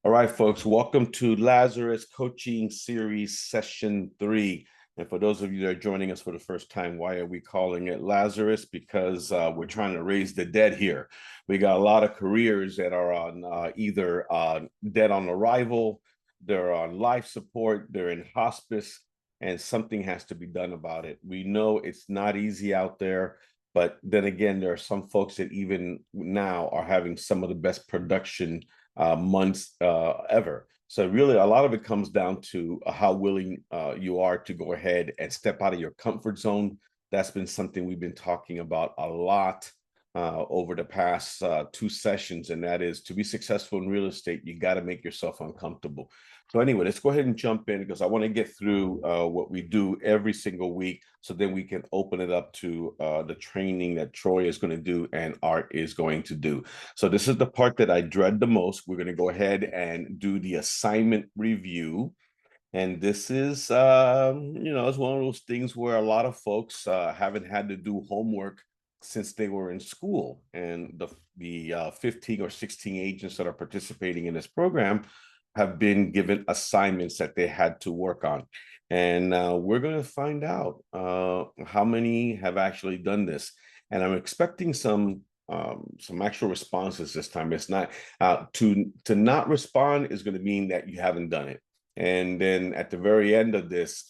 All right, folks, welcome to Lazarus Coaching Series Session 3. And for those of you that are joining us for the first time, why are we calling it Lazarus? Because we're trying to raise the dead here. We got a lot of careers that are on either dead on arrival, they're on life support, they're in hospice, and something has to be done about it. We know it's not easy out there, but then again, there are some folks that even now are having some of the best production months ever. So really, a lot of it comes down to how willing you are to go ahead and step out of your comfort zone. That's been something we've been talking about a lot over the past 2 sessions, and that is to be successful in real estate, you got to make yourself uncomfortable. So anyway, let's go ahead and jump in because I want to get through what we do every single week, so then we can open it up to the training that Troy is going to do and Art is going to do. So this is the part that I dread the most. We're going to go ahead and do the assignment review. And this is, it's one of those things where a lot of folks haven't had to do homework since they were in school. And the 15 or 16 agents that are participating in this program have been given assignments that they had to work on. And we're going to find out how many have actually done this. And I'm expecting some actual responses this time. It's not to not respond is going to mean that you haven't done it. And then at the very end of this,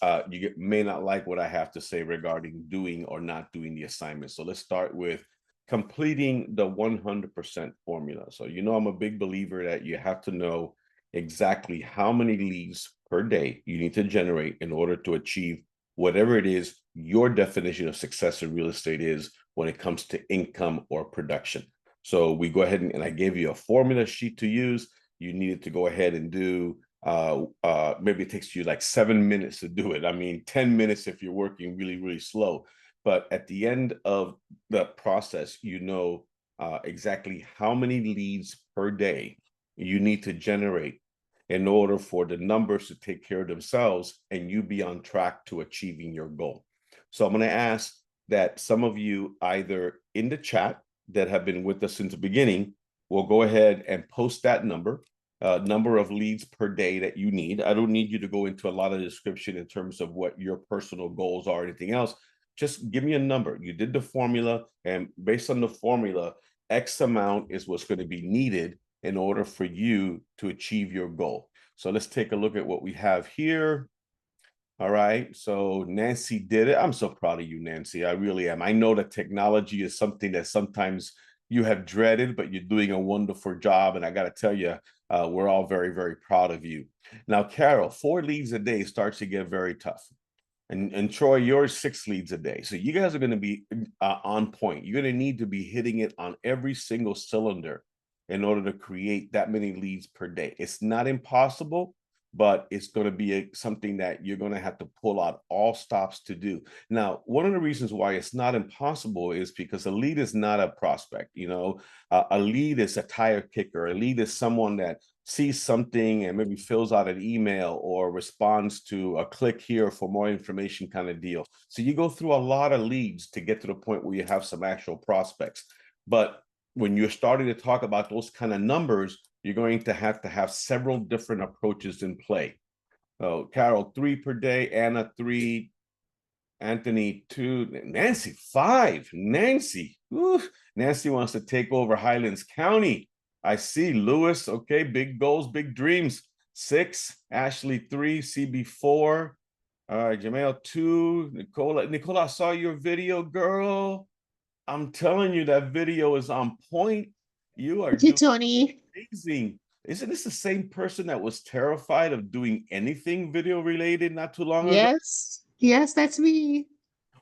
may not like what I have to say regarding doing or not doing the assignment. So let's start with completing the 100% formula. So, I'm a big believer that you have to know exactly how many leads per day you need to generate in order to achieve whatever it is your definition of success in real estate is when it comes to income or production. So we go ahead and I gave you a formula sheet to use. You needed to go ahead and do maybe it takes you like 7 minutes to do it. I mean, 10 minutes if you're working really, really slow. But at the end of the process, exactly how many leads per day you need to generate in order for the numbers to take care of themselves and you be on track to achieving your goal. So I'm going to ask that some of you either in the chat that have been with us since the beginning will go ahead and post that number of leads per day that you need. I don't need you to go into a lot of description in terms of what your personal goals are or anything else. Just give me a number. You did the formula, and based on the formula, X amount is what's going to be needed in order for you to achieve your goal. So let's take a look at what we have here. All right, so Nancy did it. I'm so proud of you, Nancy. I really am. I know that technology is something that sometimes you have dreaded, but you're doing a wonderful job. And I got to tell you, we're all very, very proud of you. Now, Carol, 4 leads a day starts to get very tough. And Troy, you're 6 leads a day. So you guys are going to be on point. You're going to need to be hitting it on every single cylinder in order to create that many leads per day. It's not impossible, but it's going to be something that you're going to have to pull out all stops to do. Now, one of the reasons why it's not impossible is because a lead is not a prospect. A lead is a tire kicker. A lead is someone that sees something and maybe fills out an email or responds to a click here for more information kind of deal. So you go through a lot of leads to get to the point where you have some actual prospects. But when you're starting to talk about those kind of numbers, you're going to have several different approaches in play. So Carol, 3 per day, Anna, 3, Anthony, 2, Nancy, 5. Nancy, Nancy wants to take over Highlands County. I see. Lewis, okay, big goals, big dreams. 6, Ashley, 3, CB, 4. All right, Jamel, 2, Nicola, I saw your video, girl. I'm telling you, that video is on point. You are Thank you, doing Tony. amazing. Isn't this the same person that was terrified of doing anything video related not too long ago? Yes, yes, that's me.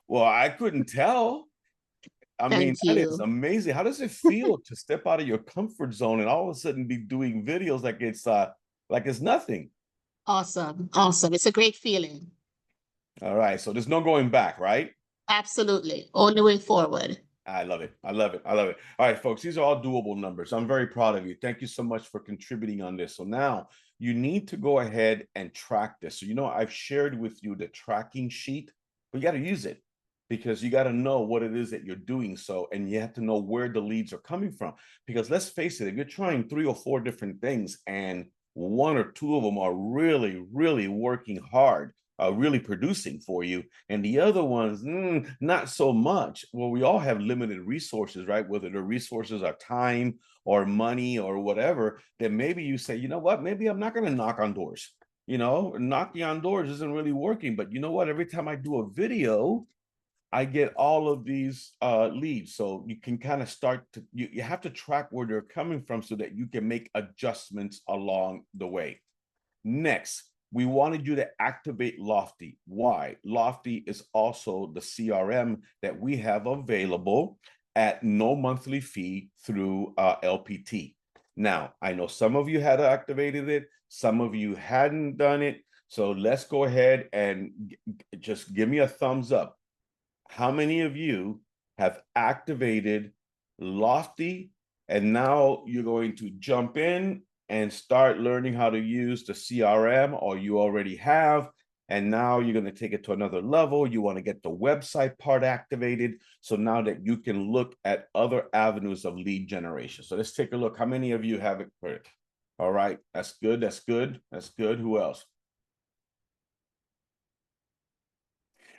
Well, I couldn't tell. I mean, Thank that is you. amazing. How does it feel to step out of your comfort zone and all of a sudden be doing videos like it's nothing? Awesome. Awesome. It's a great feeling. All right. So there's no going back, right? Absolutely. Only way forward. I love it. I love it. I love it. All right, folks, these are all doable numbers. I'm very proud of you. Thank you so much for contributing on this. So now you need to go ahead and track this. So, I've shared with you the tracking sheet, but you got to use it because you got to know what it is that you're doing. So, and you have to know where the leads are coming from. Because let's face it, if you're trying 3 or 4 different things and one or two of them are really, really working hard, really producing for you, and the other ones, not so much. Well, we all have limited resources, right? Whether the resources are time or money or whatever, then maybe you say, you know what, maybe I'm not going to knock on doors. Knocking on doors isn't really working, but you know what? Every time I do a video, I get all of these leads. So you can kind of start to, you have to track where they're coming from so that you can make adjustments along the way. Next, we wanted you to activate Lofty. Why? Lofty is also the CRM that we have available at no monthly fee through LPT. Now, I know some of you had activated it, some of you hadn't done it. So let's go ahead and just give me a thumbs up. How many of you have activated Lofty and now you're going to jump in and start learning how to use the CRM, or you already have, and now you're going to take it to another level. You want to get the website part activated so now that you can look at other avenues of lead generation. So let's take a look. How many of you have it? All right, that's good. That's good. That's good. Who else?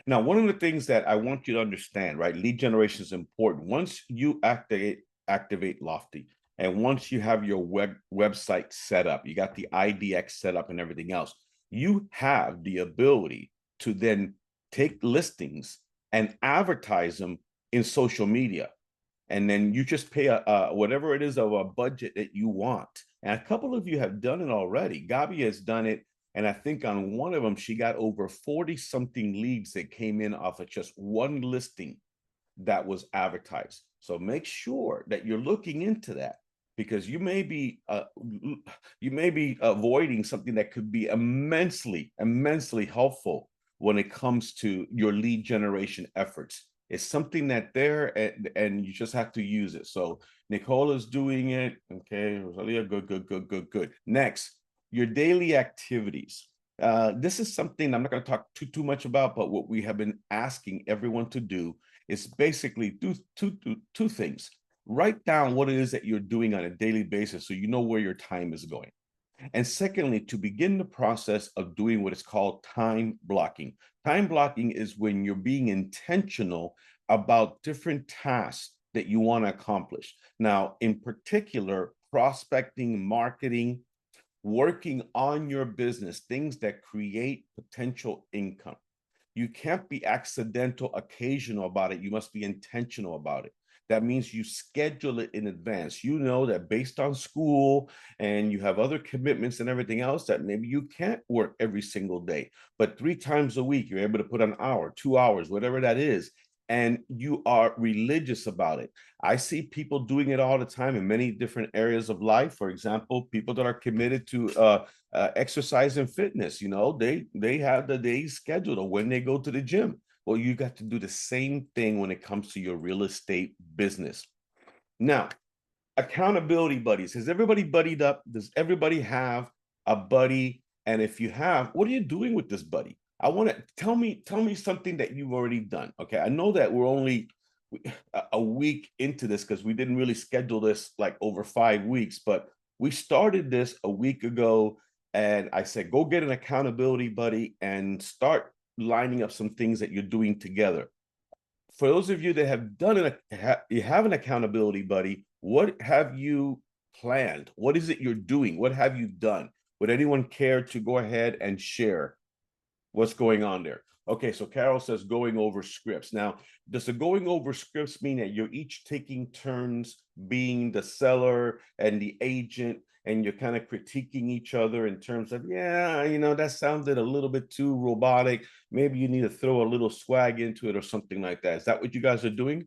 Now, one of the things that I want you to understand, right? Lead generation is important. Once you activate Lofty, and once you have your website set up, you got the IDX set up and everything else, you have the ability to then take listings and advertise them in social media. And then you just pay whatever it is of a budget that you want. And a couple of you have done it already. Gabi has done it. And I think on one of them, she got over 40 something leads that came in off of just one listing that was advertised. So make sure that you're looking into that, because you may be avoiding something that could be immensely helpful when it comes to your lead generation efforts. It's something that there, and you just have to use it. So Nicola's doing it. Okay, Rosalia, good. Next, your daily activities. This is something I'm not going to talk too much about, but what we have been asking everyone to do is basically do two things. Write down what it is that you're doing on a daily basis so you know where your time is going. And secondly, to begin the process of doing what is called time blocking. Time blocking is when you're being intentional about different tasks that you want to accomplish. Now, in particular, prospecting, marketing, working on your business, things that create potential income. You can't be accidental, occasional about it. You must be intentional about it. That means you schedule it in advance. You know that based on school and you have other commitments and everything else, that maybe you can't work every single day, but 3 times a week, you're able to put an hour, 2 hours, whatever that is. And you are religious about it. I see people doing it all the time in many different areas of life. For example, people that are committed to exercise and fitness, they have the days scheduled of when they go to the gym. Well, you got to do the same thing when it comes to your real estate business. Now, accountability buddies. Has everybody buddied up? Does everybody have a buddy? And if you have, what are you doing with this buddy? I want to tell me something that you've already done. Okay, I know that we're only a week into this because we didn't really schedule this like over 5 weeks, but we started this a week ago, and I said, go get an accountability buddy and start lining up some things that you're doing together. For those of you that have done it, you have an accountability buddy, what have you planned? What is it you're doing? What have you done? Would anyone care to go ahead and share what's going on there? Okay, so Carol says going over scripts. Now, does the going over scripts mean that you're each taking turns being the seller and the agent, and you're kind of critiquing each other in terms of, that sounded a little bit too robotic. Maybe you need to throw a little swag into it or something like that. Is that what you guys are doing?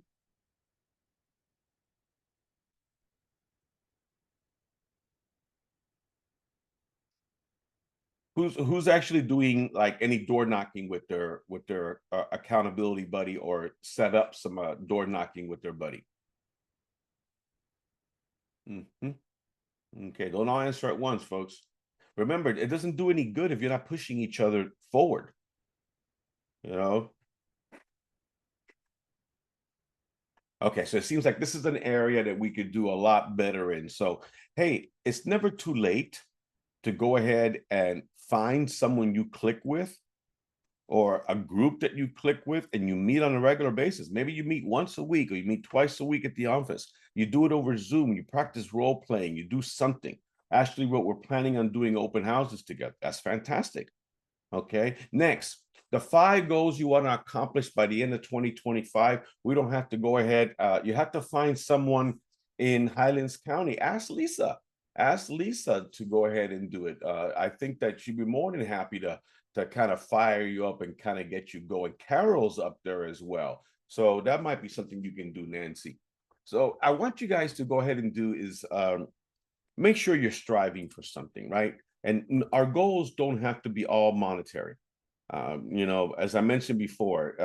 Who's actually doing like any door knocking with their accountability buddy, or set up some door knocking with their buddy? Mm-hmm. Okay, don't all answer at once, folks. Remember, it doesn't do any good if you're not pushing each other forward. You know. Okay, so it seems like this is an area that we could do a lot better in. So, hey, it's never too late to go ahead and find someone you click with, or a group that you click with, and you meet on a regular basis. Maybe you meet once a week, or you meet twice a week at the office. You do it over Zoom, you practice role playing, you do something. Actually, what we're planning on doing open houses together. That's fantastic. Okay, next, the 5 goals you want to accomplish by the end of 2025. We don't have to go ahead. You have to find someone in Highlands County. Ask Lisa. Ask Lisa to go ahead and do it. I think that she'd be more than happy to kind of fire you up and kind of get you going. Carol's up there as well. So that might be something you can do, Nancy. So I want you guys to go ahead and do is make sure you're striving for something, right? And our goals don't have to be all monetary. You know, as I mentioned before,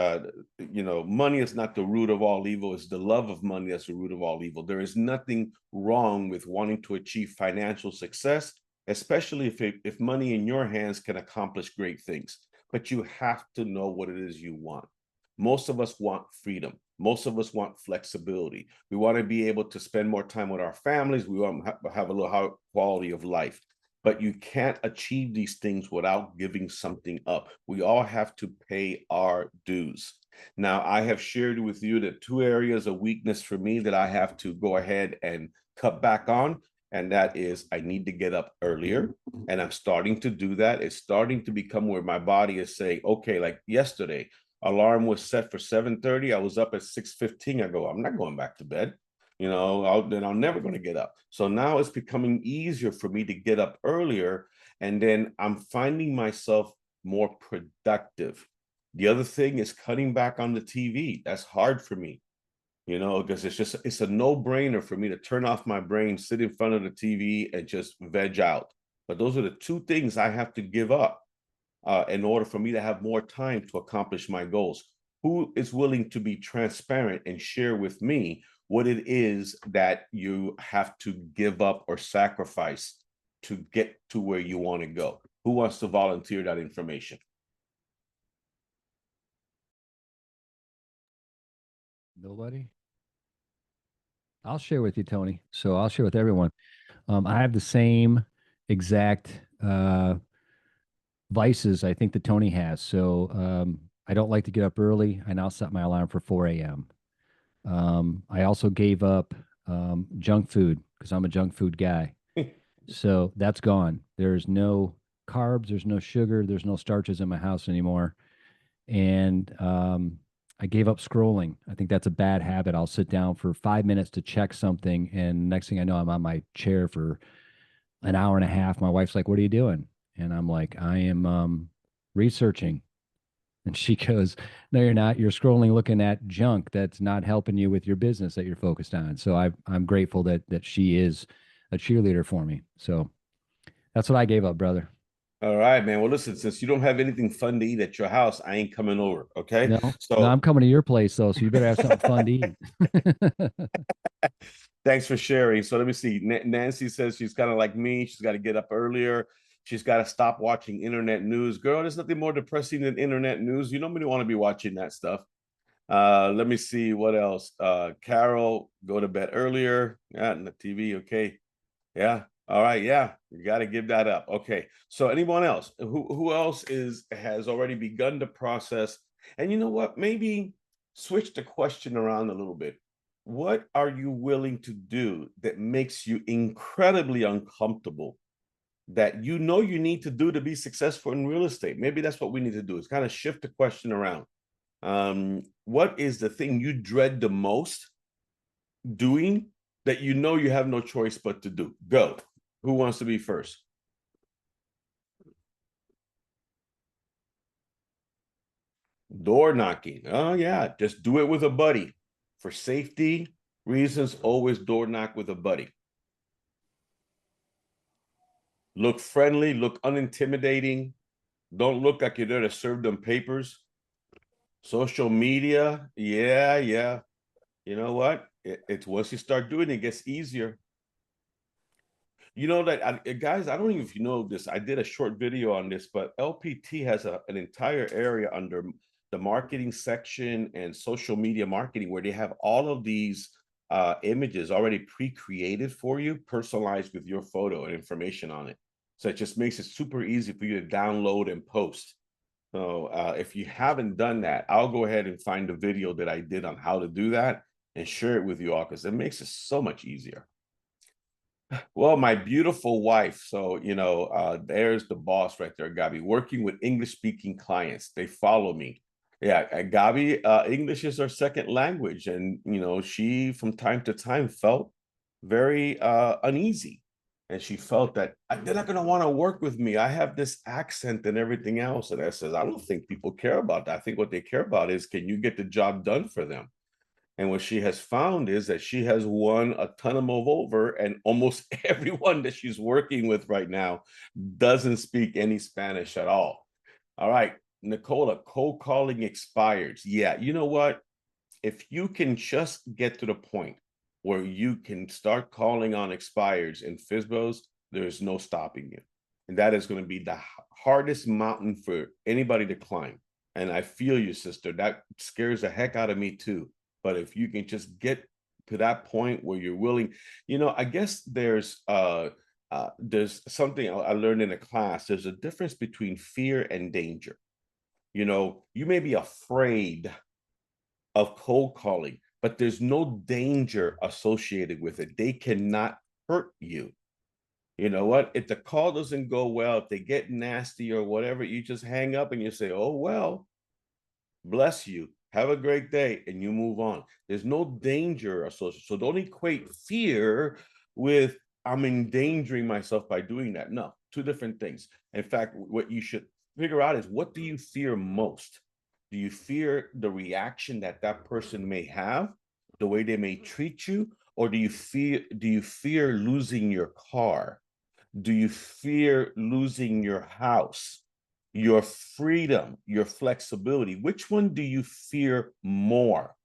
you know, money is not the root of all evil. It's the love of money that's the root of all evil. There is nothing wrong with wanting to achieve financial success, especially if money in your hands can accomplish great things. But you have to know what it is you want. Most of us want freedom. Most of us want flexibility. We want to be able to spend more time with our families. We want to have a little higher quality of life. But you can't achieve these things without giving something up. We all have to pay our dues. Now, I have shared with you the 2 areas of weakness for me that I have to go ahead and cut back on. And that is, I need to get up earlier. And I'm starting to do that. It's starting to become where my body is saying, okay, like yesterday, alarm was set for 7:30. I was up at 6:15. I go, I'm not going back to bed. You know, then I'm never going to get up. So now it's becoming easier for me to get up earlier, and then I'm finding myself more productive. The other thing is cutting back on the TV. That's hard for me, you know, because it's a no-brainer for me to turn off my brain, sit in front of the TV, and just veg out. But those are the 2 things I have to give up in order for me to have more time to accomplish my goals. Who is willing to be transparent and share with me what it is that you have to give up or sacrifice to get to where you want to go? Who wants to volunteer that information? Nobody? I'll share with you, Tony. So I'll share with everyone. I have the same exact vices I think that Tony has. So I don't like to get up early. I now set my alarm for 4 a.m. I also gave up junk food because I'm a junk food guy. So that's gone. There's no carbs, there's no sugar, there's no starches in my house anymore. And I gave up scrolling. I think that's a bad habit. I'll sit down for 5 minutes to check something, and next thing I know, I'm on my chair for an hour and a half. My wife's like, "What are you doing?" And I'm like, "I am researching." And she goes, "No, you're not. You're scrolling, looking at junk that's not helping you with your business that you're focused on." So I'm grateful that she is a cheerleader for me. So that's what I gave up, brother. All right, man. Well, listen, since you don't have anything fun to eat at your house, I ain't coming over. Okay. No, no, So I'm coming to your place though, so you better have something fun to eat. thanks for sharing. So let me see. Nancy says she's kind of like me. She's got to get up earlier. She's got to stop watching internet news. Girl, there's nothing more depressing than internet news. You nobody want to be watching that stuff. Let me see what else. Carol, go to bed earlier. Yeah, and the TV. Okay. Yeah. All right. Yeah. You got to give that up. Okay. So anyone else who else has already begun the process? And you know what? Maybe switch the question around a little bit. What are you willing to do that makes you incredibly uncomfortable that you know you need to do to be successful in real estate? Maybe that's what we need to do is kind of shift the question around. What is the thing you dread the most doing that you know you have no choice but to do? Go. Who wants to be first? Door knocking. Oh, yeah. Just do it with a buddy. For safety reasons, always door knock with a buddy. Look friendly, look unintimidating. Don't look like you're there to serve them papers. Social media. Yeah, yeah. You know what? It's once you start doing it, it gets easier. You know that, guys, I don't even know if you know this. I did a short video on this, but LPT has an entire area under the marketing section and social media marketing where they have all of these images already pre-created for you, personalized with your photo and information on it. So it just makes it super easy for you to download and post. So if you haven't done that, I'll go ahead and find the video that I did on how to do that and share it with you all, because it makes it so much easier. Well, my beautiful wife. So, there's the boss right there, Gabi, working with English-speaking clients. They follow me. Yeah, and Gabi, English is her second language. And, she from time to time felt very uneasy. And she felt that they're not going to want to work with me. I have this accent and everything else. And I says, I don't think people care about that. I think what they care about is, can you get the job done for them? And what she has found is that she has won a ton of them over, and almost everyone that she's working with right now doesn't speak any Spanish at all. All right, Nicola, cold calling expireds. Yeah, you know what? If you can just get to the point where you can start calling on expireds and FISBOs, there's no stopping you. And that is going to be the hardest mountain for anybody to climb. And I feel you, sister. That scares the heck out of me too. But if you can just get to that point where you're willing, I guess there's something I learned in a class. There's a difference between fear and danger. You may be afraid of cold calling, but there's no danger associated with it. They cannot hurt you. You know what? If the call doesn't go well, if they get nasty or whatever, you just hang up and you say, oh, well, bless you. Have a great day, and you move on. There's no danger associated. So don't equate fear with I'm endangering myself by doing that. No, two different things. In fact, what you should figure out is, what do you fear most? Do you fear the reaction that person may have, the way they may treat you, or do you fear losing your car? Do you fear losing your house, your freedom, your flexibility? Which one do you fear more?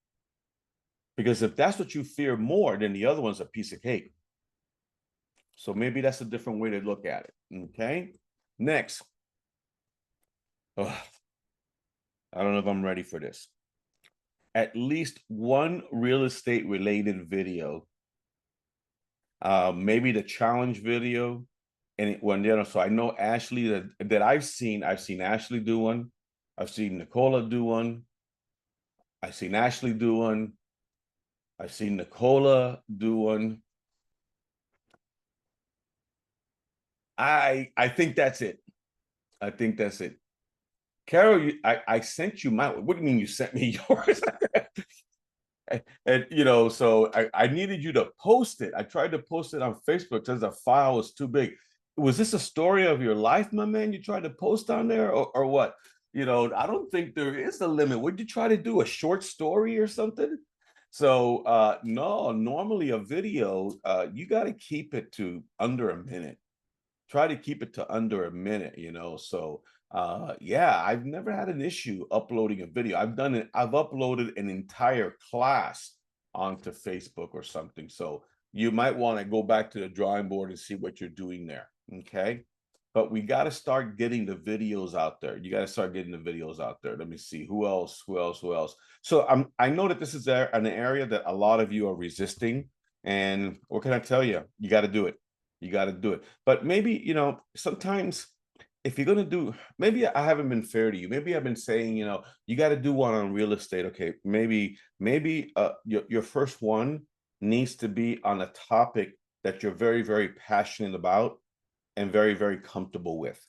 Because if that's what you fear more, then the other one's a piece of cake. So maybe that's a different way to look at it. Okay. Next. Oh, I don't know if I'm ready for this. At least one real estate related video. Maybe the challenge video. And so I know Ashley that I've seen Ashley do one. I've seen Nicola do one. I've seen Ashley do one. I've seen Nicola do one. I think that's it. I think that's it. Carol, I sent you my, what do you mean you sent me yours? And so I needed you to post it. I tried to post it on Facebook because the file was too big. Was this a story of your life, my man? You tried to post on there, or what? I don't think there is a limit. Would you try to do a short story or something? So no, normally a video, you got to keep it to under a minute. Try to keep it to under a minute, So yeah, I've never had an issue uploading a video. I've uploaded an entire class onto Facebook or something. So you might want to go back to the drawing board and see what you're doing there. Okay. But we got to start getting the videos out there. You got to start getting the videos out there. Let me see who else. So I know that this is an area that a lot of you are resisting. And what can I tell you? You got to do it. You got to do it. But maybe, sometimes if you're going to do, maybe I haven't been fair to you. Maybe I've been saying, you got to do one on real estate. Okay. Maybe your first one needs to be on a topic that you're very, very passionate about and very, very comfortable with.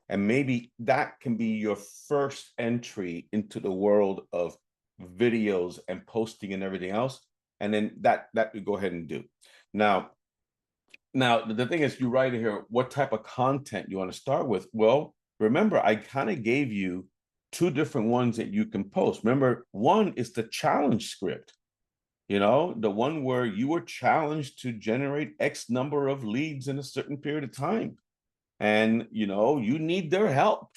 And maybe that can be your first entry into the world of videos and posting and everything else. And then that you go ahead and do. Now, the thing is, you write here, what type of content you want to start with? Well, remember, I kind of gave you two different ones that you can post. Remember, one is the challenge script. The one where you were challenged to generate X number of leads in a certain period of time. And, you need their help.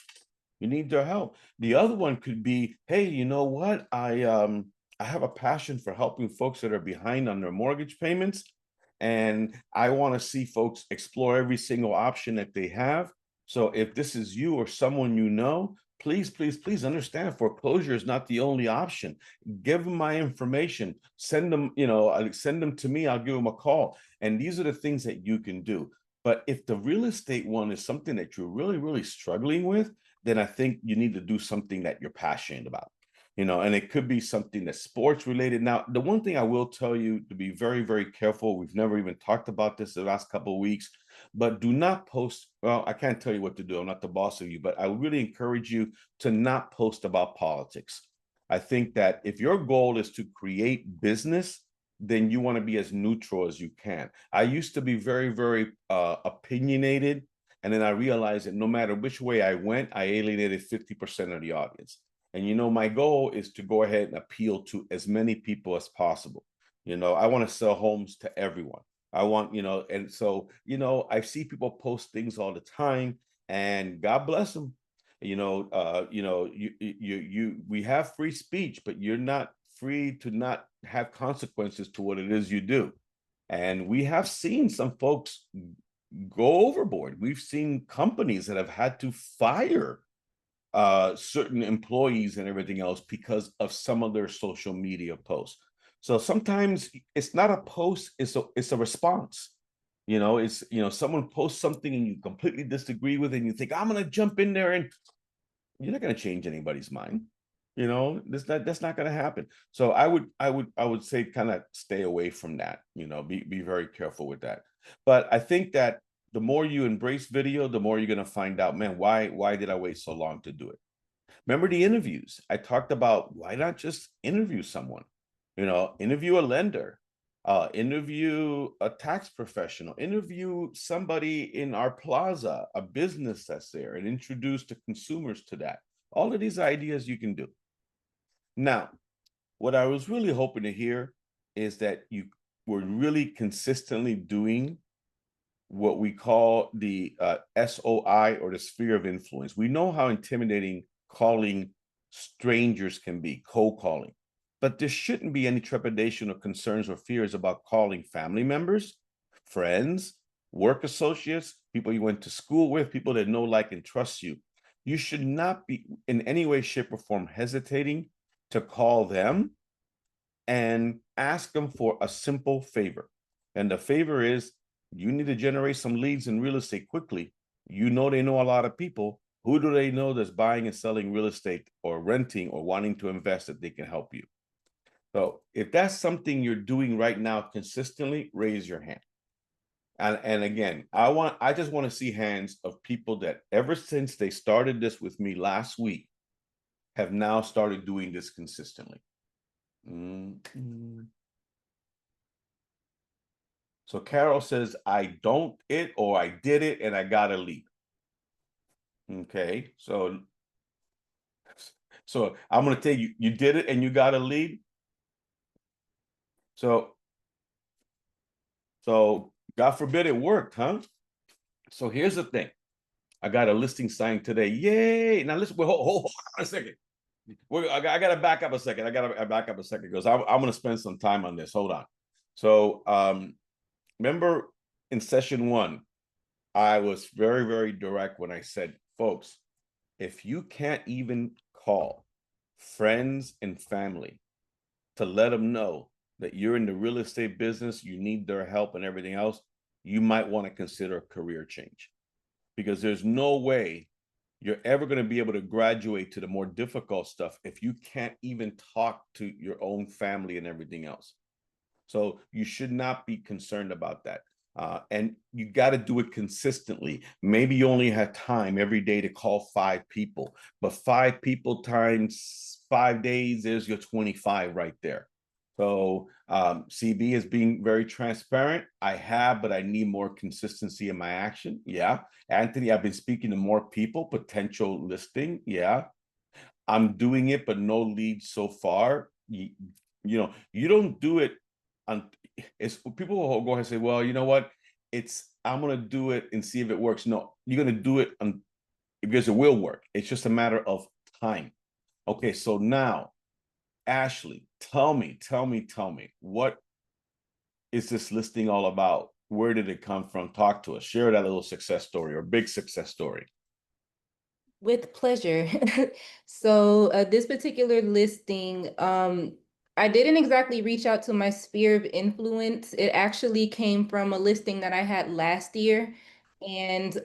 You need their help. The other one could be, hey, you know what? I have a passion for helping folks that are behind on their mortgage payments. And I want to see folks explore every single option that they have. So if this is you or someone please, please, please understand, foreclosure is not the only option. Give them my information. Send them, send them to me. I'll give them a call. And these are the things that you can do. But if the real estate one is something that you're really, really struggling with, then I think you need to do something that you're passionate about. And it could be something that's sports related. Now, the one thing I will tell you to be very, very careful, we've never even talked about this the last couple of weeks, but do not post. Well, I can't tell you what to do. I'm not the boss of you, but I really encourage you to not post about politics. I think that if your goal is to create business, then you want to be as neutral as you can. I used to be very, very opinionated. And then I realized that no matter which way I went, I alienated 50% of the audience. And my goal is to go ahead and appeal to as many people as possible. I want to sell homes to everyone. I want, and so, I see people post things all the time, and God bless them. We have free speech, but you're not free to not have consequences to what it is you do. And we have seen some folks go overboard. We've seen companies that have had to fire certain employees and everything else because of some of their social media posts. So sometimes it's not a post, it's a response. It's someone posts something and you completely disagree with it, and you think, I'm gonna jump in there, and you're not gonna change anybody's mind. That's not gonna happen. So I would say kind of stay away from that, be very careful with that. But I think that the more you embrace video, the more you're going to find out, man, why did I wait so long to do it? Remember the interviews? I talked about, why not just interview someone? Interview a lender, interview a tax professional, interview somebody in our plaza, a business that's there, and introduce the consumers to that. All of these ideas you can do. Now, what I was really hoping to hear is that you were really consistently doing what we call the SOI, or the sphere of influence. We know how intimidating calling strangers can be, cold calling, but there shouldn't be any trepidation or concerns or fears about calling family members, friends, work associates, people you went to school with, people that know, like, and trust you. You should not be in any way, shape, or form hesitating to call them and ask them for a simple favor. And the favor is, you need to generate some leads in real estate quickly. They know a lot of people. Who do they know that's buying and selling real estate or renting or wanting to invest that they can help you? So if that's something you're doing right now consistently, raise your hand. And again, I just want to see hands of people that ever since they started this with me last week have now started doing this consistently. So Carol says, I don't it, or I did it and I got a lead. Okay, so I'm going to tell you, you did it and you got a lead. So God forbid it worked, huh? So here's the thing. I got a listing signed today. Yay. Now listen, hold on a second. I got to back up a second. Because I'm going to spend some time on this. Hold on. So remember in session 1, I was very, very direct when I said, folks, if you can't even call friends and family to let them know that you're in the real estate business, you need their help and everything else, you might want to consider a career change, because there's no way you're ever going to be able to graduate to the more difficult stuff if you can't even talk to your own family and everything else. So you should not be concerned about that. And you got to do it consistently. Maybe you only have time every day to call 5 people, but 5 people times 5 days, there's your 25 right there. So CB is being very transparent. I have, but I need more consistency in my action. Yeah. Anthony, I've been speaking to more people, potential listing. Yeah. I'm doing it, but no leads so far. You don't do it. It's people will go ahead and say, well, you know what? I'm going to do it and see if it works. No, you're going to do it because it will work. It's just a matter of time. Okay. So now, Ashley, tell me, what is this listing all about? Where did it come from? Talk to us. Share that little success story or big success story. With pleasure. So this particular listing, I didn't exactly reach out to my sphere of influence. It actually came from a listing that I had last year. And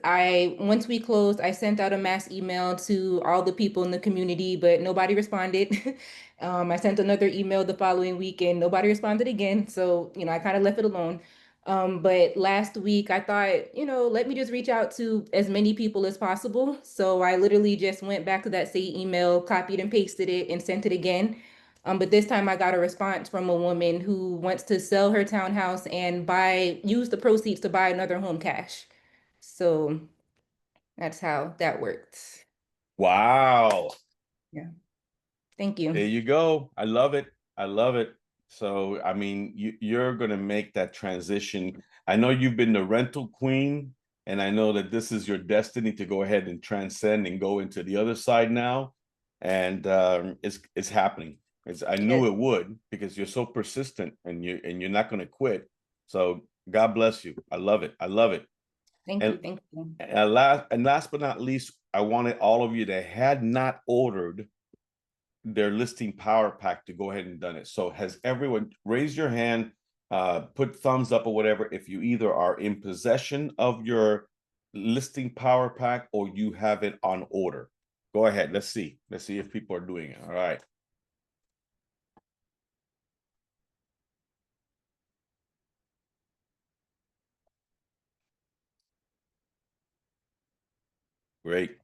once we closed, I sent out a mass email to all the people in the community, but nobody responded. I sent another email the following week and nobody responded again. So, I kind of left it alone. But last week I thought, let me just reach out to as many people as possible. So I literally just went back to that same email, copied and pasted it, and sent it again. But this time I got a response from a woman who wants to sell her townhouse and use the proceeds to buy another home cash. So that's how that worked. Wow. Yeah. Thank There you. you go. I love it. I love it. So, I mean, you're going to make that transition. I know you've been the rental queen, and I know that this is your destiny to go ahead and transcend and go into the other side now. And it's happening. I knew Yes. it would, because you're so persistent and you're not going to quit. So God bless you. I love it. I love it. Thank And you. Thank you. last but not least, I wanted all of you that had not ordered their listing power pack to go ahead and done it. So has everyone raise your hand, put thumbs up or whatever if you either are in possession of your listing power pack or you have it on order. Go ahead. Let's see if people are doing it. All right. Great.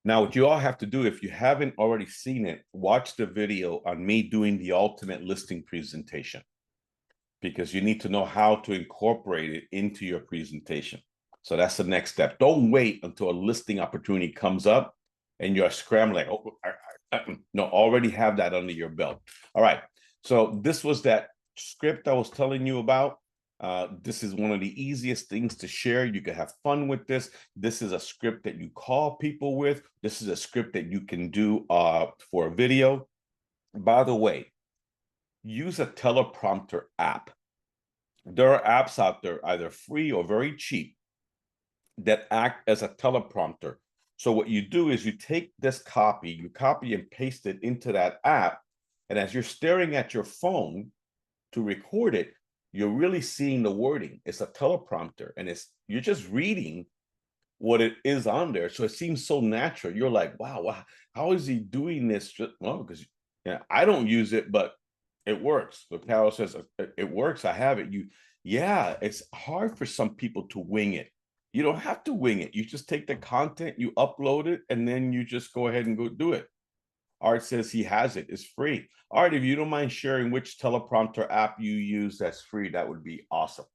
Now, what you all have to do, if you haven't already seen it, watch the video on me doing the ultimate listing presentation, because you need to know how to incorporate it into your presentation. So that's the next step. Don't wait until a listing opportunity comes up and you're scrambling. No, already have that under your belt. All right. So this was that script I was telling you about. This is one of the easiest things to share. You can have fun with this. This is a script that you call people with. This is a script that you can do for a video. By the way, use a teleprompter app. There are apps out there, either free or very cheap, that act as a teleprompter. So what you do is you take this copy, you copy and paste it into that app. And as you're staring at your phone to record it, you're really seeing the wording. It's a teleprompter, and you're just reading what it is on there. So it seems so natural. You're like, wow, how is he doing this? Well, because I don't use it, but it works. So Carol says it works. I have it. It's hard for some people to wing it. You don't have to wing it. You just take the content, you upload it, and then you just go ahead and go do it. Art says he has it. It's free. Art, if you don't mind sharing which teleprompter app you use that's free, that would be awesome.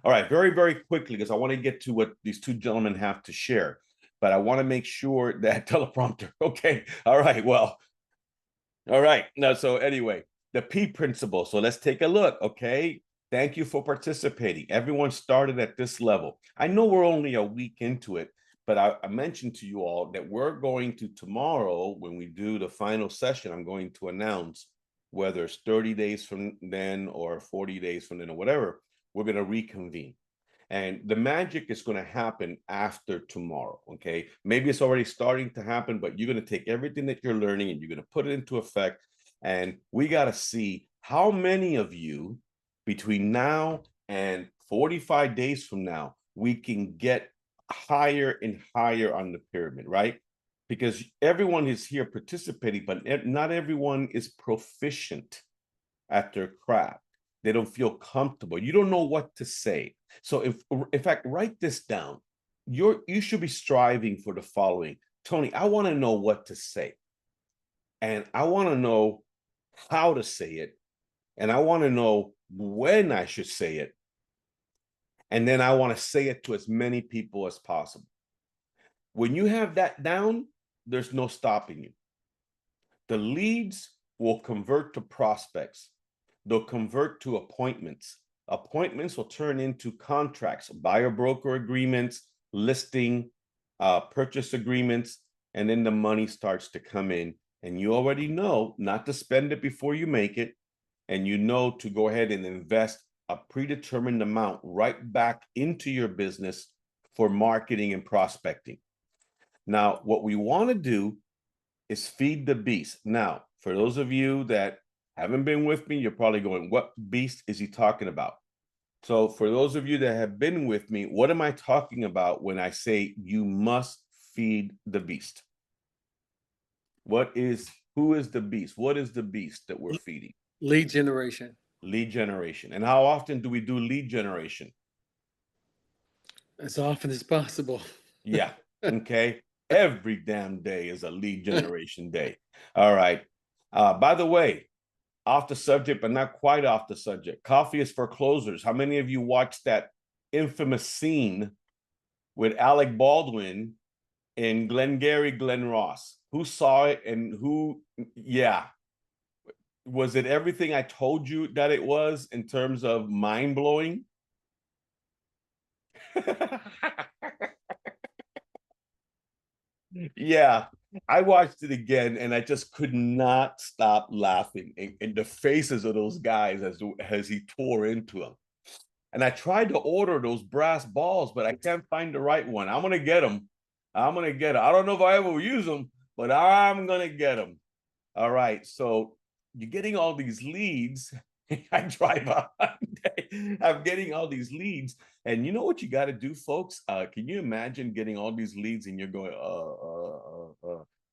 All right, very, very quickly, because I want to get to what these two gentlemen have to share, but I want to make sure that teleprompter. Okay. All right. Well, all right. Now, so anyway, the P principle. So let's take a look. Okay. Thank you for participating. Everyone started at this level. I know we're only a week into it, but I mentioned to you all that we're going to tomorrow, when we do the final session, I'm going to announce whether it's 30 days from then or 40 days from then or whatever, we're going to reconvene. And the magic is going to happen after tomorrow. Okay. Maybe it's already starting to happen, but you're going to take everything that you're learning and you're going to put it into effect. And we got to see how many of you between now and 45 days from now, we can get higher and higher on the pyramid, right? Because everyone is here participating, but not everyone is proficient at their craft. They don't feel comfortable. You don't know what to say. So in fact, write this down. You should be striving for the following. Tony, I want to know what to say. And I want to know how to say it. And I want to know when I should say it. And then I want to say it to as many people as possible. When you have that down, there's no stopping you. The leads will convert to prospects. They'll convert to appointments. Appointments will turn into contracts, buyer broker agreements, listing, purchase agreements, and then the money starts to come in. And you already know not to spend it before you make it. And you know to go ahead and invest a predetermined amount right back into your business for marketing and prospecting. Now, what we want to do is feed the beast. Now, for those of you that haven't been with me, you're probably going, what beast is he talking about? So for those of you that have been with me, what am I talking about when I say you must feed the beast? Who is the beast? What is the beast that we're feeding? Lead generation. Lead generation. And how often do we do lead generation? As often as possible. Yeah. Okay. Every damn day is a lead generation day. All right. By the way, off the subject, but not quite off the subject. Coffee is for closers. How many of you watched that infamous scene with Alec Baldwin in Glengarry Glen Ross? Who saw it and who, yeah. Was it everything I told you that it was in terms of mind-blowing? Yeah, I watched it again and I just could not stop laughing in the faces of those guys as he tore into them. And I tried to order those brass balls, but I can't find the right one. I'm gonna get them. I'm gonna get them. I don't know if I ever will use them, but I'm gonna get them. All right, so you're getting all these leads. I drive a Hyundai. I'm getting all these leads, and you know what you got to do, folks? Can you imagine getting all these leads and you're going,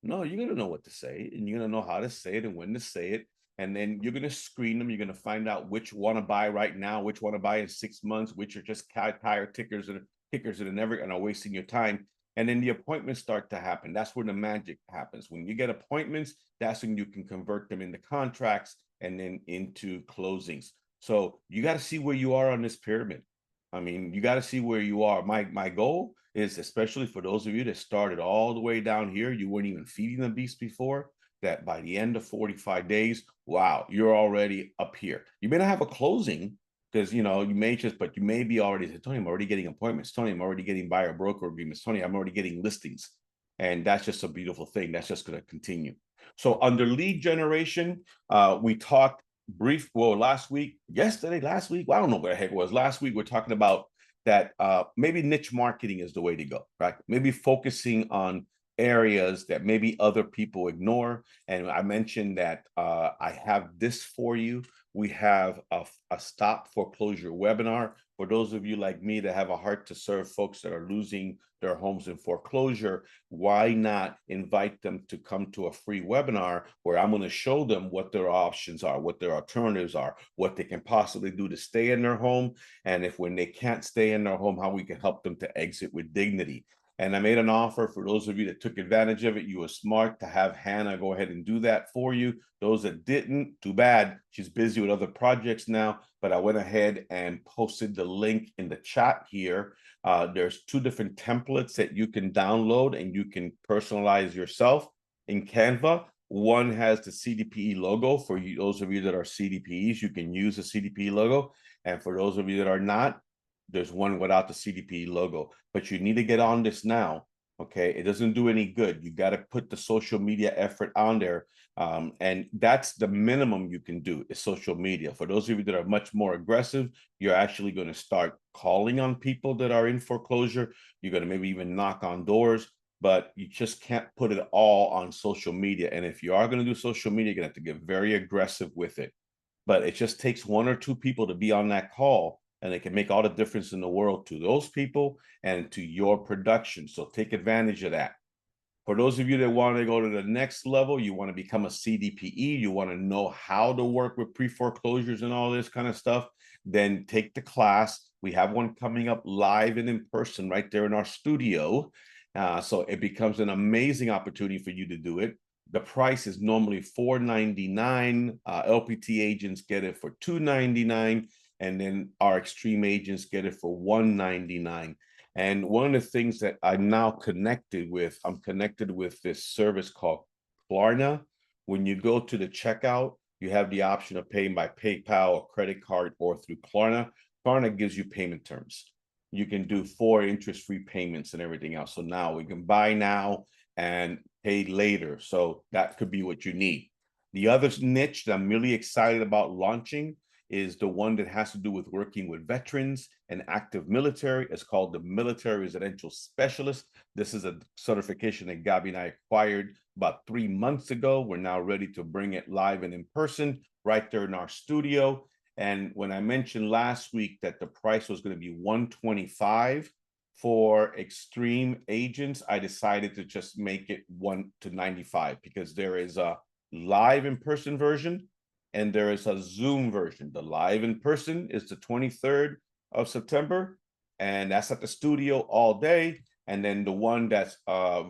no, you're gonna know what to say, and you're gonna know how to say it and when to say it, and then you're gonna screen them. You're gonna find out which want to buy right now, which want to buy in 6 months, which are just tire tickers and kickers that are never and are wasting your time. And then the appointments start to happen. That's where the magic happens. When you get appointments, that's when you can convert them into contracts and then into closings. So you got to see where you are on this pyramid. I mean, you got to see where you are. My goal is, especially for those of you that started all the way down here, you weren't even feeding the beast before, that by the end of 45 days, wow, you're already up here. You may not have a closing, because you may just, but you may be already said, Tony, I'm already getting appointments. Tony, I'm already getting buyer broker agreements. Tony, I'm already getting listings. And that's just a beautiful thing. That's just going to continue. So under lead generation, we talked last week, last week, well, I don't know where the heck it was. Last week, we're talking about that maybe niche marketing is the way to go, right? Maybe focusing on areas that maybe other people ignore. And I mentioned that I have this for you. We have a stop foreclosure webinar for those of you like me that have a heart to serve folks that are losing their homes in foreclosure. Why not invite them to come to a free webinar where I'm going to show them what their options are, what their alternatives are, what they can possibly do to stay in their home, and if when they can't stay in their home, how we can help them to exit with dignity. And I made an offer for those of you that took advantage of it. You were smart to have Hannah go ahead and do that for you. Those that didn't, too bad. She's busy with other projects now, but I went ahead and posted the link in the chat here. There's 2 different templates that you can download and you can personalize yourself in Canva. One has the CDPE logo. For you, those of you that are CDPEs, you can use the CDPE logo. And for those of you that are not, there's one without the CDPE logo, but you need to get on this now. Okay, it doesn't do any good. You got to put the social media effort on there, and that's the minimum you can do is social media. For those of you that are much more aggressive, you're actually going to start calling on people that are in foreclosure. You're going to maybe even knock on doors, but you just can't put it all on social media. And if you are going to do social media, you're going to have to get very aggressive with it. But it just takes 1 or 2 people to be on that call, and it can make all the difference in the world to those people and to your production. So take advantage of that. For those of you that want to go to the next level, you want to become a CDPE, you want to know how to work with pre-foreclosures and all this kind of stuff, then take the class. We have one coming up live and in person right there in our studio. So it becomes an amazing opportunity for you to do it. The price is normally $499. LPT agents get it for $299. And then our Xtreme agents get it for $199. And one of the things that I'm now connected with, I'm connected with this service called Klarna. When you go to the checkout, you have the option of paying by PayPal or credit card or through Klarna. Klarna gives you payment terms. You can do 4 interest-free payments and everything else. So now we can buy now and pay later. So that could be what you need. The other niche that I'm really excited about launching is the one that has to do with working with veterans and active military. It's called the Military Residential Specialist. This is a certification that Gabby and I acquired about 3 months ago. We're now ready to bring it live and in person right there in our studio. And when I mentioned last week that the price was going to be $125 for Xtreme agents, I decided to just make it $195 because there is a live in-person version and there is a Zoom version. The live in person is the 23rd of September, and that's at the studio all day. And then the one that's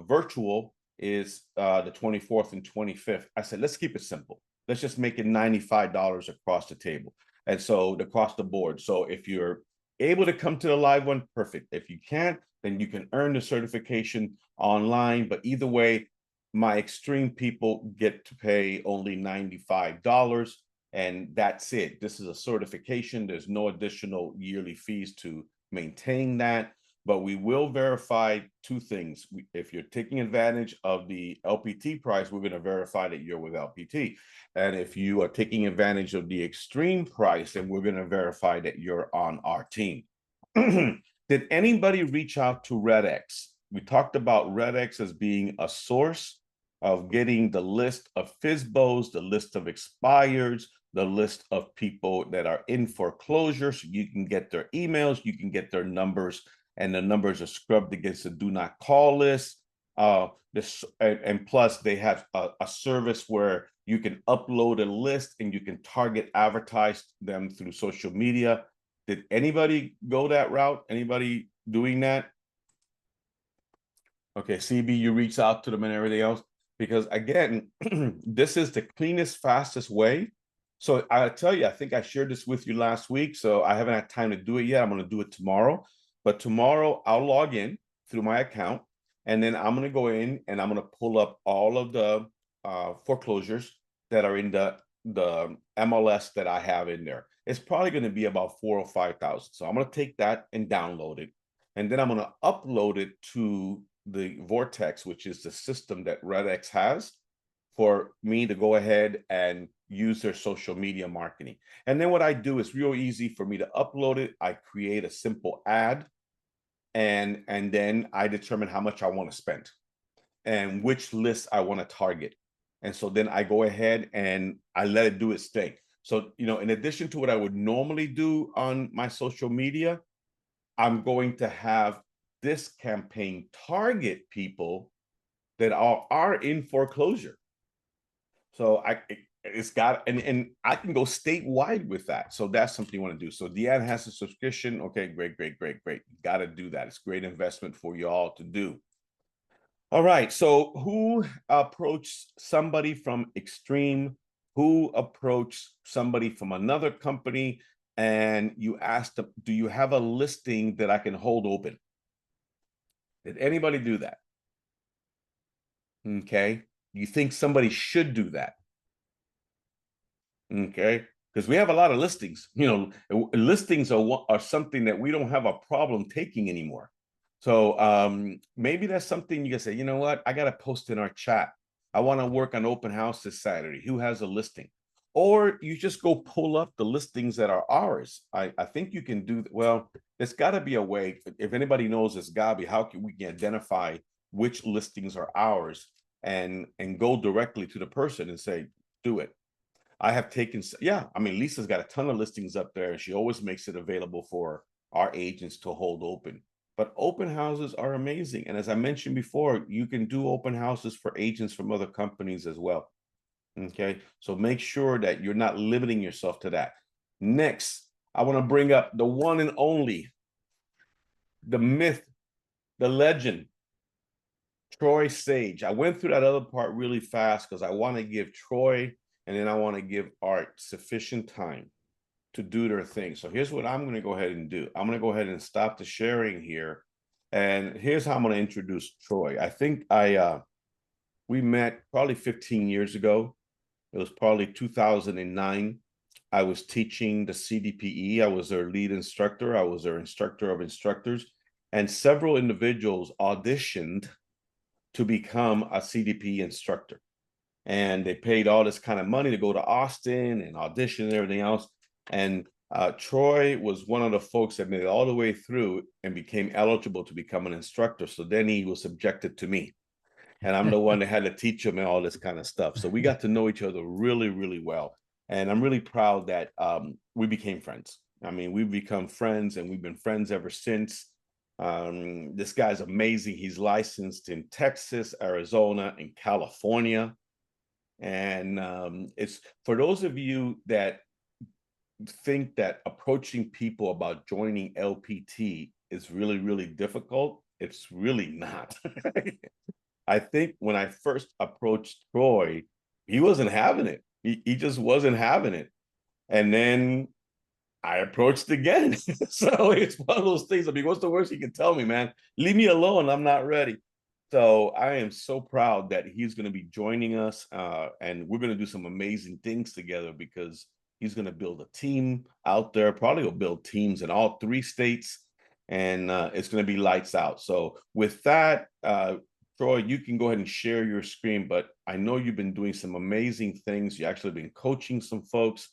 virtual is the 24th and 25th. I said, let's keep it simple. Let's just make it $95 across the table. And so across the board. So if you're able to come to the live one, perfect. If you can't, then you can earn the certification online. But either way, my Xtreme people get to pay only $95, and that's it. This is a certification. There's no additional yearly fees to maintain that. But we will verify two things. If you're taking advantage of the LPT price, we're going to verify that you're with LPT. And if you are taking advantage of the Xtreme price, then we're going to verify that you're on our team. Did anybody reach out to RedX? We talked about RedX as being a source of getting the list of FSBOs, the list of expireds, the list of people that are in foreclosure. So you can get their emails, you can get their numbers, and the numbers are scrubbed against the do not call list. And plus they have a service where you can upload a list and you can target advertise them through social media. Did anybody go that route? Anybody doing that? Okay, CB, you reach out to them and everything else, because again, this is the cleanest, fastest way. So I'll tell you, I think I shared this with you last week, so I haven't had time to do it yet. I'm going to do it tomorrow. But tomorrow I'll log in through my account, and then I'm going to go in and I'm going to pull up all of the foreclosures that are in the MLS that I have in there. It's probably going to be about 4,000 or 5,000. So I'm going to take that and download it. And then I'm going to upload it to the Vortex, which is the system that RedX has for me to go ahead and use their social media marketing. And then what I do is real easy for me to upload it. I create a simple ad, and then I determine how much I want to spend and which list I want to target. And so then I go ahead and I let it do its thing. So, you know, in addition to what I would normally do on my social media, I'm going to have this campaign target people that are in foreclosure. So it's got, and I can go statewide with that. So that's something you want to do. So Deanne has a subscription. Okay, great. Got to do that. It's a great investment for you all to do. All right. So who approached somebody from Xtreme? Who approached somebody from another company? And you asked them, do you have a listing that I can hold open? Did anybody do that? Okay. You think somebody should do that? Okay. Because we have a lot of listings. You know, listings are something that we don't have a problem taking anymore. So maybe that's something you can say, you know what, I got to post in our chat. I want to work on open house this Saturday. Who has a listing? Or you just go pull up the listings that are ours. I think you can do, well, there's got to be a way. If anybody knows this, Gabi, how can we identify which listings are ours and go directly to the person and say, do it. I have taken, yeah, I mean, Lisa's got a ton of listings up there and she always makes it available for our agents to hold open. But open houses are amazing. And as I mentioned before, you can do open houses for agents from other companies as well. Okay, so make sure that you're not limiting yourself to that. Next, I want to bring up the one and only, the myth, the legend, Troy Sage. I went through that other part really fast because I want to give Troy and then I want to give Art sufficient time to do their thing. So here's what I'm going to go ahead and do. I'm going to go ahead and stop the sharing here. And here's how I'm going to introduce Troy. I think we met probably 15 years ago. It was probably 2009. I was teaching the CDPE. I was their lead instructor. I was their instructor of instructors. And several individuals auditioned to become a CDPE instructor. And they paid all this kind of money to go to Austin and audition and everything else. And Troy was one of the folks that made it all the way through and became eligible to become an instructor. So then he was subjected to me. And I'm the one that had to teach him and all this kind of stuff. So we got to know each other really, really well. And I'm really proud that we became friends. I mean, we've become friends and we've been friends ever since. This guy's amazing. He's licensed in Texas, Arizona, and California. And it's for those of you that think that approaching people about joining LPT is really, really difficult. It's really not. I think when I first approached Troy, he wasn't having it. He just wasn't having it. And then I approached again. So it's one of those things. I mean, what's the worst he can tell me, man? Leave me alone. I'm not ready. So I am so proud that he's going to be joining us, and we're going to do some amazing things together because he's going to build a team out there. Probably will build teams in all 3 states, and it's going to be lights out. So with that, Troy, you can go ahead and share your screen. But I know you've been doing some amazing things. You actually been coaching some folks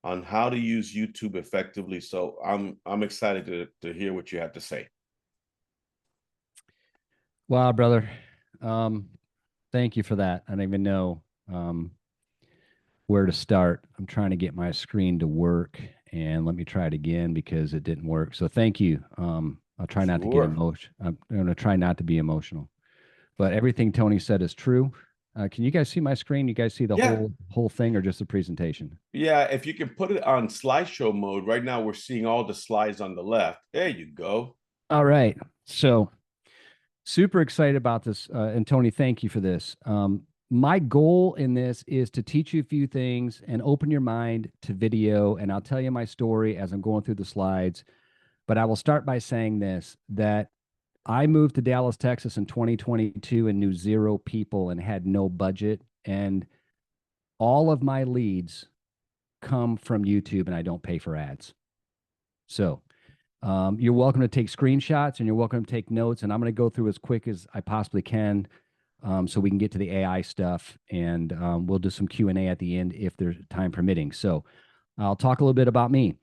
on how to use YouTube effectively. So I'm excited to hear what you have to say. Wow, brother. Thank you for that. I don't even know where to start. I'm trying to get my screen to work, and let me try it again because it didn't work. So thank you. I'll try not to get emotional. I'm going to try not to be emotional, but everything Tony said is true. Can you guys see my screen? You guys see the whole thing or just the presentation? Yeah, if you can put it on slideshow mode. Right now we're seeing all the slides on the left. There you go. All right. So super excited about this. And Tony, thank you for this. My goal in this is to teach you a few things and open your mind to video. And I'll tell you my story as I'm going through the slides. But I will start by saying this, that I moved to Dallas, Texas in 2022 and knew 0 people and had no budget. And all of my leads come from YouTube, and I don't pay for ads. So you're welcome to take screenshots and you're welcome to take notes. And I'm going to go through as quick as I possibly can so we can get to the AI stuff. And we'll do some Q&A at the end if there's time permitting. So I'll talk a little bit about me.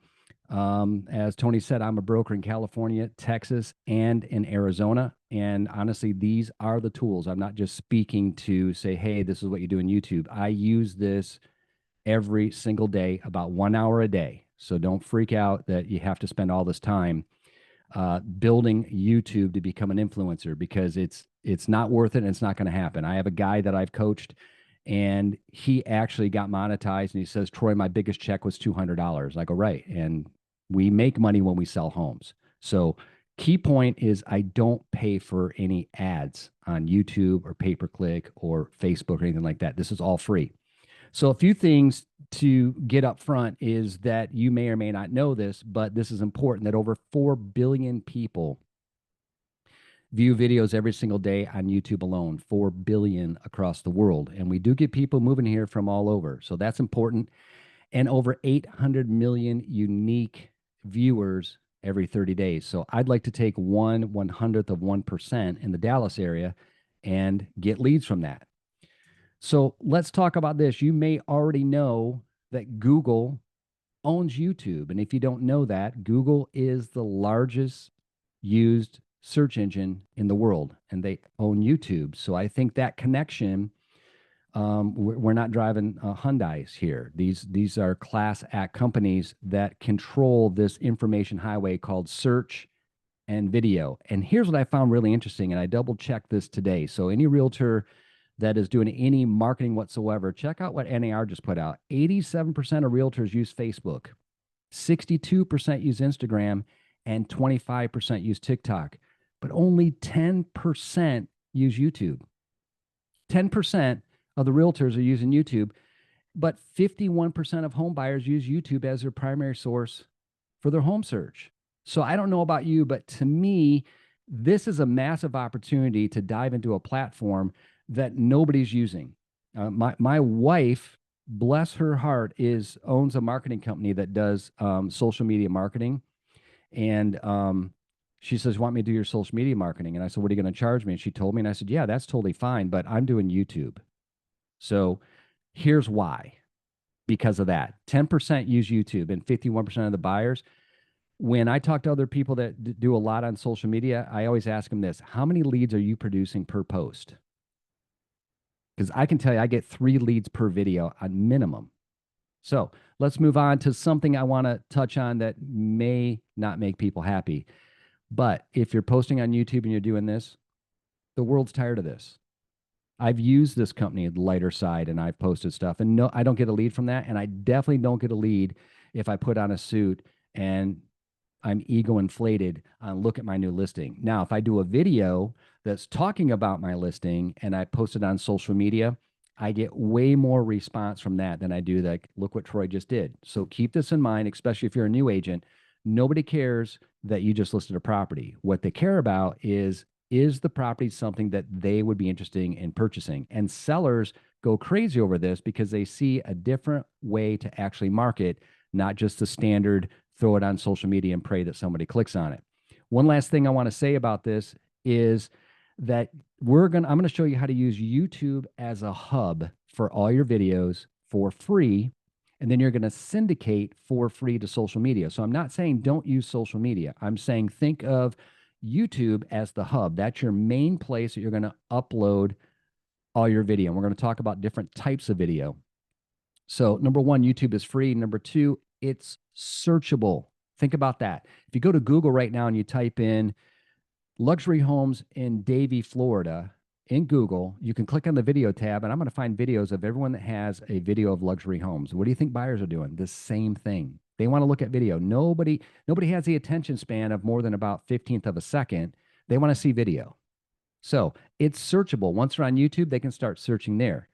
As Tony said, I'm a broker in California, Texas, and in Arizona. And honestly, these are the tools. I'm not just speaking to say, hey, this is what you do in YouTube. I use this every single day, about 1 hour a day. So don't freak out that you have to spend all this time building YouTube to become an influencer, because it's not worth it and it's not going to happen. I have a guy that I've coached, and he actually got monetized, and he says, Troy, my biggest check was $200. I go, right. And we make money when we sell homes. So key point is I don't pay for any ads on YouTube or pay-per-click or Facebook or anything like that. This is all free. So a few things to get up front is that you may or may not know this, but this is important, that over 4 billion people view videos every single day on YouTube alone, 4 billion across the world. And we do get people moving here from all over. So that's important. And over 800 million unique viewers every 30 days. So I'd like to take 1/100th of 1% in the Dallas area and get leads from that. So let's talk about this. You may already know that Google owns YouTube. And if you don't know that, Google is the largest used search engine in the world, and they own YouTube. So I think that connection, we're not driving Hyundais here. These are Class Act companies that control this information highway called search and video. And here's what I found really interesting, and I double checked this today. So any realtor that is doing any marketing whatsoever, check out what NAR just put out. 87% of realtors use Facebook, 62% use Instagram, and 25% use TikTok. But only 10% use YouTube. 10% of the realtors are using YouTube, but 51% of home buyers use YouTube as their primary source for their home search. So I don't know about you, but to me, this is a massive opportunity to dive into a platform that nobody's using. My wife, bless her heart, owns a marketing company that does social media marketing. And she says, want me to do your social media marketing? And I said, what are you going to charge me? And she told me, and I said, yeah, that's totally fine, but I'm doing YouTube. So here's why. Because of that, 10% use YouTube and 51% of the buyers. When I talk to other people that do a lot on social media, I always ask them this: how many leads are you producing per post? Because I can tell you, I get 3 leads per video on minimum. So let's move on to something I want to touch on that may not make people happy. But if you're posting on YouTube and you're doing this, the world's tired of this. I've used this company, the lighter side, and I've posted stuff. And no, I don't get a lead from that. And I definitely don't get a lead if I put on a suit and I'm ego inflated on look at my new listing. Now, if I do a video that's talking about my listing and I post it on social media, I get way more response from that than I do like, look what Troy just did. So keep this in mind, especially if you're a new agent. Nobody cares that you just listed a property. What they care about is the property something that they would be interested in purchasing? And sellers go crazy over this because they see a different way to actually market, not just the standard throw it on social media and pray that somebody clicks on it. One last thing I want to say about this is that I'm going to show you how to use YouTube as a hub for all your videos for free. And then you're going to syndicate for free to social media. So I'm not saying don't use social media. I'm saying think of YouTube as the hub. That's your main place that you're going to upload all your video. And we're going to talk about different types of video. So number one, YouTube is free. Number two, it's searchable. Think about that. If you go to Google right now and you type in luxury homes in Davie, Florida, in Google, you can click on the video tab, and I'm going to find videos of everyone that has a video of luxury homes. What do you think buyers are doing? The same thing. They want to look at video. Nobody has the attention span of more than about 15th of a second. They want to see video. So it's searchable. Once they're on YouTube, they can start searching there.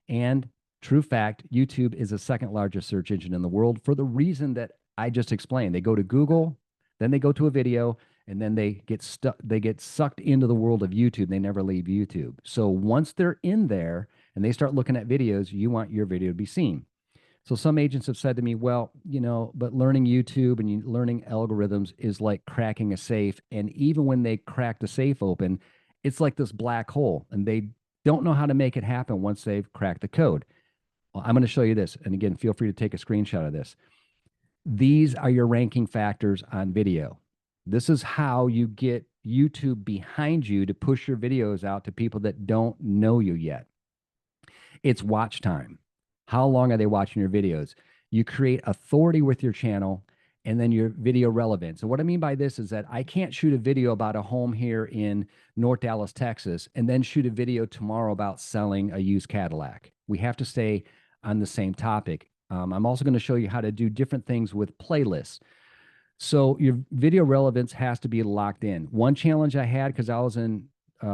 And true fact, YouTube is the second largest search engine in the world for the reason that I just explained. They go to Google, then they go to a video, and then they get sucked into the world of YouTube. They never leave YouTube. So once they're in there and they start looking at videos, you want your video to be seen. So some agents have said to me, well, but learning YouTube and learning algorithms is like cracking a safe. And even when they crack the safe open, it's like this black hole, and they don't know how to make it happen once they've cracked the code. Well, I'm going to show you this. And again, feel free to take a screenshot of this. These are your ranking factors on video. This is how you get YouTube behind you to push your videos out to people that don't know you yet. It's watch time. How long are they watching your videos? You create authority with your channel, and then your video relevance. So what I mean by this is that I can't shoot a video about a home here in North Dallas, Texas, and then shoot a video tomorrow about selling a used Cadillac. We have to stay on the same topic. I'm also going to show you how to do different things with playlists. So your video relevance has to be locked in. One challenge I had, because I was in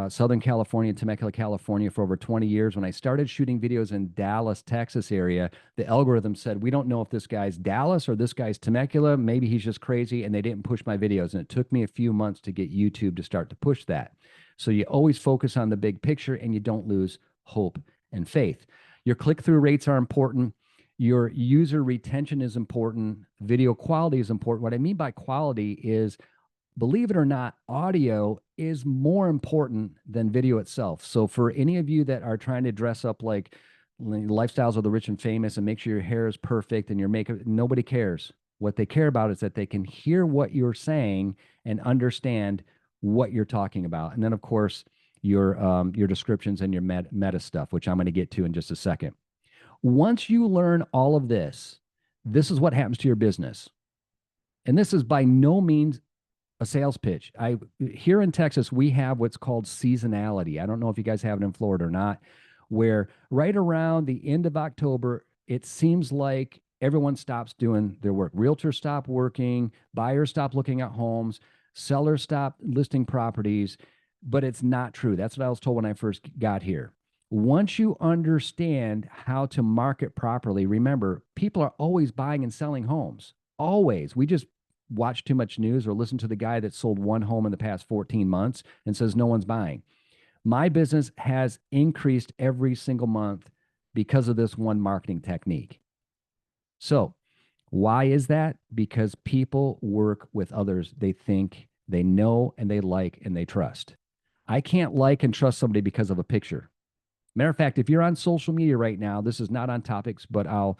Southern California, Temecula, California for over 20 years. When I started shooting videos in Dallas, Texas area, the algorithm said, we don't know if this guy's Dallas or this guy's Temecula. Maybe he's just crazy. And they didn't push my videos. And it took me a few months to get YouTube to start to push that. So you always focus on the big picture and you don't lose hope and faith. Your click-through rates are important. Your user retention is important. Video quality is important. What I mean by quality is, believe it or not, audio is more important than video itself. So for any of you that are trying to dress up like lifestyles of the rich and famous and make sure your hair is perfect and your makeup, nobody cares. What they care about is that they can hear what you're saying and understand what you're talking about. And then, of course, your descriptions and your meta stuff, which I'm going to get to in just a second. Once you learn all of this, this is what happens to your business. And this is by no means a sales pitch. Here in Texas, we have what's called seasonality. I don't know if you guys have it in Florida or not, where right around the end of October, it seems like everyone stops doing their work. Realtors stop working, buyers stop looking at homes, sellers stop listing properties, but it's not true. That's what I was told when I first got here. Once you understand how to market properly, remember, people are always buying and selling homes. Always. We just watch too much news or listen to the guy that sold one home in the past 14 months and says no one's buying. My business has increased every single month because of this one marketing technique. So why is that? Because people work with others they think they know and they like and they trust. I can't like and trust somebody because of a picture. Matter of fact, if you're on social media right now, this is not on topics, but I'll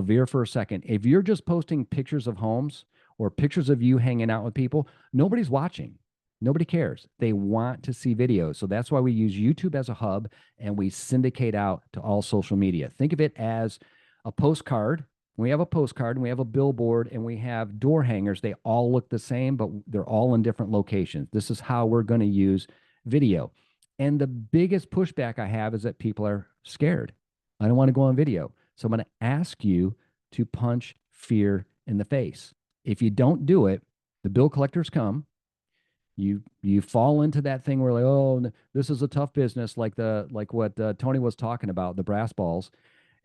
veer for a second. If you're just posting pictures of homes or pictures of you hanging out with people, nobody's watching. Nobody cares. They want to see videos. So that's why we use YouTube as a hub and we syndicate out to all social media. Think of it as a postcard we have a postcard and we have a billboard and we have door hangers. They all look the same, but they're all in different locations. This is how we're going to use video. And the biggest pushback I have is that people are scared. I don't want to go on video. So I'm going to ask you to punch fear in the face. If you don't do it, the bill collectors come. You fall into that thing where like, oh, this is a tough business, like what Tony was talking about, the brass balls,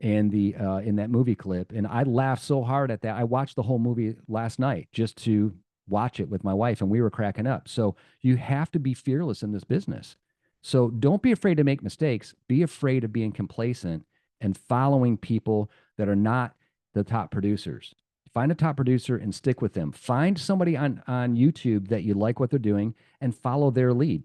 and the in that movie clip. And I laughed so hard at that. I watched the whole movie last night just to watch it with my wife, and we were cracking up. So you have to be fearless in this business. So don't be afraid to make mistakes. Be afraid of being complacent and following people that are not the top producers. Find a top producer and stick with them. Find somebody on YouTube that you like what they're doing and follow their lead.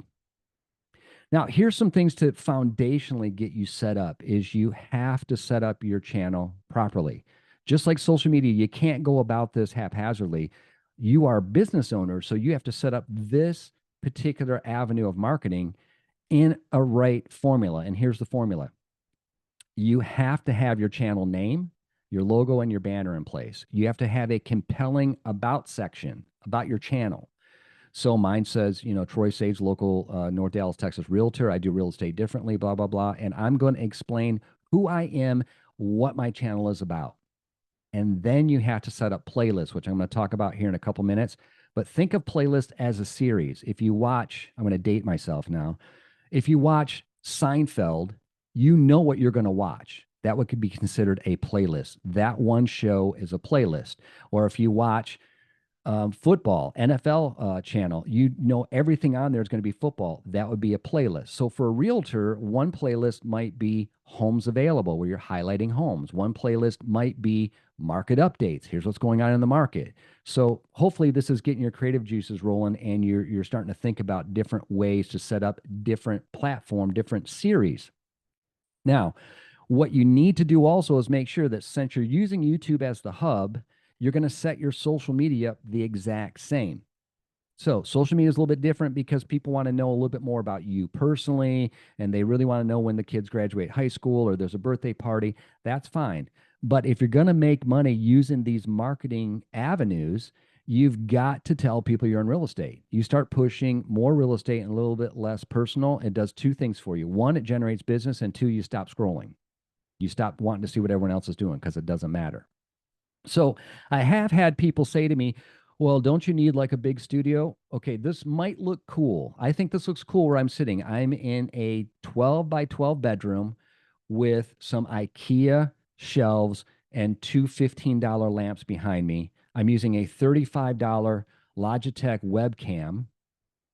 Now, here's some things to foundationally get you set up is you have to set up your channel properly. Just like social media, you can't go about this haphazardly. You are a business owner, so you have to set up this particular avenue of marketing in a right formula. And here's the formula. You have to have your channel name, your logo, and your banner in place. You have to have a compelling about section about your channel. So mine says, Troy Sage, local North Dallas, Texas realtor. I do real estate differently, blah, blah, blah. And I'm going to explain who I am, what my channel is about. And then you have to set up playlists, which I'm going to talk about here in a couple minutes. But think of playlist as a series. If you watch, I'm going to date myself now. If you watch Seinfeld, you know what you're going to watch. That could be considered a playlist. That one show is a playlist. Or if you watch football, NFL channel, you know everything on there is going to be football. That would be a playlist. So for a realtor, one playlist might be homes available, where you're highlighting homes. One playlist might be market updates. Here's what's going on in the market. So hopefully this is getting your creative juices rolling, and you're starting to think about different ways to set up different platform, different series. Now, what you need to do also is make sure that since you're using YouTube as the hub, you're going to set your social media up the exact same. So social media is a little bit different because people want to know a little bit more about you personally, and they really want to know when the kids graduate high school or there's a birthday party. That's fine. But if you're going to make money using these marketing avenues, you've got to tell people you're in real estate. You start pushing more real estate and a little bit less personal. It does two things for you. One, it generates business, and two, you stop scrolling. You stop wanting to see what everyone else is doing because it doesn't matter. So I have had people say to me, well, don't you need like a big studio? Okay, this might look cool. I think this looks cool where I'm sitting. I'm in a 12 by 12 bedroom with some IKEA shelves and two $15 lamps behind me. I'm using a $35 Logitech webcam,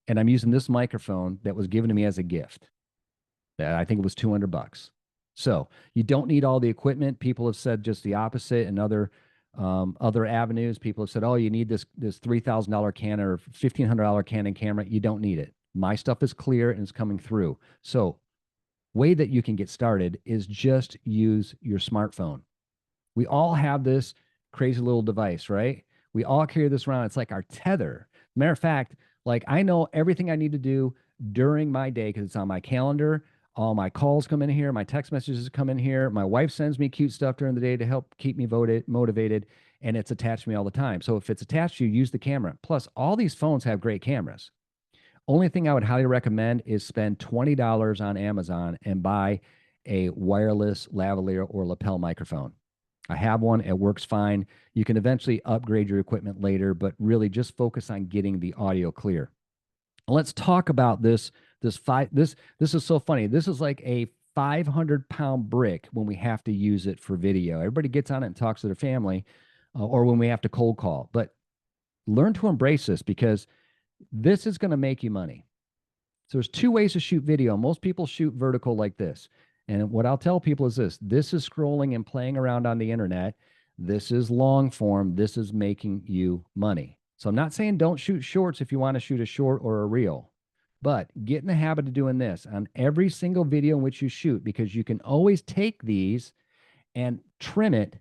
and I'm using this microphone that was given to me as a gift. I think it was $200. So you don't need all the equipment. People have said just the opposite, and other avenues. People have said, oh, you need this $3,000 Canon or $1,500 Canon camera. You don't need it. My stuff is clear and it's coming through. So way that you can get started is just use your smartphone. We all have this crazy little device, right? We all carry this around. It's like our tether. Matter of fact, like I know everything I need to do during my day because it's on my calendar. All my calls come in here. My text messages come in here. My wife sends me cute stuff during the day to help keep me motivated, and it's attached to me all the time. So if it's attached to you, use the camera. Plus, all these phones have great cameras. Only thing I would highly recommend is spend $20 on Amazon and buy a wireless lavalier or lapel microphone. I have one. It works fine. You can eventually upgrade your equipment later, but really just focus on getting the audio clear. Let's talk about this. This is so funny. This is like a 500-pound brick when we have to use it for video. Everybody gets on it and talks to their family, or when we have to cold call. But learn to embrace this because this is going to make you money. So there's two ways to shoot video. Most people shoot vertical like this. And what I'll tell people is this. This is scrolling and playing around on the internet. This is long form. This is making you money. So I'm not saying don't shoot shorts if you want to shoot a short or a reel. But get in the habit of doing this on every single video in which you shoot, because you can always take these and trim it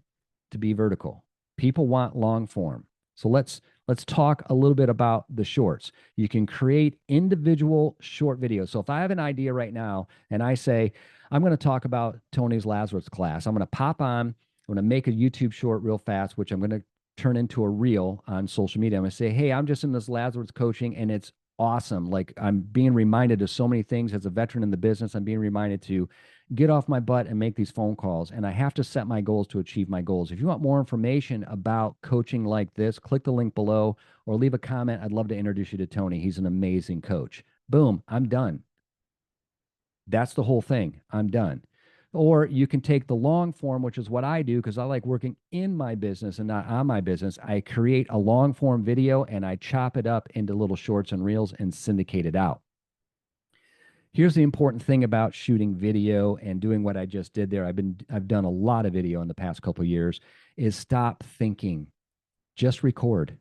to be vertical. People want long form. So let's talk a little bit about the shorts. You can create individual short videos. So if I have an idea right now and I say, I'm going to talk about Tony's Lazarus class, I'm going to pop on I'm going to make a YouTube short real fast, which I'm going to turn into a reel on social media. I'm going to say, hey, I'm just in this Lazarus coaching and it's awesome. Like I'm being reminded of so many things as a veteran in the business. I'm being reminded to get off my butt and make these phone calls. And I have to set my goals to achieve my goals. If you want more information about coaching like this, click the link below or leave a comment. I'd love to introduce you to Tony. He's an amazing coach. Boom, I'm done. That's the whole thing. I'm done. Or you can take the long form, which is what I do because I like working in my business and not on my business. I create a long form video and I chop it up into little shorts and reels and syndicate it out. Here's the important thing about shooting video and doing what I just did there. I've done a lot of video in the past couple of years, is stop thinking. Just record.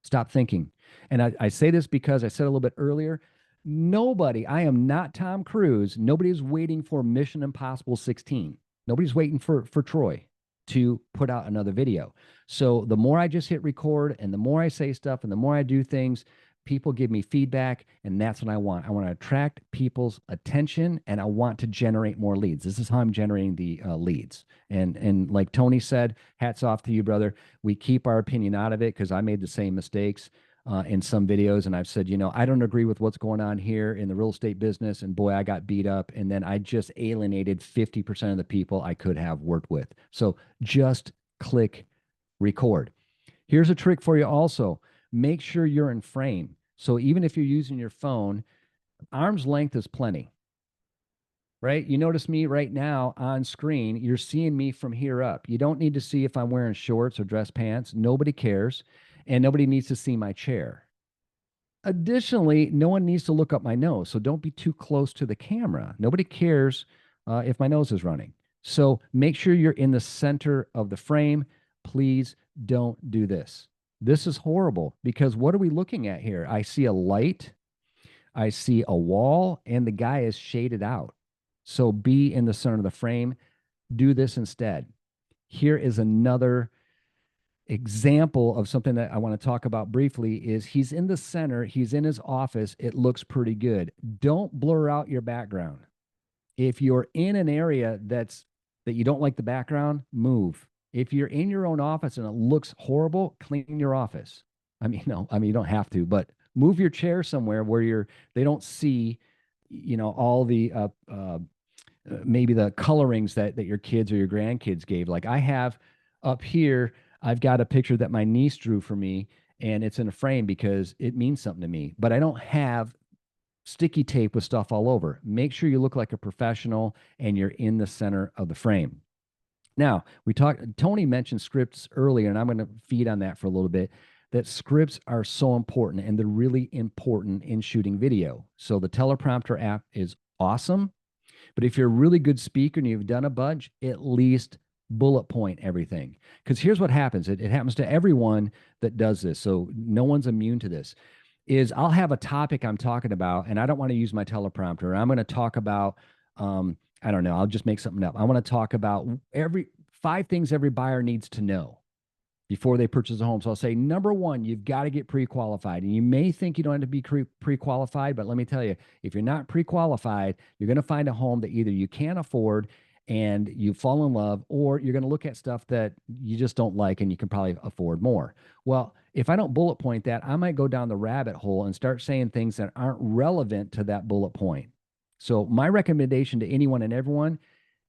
Stop thinking. And I say this because I said a little bit earlier, nobody, I am not Tom Cruise. Nobody's waiting for Mission Impossible 16. Nobody's waiting for Troy to put out another video. So the more I just hit record and the more I say stuff and the more I do things, people give me feedback, and that's what I want. I want to attract people's attention, and I want to generate more leads. This is how I'm generating the leads. And like Tony said, hats off to you, brother. We keep our opinion out of it because I made the same mistakes in some videos, and I've said, you know, I don't agree with what's going on here in the real estate business, and boy, I got beat up, and then I just alienated 50% of the people I could have worked with. So just click record. Here's a trick for you also. Make sure you're in frame. So even if you're using your phone, arm's length is plenty, right? You notice me right now on screen. You're seeing me from here up. You don't need to see if I'm wearing shorts or dress pants. Nobody cares. And nobody needs to see my chair. Additionally, no one needs to look up my nose. So don't be too close to the camera. Nobody cares if my nose is running. So make sure you're in the center of the frame. Please don't do this. This is horrible because what are we looking at here? I see a light, I see a wall, and the guy is shaded out. So be in the center of the frame. Do this instead. Here is another example of something that I want to talk about briefly is he's in the center. He's in his office. It looks pretty good. Don't blur out your background. If you're in an area that you don't like the background, move. If you're in your own office and it looks horrible, clean your office. You don't have to, but move your chair somewhere where they don't see, all the maybe the colorings that your kids or your grandkids gave. Like I have up here, I've got a picture that my niece drew for me, and it's in a frame because it means something to me. But I don't have sticky tape with stuff all over. Make sure you look like a professional and you're in the center of the frame. Now, Tony mentioned scripts earlier, and I'm going to feed on that for a little bit, that scripts are so important, and they're really important in shooting video. So the teleprompter app is awesome, but if you're a really good speaker and you've done a bunch, at least bullet point everything. Because here's what happens. It happens to everyone that does this, so no one's immune to this, is I'll have a topic I'm talking about, and I don't want to use my teleprompter. I'm going to talk about I don't know. I'll just make something up. I want to talk about 5 things every buyer needs to know before they purchase a home. So I'll say, number 1, you've got to get pre-qualified. And you may think you don't have to be pre-qualified, but let me tell you, if you're not pre-qualified, you're going to find a home that either you can't afford and you fall in love, or you're going to look at stuff that you just don't like and you can probably afford more. Well, if I don't bullet point that, I might go down the rabbit hole and start saying things that aren't relevant to that bullet point. So my recommendation to anyone and everyone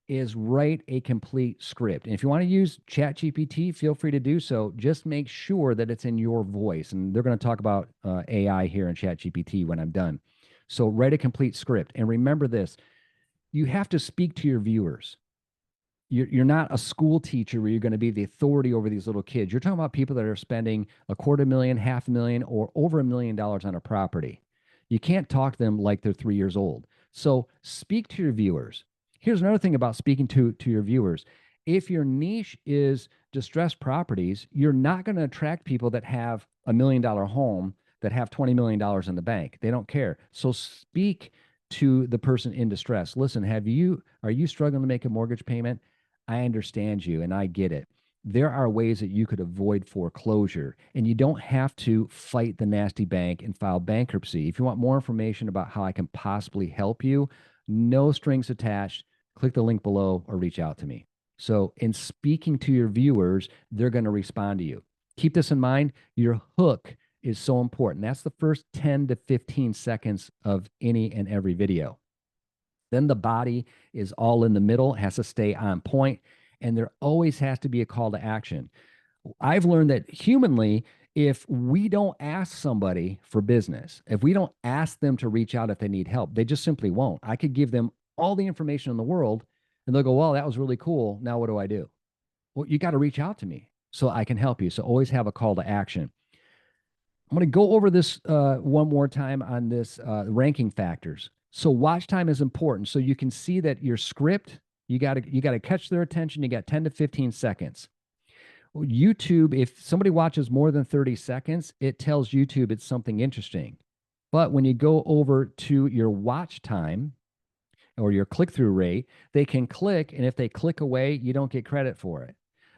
is write a complete script. And if you want to use ChatGPT, feel free to do so. Just make sure that it's in your voice. And they're going to talk about AI here in ChatGPT when I'm done. So write a complete script. And remember this, you have to speak to your viewers. You're not a school teacher where you're going to be the authority over these little kids. You're talking about people that are spending $250,000, $500,000, or over $1 million on a property. You can't talk to them like they're 3 years old. So speak to your viewers. Here's another thing about speaking to your viewers. If your niche is distressed properties, you're not going to attract people that have $1 million home that have $20 million in the bank. They don't care. So speak to the person in distress. Listen, are you struggling to make a mortgage payment? I understand you and I get it. There are ways that you could avoid foreclosure, and you don't have to fight the nasty bank and file bankruptcy. If you want more information about how I can possibly help you, no strings attached, click the link below or reach out to me. So in speaking to your viewers, they're going to respond to you. Keep this in mind. Your hook is so important. That's the first 10 to 15 seconds of any and every video. Then the body is all in the middle, has to stay on point, and there always has to be a call to action. I've learned that humanly, if we don't ask somebody for business, if we don't ask them to reach out if they need help, they just simply won't. I could give them all the information in the world and they'll go, well, that was really cool. Now what do I do? Well, you got to reach out to me so I can help you. So always have a call to action. I'm going to go over this one more time on this ranking factors. So watch time is important. So you can see that your script, you got to catch their attention. You got 10 to 15 seconds. YouTube, if somebody watches more than 30 seconds, it tells YouTube it's something interesting. But when you go over to your watch time or your click-through rate, they can click, and if they click away, you don't get credit for it.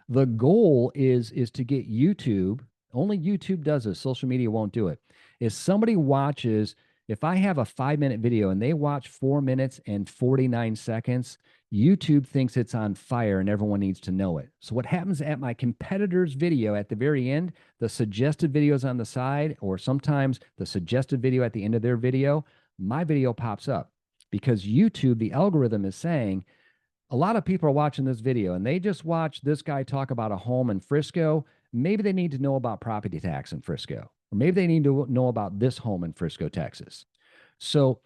The goal is to get YouTube, only YouTube does this, social media won't do it, is somebody watches, if I have a 5-minute video and they watch 4 minutes and 49 seconds, YouTube thinks it's on fire and everyone needs to know it. So what happens at my competitor's video at the very end, the suggested videos on the side, or sometimes the suggested video at the end of their video, my video pops up because YouTube, the algorithm is saying, a lot of people are watching this video and they just watch this guy talk about a home in Frisco. Maybe they need to know about property tax in Frisco, or maybe they need to know about this home in Frisco, Texas. So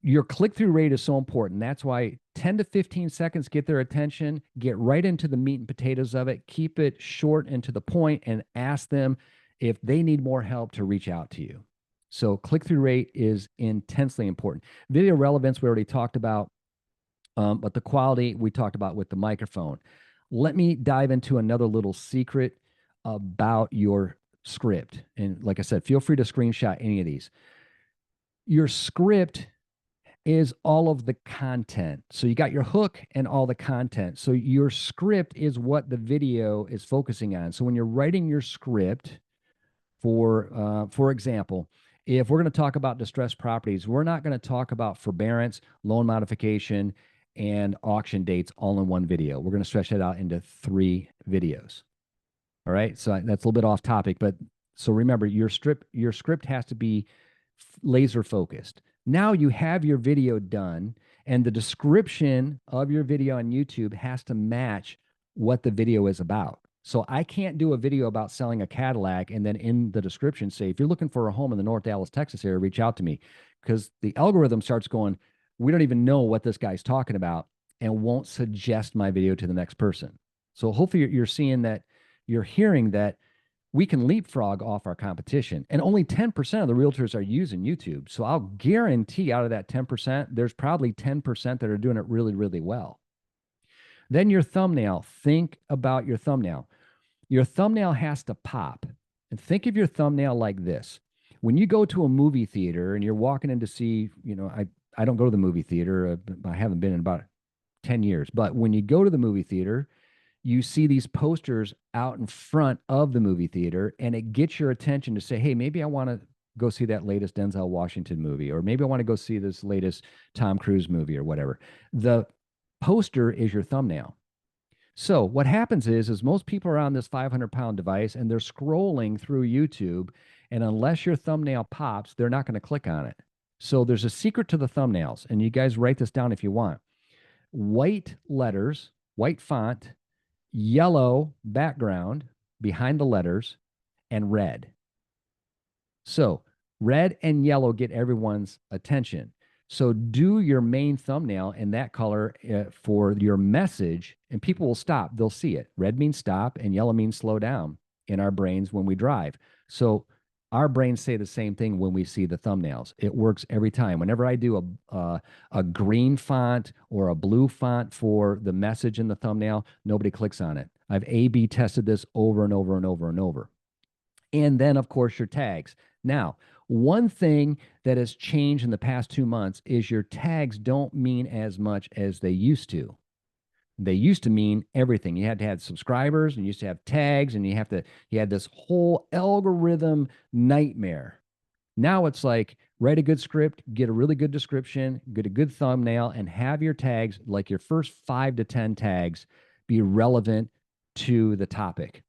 your click-through rate is so important. That's why 10 to 15 seconds get their attention, get right into the meat and potatoes of it, keep it short and to the point, and ask them if they need more help to reach out to you. So click-through rate is intensely important. Video relevance, we already talked about, but the quality we talked about with the microphone. Let me dive into another little secret about your script. And like I said, feel free to screenshot any of these. Your script is all of the content. So you got your hook and all the content. So your script is what the video is focusing on. So when you're writing your script, for example, if we're going to talk about distressed properties, we're not going to talk about forbearance, loan modification, and auction dates all in one video. We're going to stretch that out into 3 videos. All right. So that's a little bit off topic, but so remember your script has to be laser focused. Now you have your video done, and the description of your video on YouTube has to match what the video is about. So I can't do a video about selling a Cadillac and then in the description say, if you're looking for a home in the North Dallas, Texas area, reach out to me, because the algorithm starts going, we don't even know what this guy's talking about, and won't suggest my video to the next person. So hopefully you're seeing that, you're hearing that we can leapfrog off our competition, and only 10% of the realtors are using YouTube. So I'll guarantee out of that 10%, there's probably 10% that are doing it really, really well. Then your thumbnail, think about your thumbnail. Your thumbnail has to pop, and think of your thumbnail like this. When you go to a movie theater and you're walking in to see, I don't go to the movie theater. I haven't been in about 10 years, but when you go to the movie theater, you see these posters out in front of the movie theater, and it gets your attention to say, hey, maybe I want to go see that latest Denzel Washington movie, or maybe I want to go see this latest Tom Cruise movie or whatever. The poster is your thumbnail. So what happens is most people are on this 500-pound device and they're scrolling through YouTube, and unless your thumbnail pops, they're not going to click on it. So there's a secret to the thumbnails, and you guys write this down if you want. White letters, white font, yellow background behind the letters, and red. So red and yellow get everyone's attention. So do your main thumbnail in that color for your message, and people will stop. They'll see it. Red means stop, and yellow means slow down in our brains when we drive. So our brains say the same thing when we see the thumbnails. It works every time. Whenever I do a green font or a blue font for the message in the thumbnail, nobody clicks on it. I've A/B tested this over and over and over and over. And then, of course, your tags. Now, one thing that has changed in the past 2 months is your tags don't mean as much as they used to. They used to mean everything. You had to have subscribers, and you used to have tags, and you had this whole algorithm nightmare. Now it's like, write a good script, get a really good description, get a good thumbnail, and have your tags, like your first 5 to 10 tags, be relevant to the topic.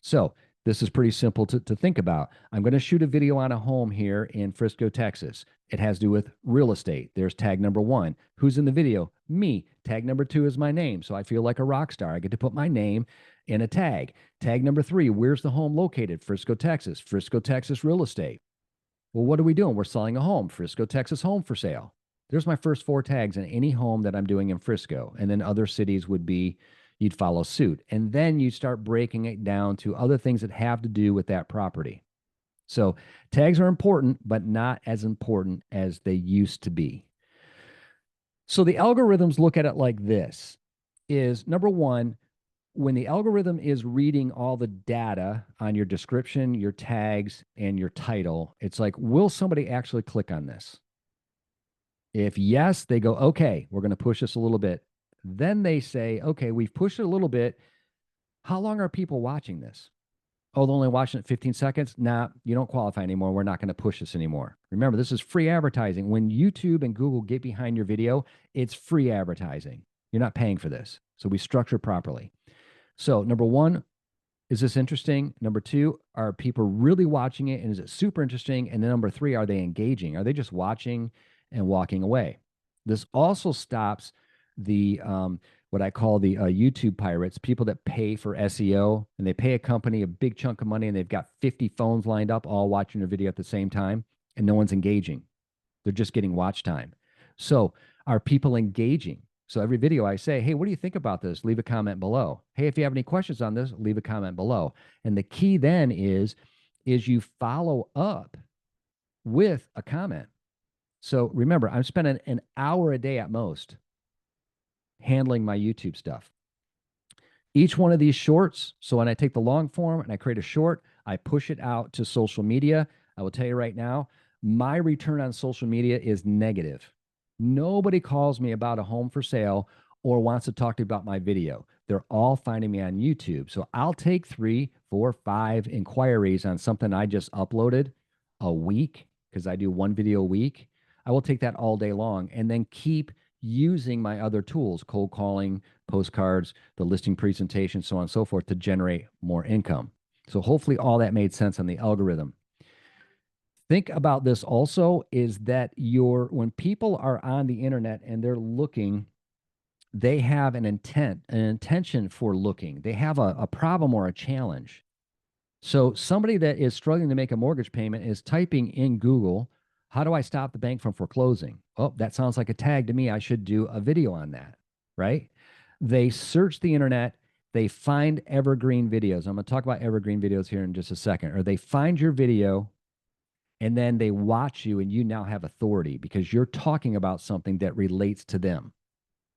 So this is pretty simple to think about. I'm going to shoot a video on a home here in Frisco, Texas. It has to do with real estate. There's tag number 1. Who's in the video? Me. Tag number 2 is my name. So I feel like a rock star. I get to put my name in a tag. Tag number 3, where's the home located? Frisco, Texas. Frisco, Texas real estate. Well, what are we doing? We're selling a home. Frisco, Texas home for sale. There's my first 4 tags in any home that I'm doing in Frisco. And then other cities would be, you'd follow suit. And then you start breaking it down to other things that have to do with that property. So tags are important, but not as important as they used to be. So the algorithms look at it like this: is number 1, when the algorithm is reading all the data on your description, your tags, and your title, it's like, will somebody actually click on this? If yes, they go, okay, we're going to push this a little bit. Then they say, okay, we've pushed it a little bit. How long are people watching this? Oh, they're only watching it 15 seconds? Nah, you don't qualify anymore. We're not going to push this anymore. Remember, this is free advertising. When YouTube and Google get behind your video, it's free advertising. You're not paying for this. So we structure properly. So number 1, is this interesting? Number 2, are people really watching it? And is it super interesting? And then number 3, are they engaging? Are they just watching and walking away? This also stops the what I call the YouTube pirates, people that pay for SEO, and they pay a company a big chunk of money and they've got 50 phones lined up all watching a video at the same time, and no one's engaging. They're just getting watch time. So are people engaging? So every video I say, hey, what do you think about this? Leave a comment below. Hey, if you have any questions on this, leave a comment below. And the key then is you follow up with a comment. So remember, I'm spending an hour a day at most handling my YouTube stuff. Each one of these shorts, so when I take the long form and I create a short, I push it out to social media. I will tell you right now, my return on social media is negative. Nobody calls me about a home for sale or wants to talk to me about my video. They're all finding me on YouTube. So I'll take 3, 4, 5 inquiries on something I just uploaded a week, because I do 1 video a week. I will take that all day long and then keep using my other tools, cold calling, postcards, the listing presentation, so on and so forth, to generate more income. So hopefully all that made sense on the algorithm. Think about this also, is that when people are on the internet and they're looking, they have an intention for looking. They have a problem or a challenge. So somebody that is struggling to make a mortgage payment is typing in Google, how do I stop the bank from foreclosing? Oh, that sounds like a tag to me. I should do a video on that, right? They search the internet. They find evergreen videos. I'm going to talk about evergreen videos here in just a second. Or they find your video and then they watch you, and you now have authority because you're talking about something that relates to them.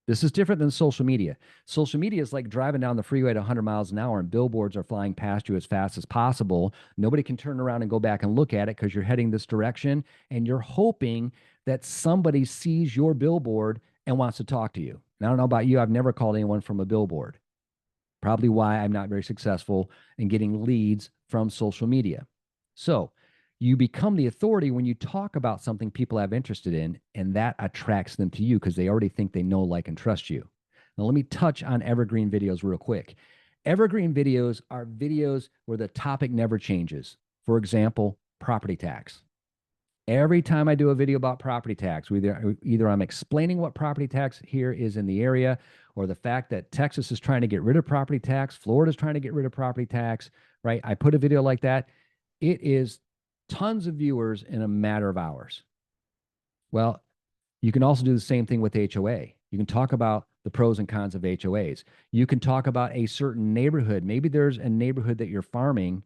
This is different than social media. Social media is like driving down the freeway at 100 miles an hour and billboards are flying past you as fast as possible. Nobody can turn around and go back and look at it because you're heading this direction, and you're hoping that somebody sees your billboard and wants to talk to you. And I don't know about you, I've never called anyone from a billboard. Probably why I'm not very successful in getting leads from social media. So you become the authority when you talk about something people have interested in, and that attracts them to you because they already think they know, like, and trust you. Now, let me touch on evergreen videos real quick. Evergreen videos are videos where the topic never changes. For example, property tax. Every time I do a video about property tax, either I'm explaining what property tax here is in the area, or the fact that Texas is trying to get rid of property tax, Florida's trying to get rid of property tax, right? I put a video like that. It is tons of viewers in a matter of hours. Well, you can also do the same thing with HOA. You can talk about the pros and cons of HOAs. You can talk about a certain neighborhood. Maybe there's a neighborhood that you're farming,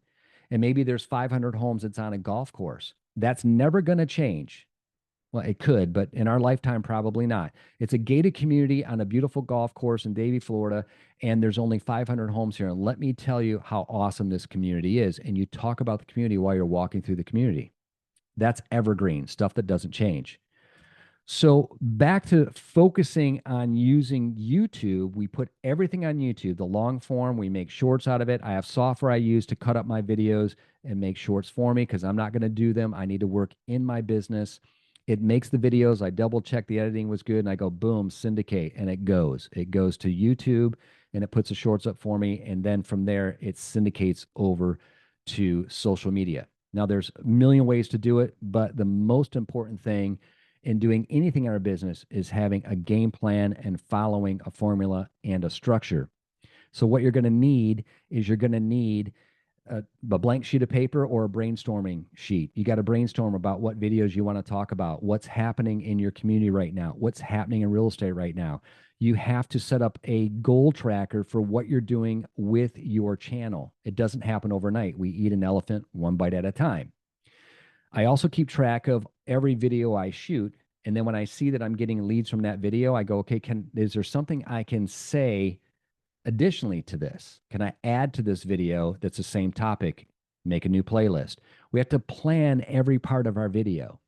and maybe there's 500 homes that's on a golf course. That's never going to change. Well, it could, but in our lifetime, probably not. It's a gated community on a beautiful golf course in Davie, Florida, and there's only 500 homes here. And let me tell you how awesome this community is. And you talk about the community while you're walking through the community. That's evergreen, stuff that doesn't change. So back to focusing on using YouTube, we put everything on YouTube, the long form, we make shorts out of it. I have software I use to cut up my videos and make shorts for me because I'm not going to do them. I need to work in my business. It makes the videos. I double check the editing was good, and I go, boom, syndicate, and it goes. It goes to YouTube. and it puts the shorts up for me. And then from there, it syndicates over to social media. Now, there's a million ways to do it, but the most important thing in doing anything in our business is having a game plan and following a formula and a structure. So what you're going to need is you're going to need a blank sheet of paper or a brainstorming sheet. You got to brainstorm about what videos you want to talk about, what's happening in your community right now, what's happening in real estate right now. You have to set up a goal tracker for what you're doing with your channel. It doesn't happen overnight. We eat an elephant one bite at a time. I also keep track of every video I shoot. And then when I see that I'm getting leads from that video, I go, okay, is there something I can say additionally to this? Can I add to this video that's the same topic? Make a new playlist. We have to plan every part of our video.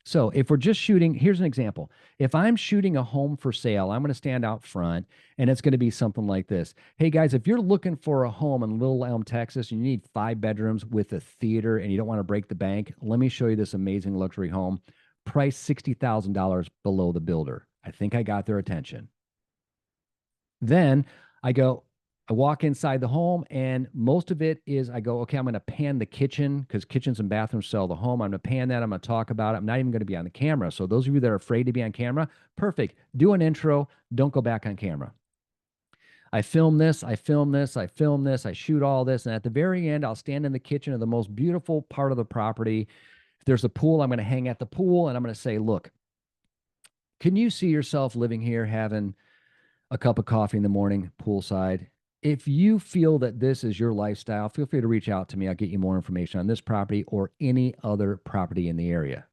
So if we're just shooting, here's an example. If I'm shooting a home for sale, I'm going to stand out front and it's going to be something like this. Hey guys, if you're looking for a home in Little Elm, Texas, and you need 5 bedrooms with a theater and you don't want to break the bank, let me show you this amazing luxury home, priced $60,000 below the builder. I think I got their attention. Then I walk inside the home, and most of it is I go, okay, I'm going to pan the kitchen because kitchens and bathrooms sell the home. I'm going to pan that. I'm going to talk about it. I'm not even going to be on the camera. So those of you that are afraid to be on camera, perfect. Do an intro. Don't go back on camera. I film this. I film this. I film this. I shoot all this. And at the very end, I'll stand in the kitchen of the most beautiful part of the property. If there's a pool, I'm going to hang at the pool, and I'm going to say, look, can you see yourself living here having a cup of coffee in the morning, poolside? If you feel that this is your lifestyle, feel free to reach out to me. I'll get you more information on this property or any other property in the area.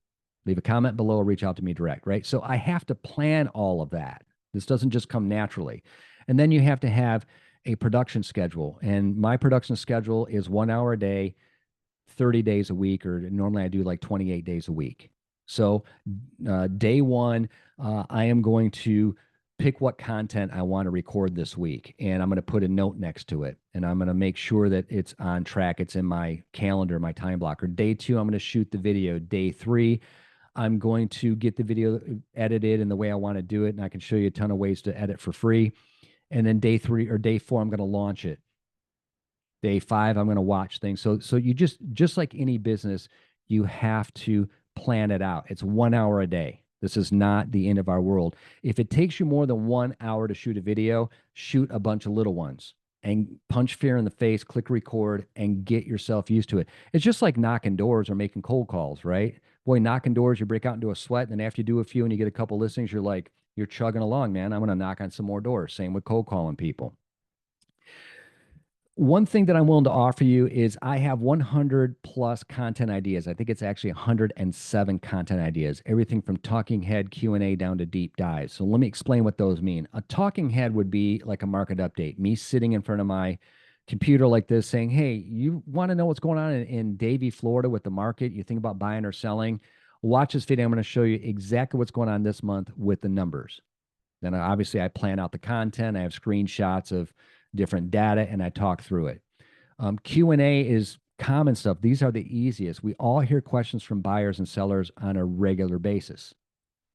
Leave a comment below or reach out to me direct, right? So I have to plan all of that. This doesn't just come naturally. And then you have to have a production schedule. And my production schedule is 1 hour a day, 30 days a week, or normally I do like 28 days a week. So day one, I am going to pick what content I want to record this week, and I'm going to put a note next to it, and I'm going to make sure that it's on track. It's in my calendar, my time blocker. Day 2, I'm going to shoot the video. Day 3, I'm going to get the video edited in the way I want to do it, and I can show you a ton of ways to edit for free. And then day 3 or day 4, I'm going to launch it. Day 5, I'm going to watch things. So you just like any business, you have to plan it out. It's 1 hour a day. This is not the end of our world. If it takes you more than 1 hour to shoot a video, shoot a bunch of little ones and punch fear in the face, click record, and get yourself used to it. It's just like knocking doors or making cold calls, right? Boy, knocking doors, you break out into a sweat, and then after you do a few and you get a couple listings, you're chugging along, man. I'm going to knock on some more doors. Same with cold calling people. One thing that I'm willing to offer you is I have 100 plus content ideas. I think it's actually 107 content ideas, everything from talking head Q&A down to deep dives. So let me explain what those mean. A talking head would be like a market update, me sitting in front of my computer like this saying, hey, you want to know what's going on in Davie, Florida with the market? You think about buying or selling? Watch this video. I'm going to show you exactly what's going on this month with the numbers. Then obviously I plan out the content. I have screenshots of different data, and I talk through it. Q&A is common stuff. These are the easiest. We all hear questions from buyers and sellers on a regular basis.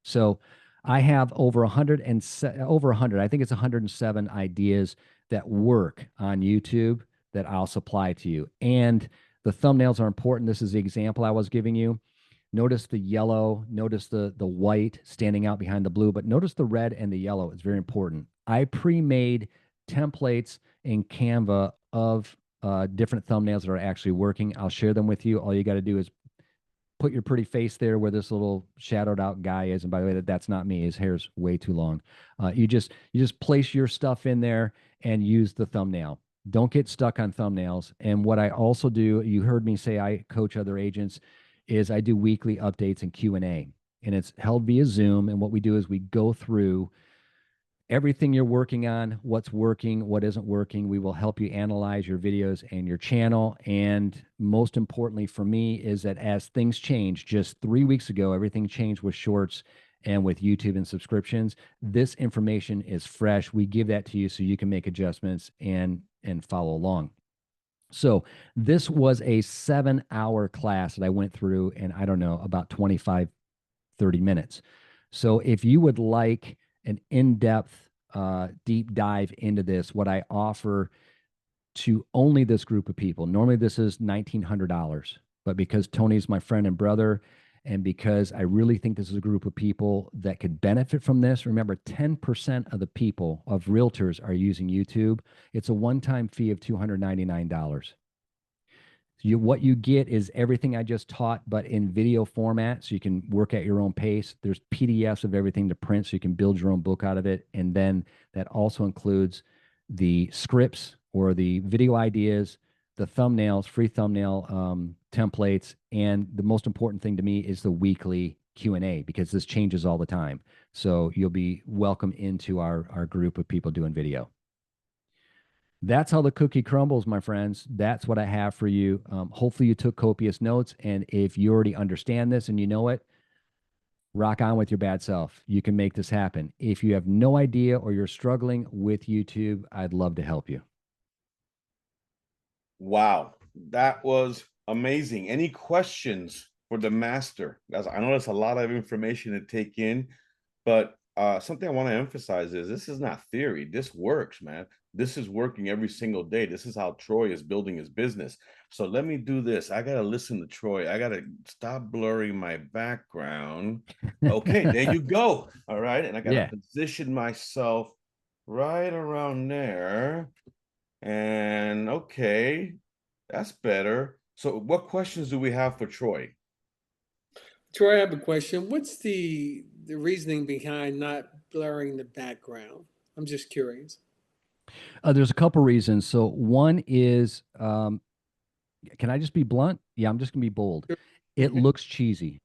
So I have over 100, I think it's 107 ideas that work on YouTube that I'll supply to you. And the thumbnails are important. This is the example I was giving you. Notice the yellow, notice the white standing out behind the blue, but notice the red and the yellow. It's very important. I pre-made templates in Canva of different thumbnails that are actually working. I'll share them with you. All you got to do is put your pretty face there where this little shadowed out guy is. And by the way, that's not me. His hair's way too long. You just place your stuff in there and use the thumbnail. Don't get stuck on thumbnails. And what I also do, you heard me say I coach other agents, is I do weekly updates and Q&A. And it's held via Zoom. And what we do is we go through everything you're working on, what's working, what isn't working. We will help you analyze your videos and your channel. And most importantly for me is that as things change, just 3 weeks ago, everything changed with shorts and with YouTube and subscriptions. This information is fresh. We give that to you so you can make adjustments and follow along. So this was a 7-hour class that I went through in, I don't know, about 25, 30 minutes. So if you would like an in-depth deep dive into this, what I offer to only this group of people. Normally this is $1,900, but because Tony's my friend and brother, and because I really think this is a group of people that could benefit from this. Remember, 10% of the people of realtors are using YouTube. It's a one-time fee of $299. What you get is everything I just taught, but in video format, so you can work at your own pace. There's PDFs of everything to print, so you can build your own book out of it. And then that also includes the scripts or the video ideas, the thumbnails, free thumbnail templates, and the most important thing to me is the weekly Q&A, because this changes all the time. So you'll be welcome into our group of people doing video. That's how the cookie crumbles, my friends. That's what I have for you. Hopefully you took copious notes. And if you already understand this and you know it, rock on with your bad self. You can make this happen. If you have no idea or you're struggling with YouTube, I'd love to help you. Wow, that was amazing. Any questions for the master? I know that's a lot of information to take in, but something I want to emphasize is this is not theory. This works, man. This is working every single day. This is how Troy is building his business. So let me do this. I got to listen to Troy. I got to stop blurring my background. Okay, there you go. All right. And I got to position myself right around there. And okay, that's better. So what questions do we have for Troy? Troy, I have a question. What's the reasoning behind not blurring the background? I'm just curious. There's a couple reasons. So one is, can I just be blunt? Yeah, I'm just gonna be bold. It looks cheesy.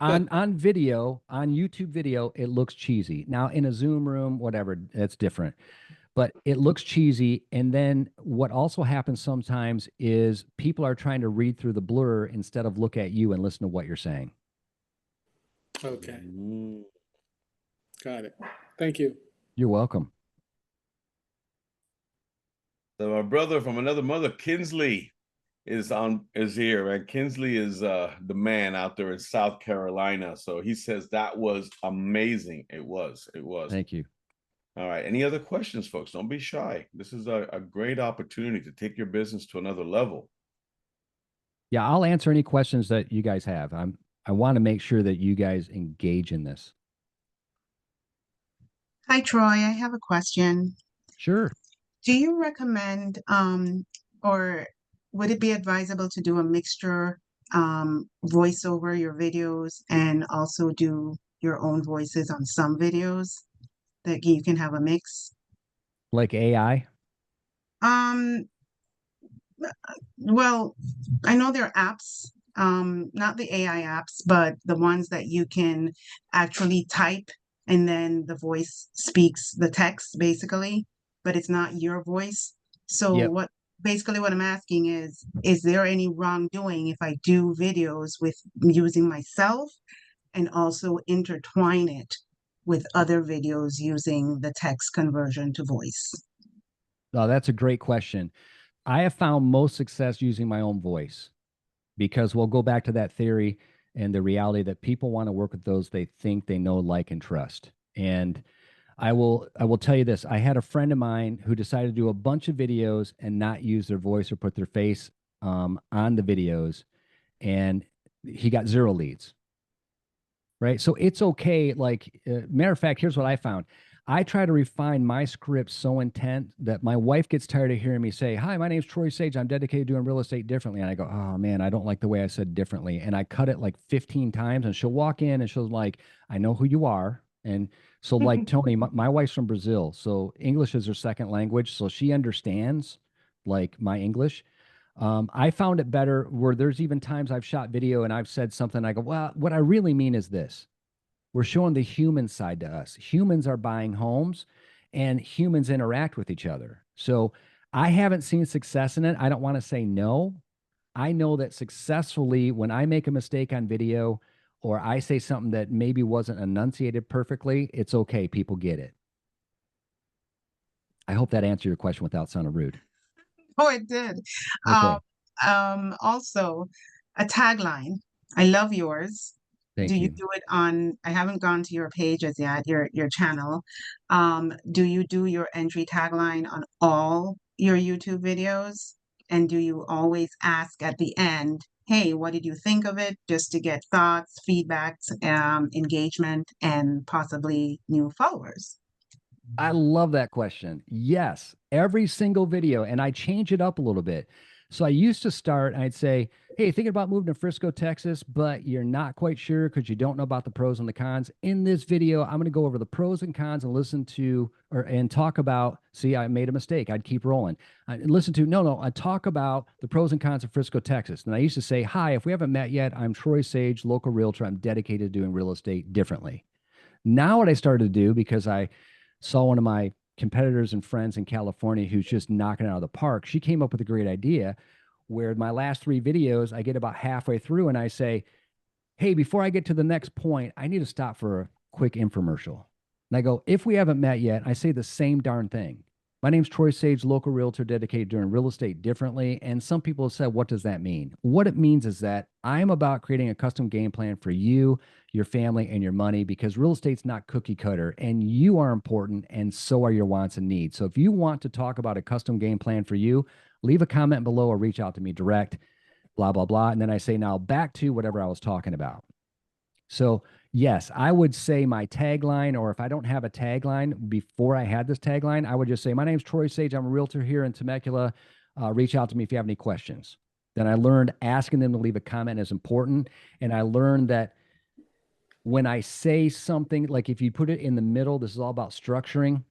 on video, on YouTube video, it looks cheesy. Now in a Zoom room, whatever, that's different. But it looks cheesy. And then what also happens sometimes is people are trying to read through the blur instead of look at you and listen to what you're saying. Okay. Got it. Thank you. You're welcome. So my brother from another mother, Kinsley, is here, man. Kinsley is the man out there in South Carolina. So he says that was amazing. It was. Thank you. All right. Any other questions, folks? Don't be shy. This is a great opportunity to take your business to another level. Yeah, I'll answer any questions that you guys have. I want to make sure that you guys engage in this. Hi, Troy. I have a question. Sure. Do you recommend, or would it be advisable to do a mixture, voice over your videos and also do your own voices on some videos that you can have a mix? Like AI? Well, I know there are apps, not the AI apps, but the ones that you can actually type and then the voice speaks the text basically, but it's not your voice. So basically what I'm asking is there any wrongdoing if I do videos with using myself and also intertwine it with other videos using the text conversion to voice? Oh, that's a great question. I have found most success using my own voice because we'll go back to that theory and the reality that people want to work with those they think they know, like, and trust. And I will tell you this. I had a friend of mine who decided to do a bunch of videos and not use their voice or put their face on the videos, and he got 0 leads. Right. So it's okay. Like, matter of fact, here's what I found. I try to refine my script so intent that my wife gets tired of hearing me say, "Hi, my name's Troy Sage. I'm dedicated to doing real estate differently." And I go, "Oh man, I don't like the way I said differently." And I cut it like 15 times, and she'll walk in and she'll like, "I know who you are." And so like Tony, my wife's from Brazil. So English is her second language. So she understands like my English. I found it better where there's even times I've shot video and I've said something. I go, "Well, what I really mean is this. We're showing the human side to us. Humans are buying homes and humans interact with each other." So I haven't seen success in it. I don't want to say no. I know that successfully, when I make a mistake on video or I say something that maybe wasn't enunciated perfectly, it's okay. People get it. I hope that answered your question without sounding rude. Oh, it did. Okay. Also, a tagline. I love yours. Thank Do you you. do it on, I haven't gone to your page as yet, your channel. Do you do your entry tagline on all your YouTube videos? And do you always ask at the end, hey, what did you think of it? Just to get thoughts, feedbacks, engagement, and possibly new followers. I love that question. Yes, every single video, and I change it up a little bit. So I used to start, I'd say, hey, thinking about moving to Frisco, Texas, but you're not quite sure because you don't know about the pros and the cons. In this video, I'm going to go over the pros and cons and listen to and talk about, see, I made a mistake. I'd keep rolling. I talk about the pros and cons of Frisco, Texas. And I used to say, hi, if we haven't met yet, I'm Troy Sage, local realtor. I'm dedicated to doing real estate differently. Now what I started to do, because I saw one of my competitors and friends in California who's just knocking it out of the park. She came up with a great idea where my last 3 videos, I get about halfway through and I say, hey, before I get to the next point, I need to stop for a quick infomercial. And I go, if we haven't met yet, I say the same darn thing. My name's Troy Sage, local realtor dedicated to doing real estate differently. And some people have said, what does that mean? What it means is that I'm about creating a custom game plan for you, your family, and your money, because real estate's not cookie cutter and you are important and so are your wants and needs. So if you want to talk about a custom game plan for you, leave a comment below or reach out to me direct, blah, blah, blah. And then I say, now back to whatever I was talking about. So yes, I would say my tagline, or if I don't have a tagline before I had this tagline, I would just say, my name's Troy Sage. I'm a realtor here in Temecula. Reach out to me if you have any questions. Then I learned asking them to leave a comment is important. And I learned that when I say something, like if you put it in the middle, this is all about structuring.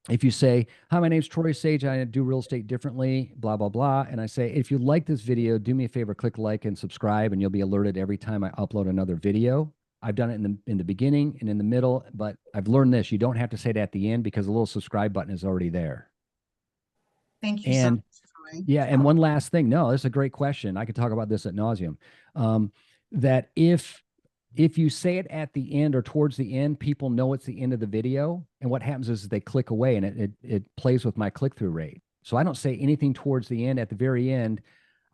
If you say, hi, my name's Troy Sage, I do real estate differently, blah, blah, blah. And I say, if you like this video, do me a favor, click like and subscribe, and you'll be alerted every time I upload another video. I've done it in the beginning and in the middle, but I've learned this. You don't have to say it at the end because the little subscribe button is already there. Thank you so And much, Troy. yeah, and one last thing. No, this is a great question. I could talk about this ad nauseum. That if you say it at the end or towards the end, people know it's the end of the video. And what happens is they click away and it plays with my click-through rate. So I don't say anything towards the end. At the very end,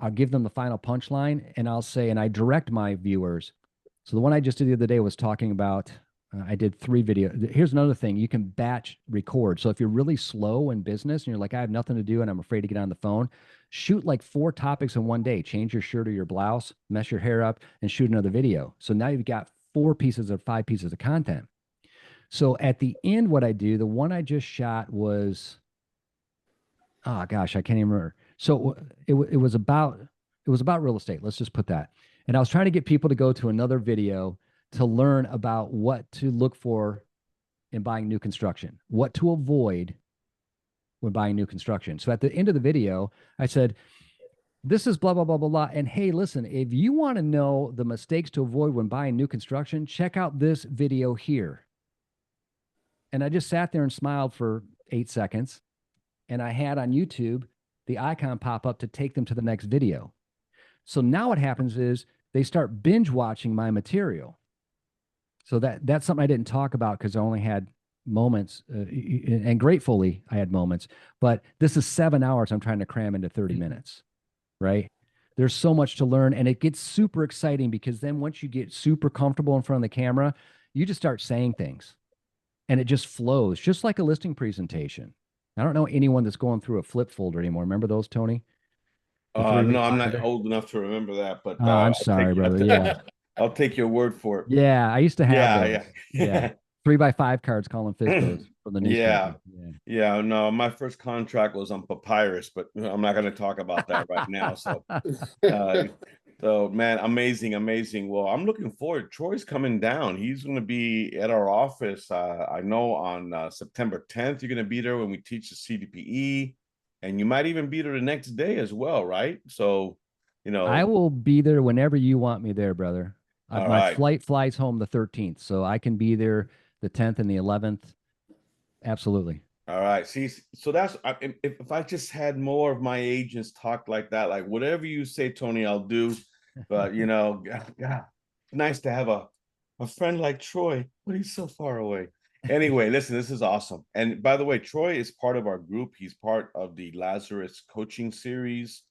I'll give them the final punchline and I'll say, and I direct my viewers. So the one I just did the other day was talking about, I did 3 videos. Here's another thing. You can batch record. So if you're really slow in business and you're like, I have nothing to do and I'm afraid to get on the phone, shoot like 4 topics in one day. Change your shirt or your blouse, mess your hair up, and shoot another video. So now you've got 4 pieces or 5 pieces of content. So at the end, what I do, the one I just shot was, oh gosh, I can't even remember. So it was about real estate. Let's just put that. And I was trying to get people to go to another video to learn about what to look for in buying new construction, what to avoid when buying new construction. So at the end of the video, I said, this is blah, blah, blah, blah, blah. And hey, listen, if you want to know the mistakes to avoid when buying new construction, check out this video here. And I just sat there and smiled for 8 seconds. And I had on YouTube the icon pop up to take them to the next video. So now what happens is they start binge watching my material. So that's something I didn't talk about because I only had moments, and gratefully I had moments, but this is 7 hours I'm trying to cram into 30 minutes, right? There's so much to learn, and it gets super exciting because then once you get super comfortable in front of the camera, you just start saying things and it just flows, just like a listing presentation. I don't know anyone that's going through a flip folder anymore. Remember those, Tony? No, I'm not old enough to remember that, but I'm sorry, brother. Yeah. I'll take your word for it. Yeah, I used to have those. Yeah. 3x5 cards calling Fiscos from the newspaper. Yeah. No, my first contract was on papyrus, but I'm not going to talk about that right now. So, man, amazing. Well, I'm looking forward. Troy's coming down. He's going to be at our office. I know on September 10th, you're going to be there when we teach the CDPE, and you might even be there the next day as well, right? So, I will be there whenever you want me there, brother. My flight flies home the 13th, so I can be there the 10th and the 11th. Absolutely. All right. See, so that's if I just had more of my agents talk like that, like whatever you say, Tony, I'll do. But God, nice to have a friend like Troy, but he's so far away. Anyway, listen, this is awesome. And by the way, Troy is part of our group. He's part of the Lazarus coaching series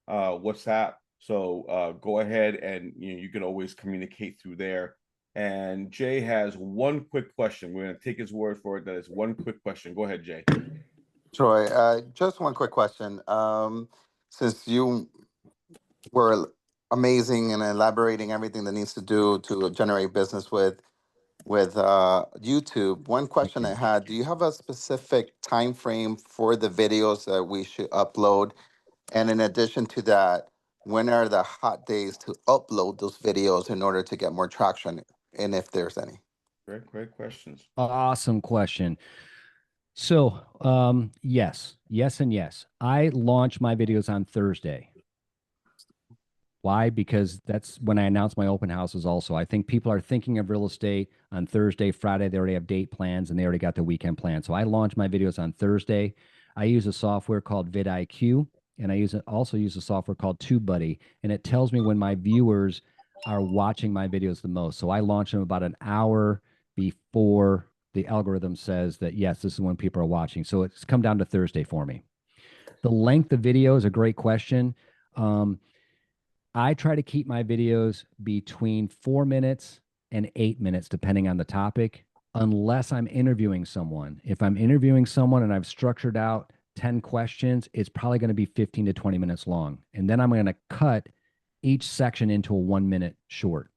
WhatsApp. So go ahead and you can always communicate through there. And Jay has one quick question. We're going to take his word for it. That is one quick question. Go ahead, Jay. Troy, just one quick question. Since you were amazing and elaborating everything that needs to do to generate business with YouTube, one question I had: do you have a specific time frame for the videos that we should upload? And in addition to that, when are the hot days to upload those videos in order to get more traction, and if there's any? Great questions. Awesome question. So, yes, and yes. I launch my videos on Thursday. Why? Because that's when I announce my open houses also. I think people are thinking of real estate on Thursday, Friday. They already have date plans and they already got the weekend plan. So I launch my videos on Thursday. I use a software called vidIQ, and I also use a software called TubeBuddy, and it tells me when my viewers are watching my videos the most. So I launch them about an hour before the algorithm says that, yes, this is when people are watching. So it's come down to Thursday for me. The length of video is a great question. I try to keep my videos between 4 minutes and 8 minutes, depending on the topic, unless I'm interviewing someone. If I'm interviewing someone and I've structured out 10 questions, it's probably going to be 15 to 20 minutes long. And then I'm going to cut each section into a 1 minute short.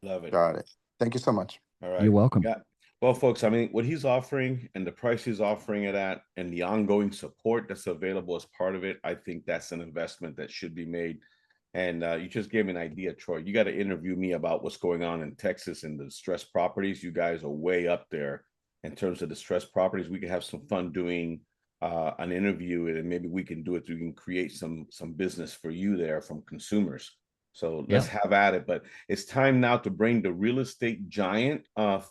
Love it. Got it. Thank you so much. All right. You're welcome. Yeah. Well, folks, I mean, what he's offering and the price he's offering it at and the ongoing support that's available as part of it, I think that's an investment that should be made. And you just gave me an idea, Troy. You got to interview me about what's going on in Texas and the distressed properties. You guys are way up there in terms of distressed properties. We could have some fun doing an interview, and maybe we can do it. So we can create some business for you there from consumers. So let's have at it. But it's time now to bring the real estate giant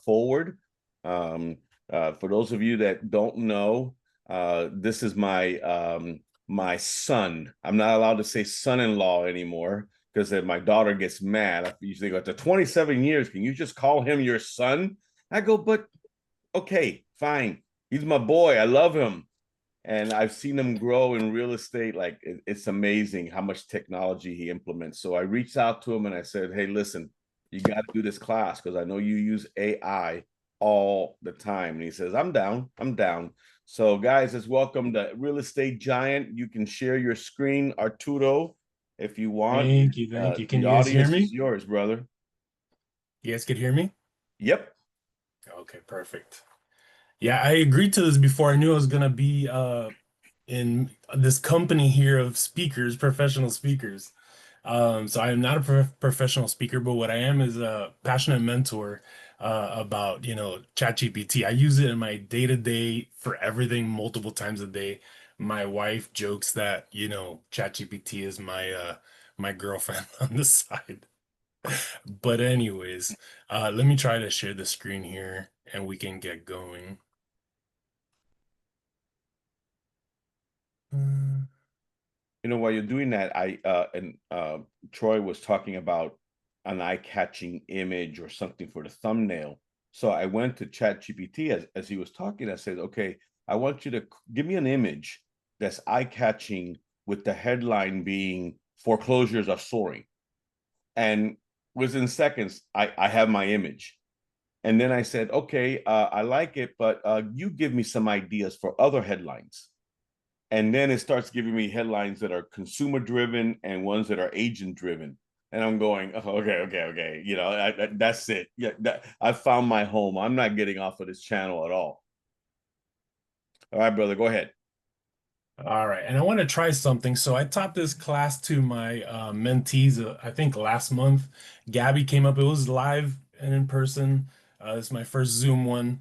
forward. For those of you that don't know, this is my son. I'm not allowed to say son-in-law anymore because then my daughter gets mad. I usually go, after 27 years, can you just call him your son? I go, but okay, fine. He's my boy. I love him. And I've seen him grow in real estate. Like it's amazing how much technology he implements. So I reached out to him and I said, hey, listen, you got to do this class because I know you use AI all the time. And he says, I'm down. So guys, let's welcome the real estate giant. You can share your screen, Arturo, if you want. Thank you. Can the you guys hear audience me? is yours, brother. You guys could hear me? Yep. Okay, perfect. Yeah, I agreed to this before I knew I was gonna be in this company here of speakers, professional speakers. So I am not a professional speaker, but what I am is a passionate mentor about, ChatGPT. I use it in my day-to-day for everything multiple times a day. My wife jokes that, ChatGPT is my girlfriend on the side. But anyways, let me try to share the screen here and we can get going. While you're doing that, Troy was talking about an eye-catching image or something for the thumbnail. So I went to ChatGPT as he was talking. I said, okay, I want you to give me an image that's eye-catching with the headline being foreclosures are soaring. And within seconds, I have my image. And then I said, okay, I like it, but you give me some ideas for other headlines. And then it starts giving me headlines that are consumer driven and ones that are agent driven. And I'm going, oh, okay. That's it. Yeah, I found my home. I'm not getting off of this channel at all. All right, brother, go ahead. All right, and I want to try something. So I taught this class to my mentees, I think last month. Gabby came up. It was live and in person. This is my first Zoom one.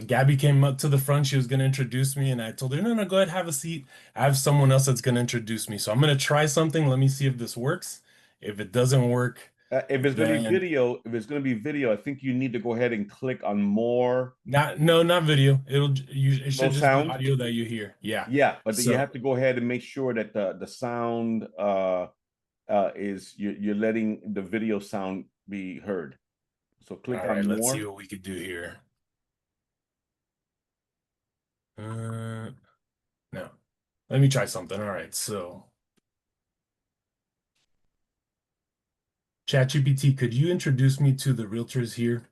Gabby came up to the front. She was going to introduce me, and I told her, no, go ahead, have a seat. I have someone else that's going to introduce me. So I'm going to try something. Let me see if this works. If it doesn't work, if it's going to be video, I think you need to go ahead and click on more. Not video. It should just sound? be audio that you hear. Yeah, but you have to go ahead and make sure that the sound is you're letting the video sound be heard. So click on more. Let's see what we could do here. No, let me try something. All right, so ChatGPT, could you introduce me to the realtors here?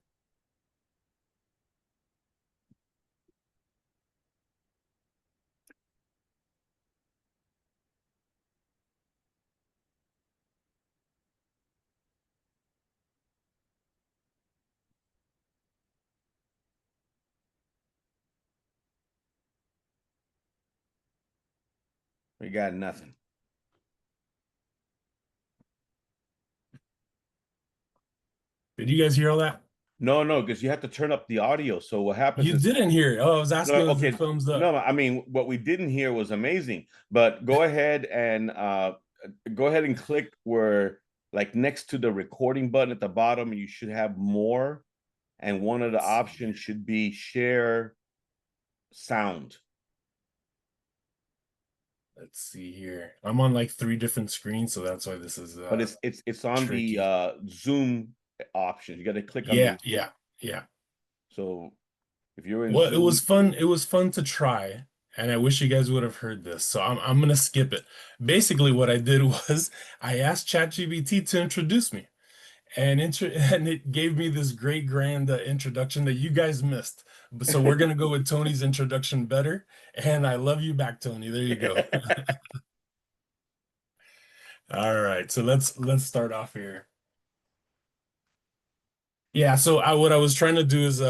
We got nothing. Did you guys hear all that? No, because you have to turn up the audio. So what happens You is didn't hear it. Oh, I was asking no, if okay. the thumbs up. No, I mean what we didn't hear was amazing. But go ahead and click where like next to the recording button at the bottom, you should have more, and one of the options should be share sound. Let's see here. I'm on like 3 different screens, so that's why this is But it's on tricky. the Zoom option. You got to click on Yeah, the yeah. So if you're in Well, Zoom, it was fun to try, and I wish you guys would have heard this. So I'm gonna skip it. Basically, what I did was I asked ChatGPT to introduce me, and and it gave me this great grand introduction that you guys missed. So we're gonna go with Tony's introduction better, and I love you back, Tony. There you go. All right, so let's start off here. Yeah, so what I was trying to do is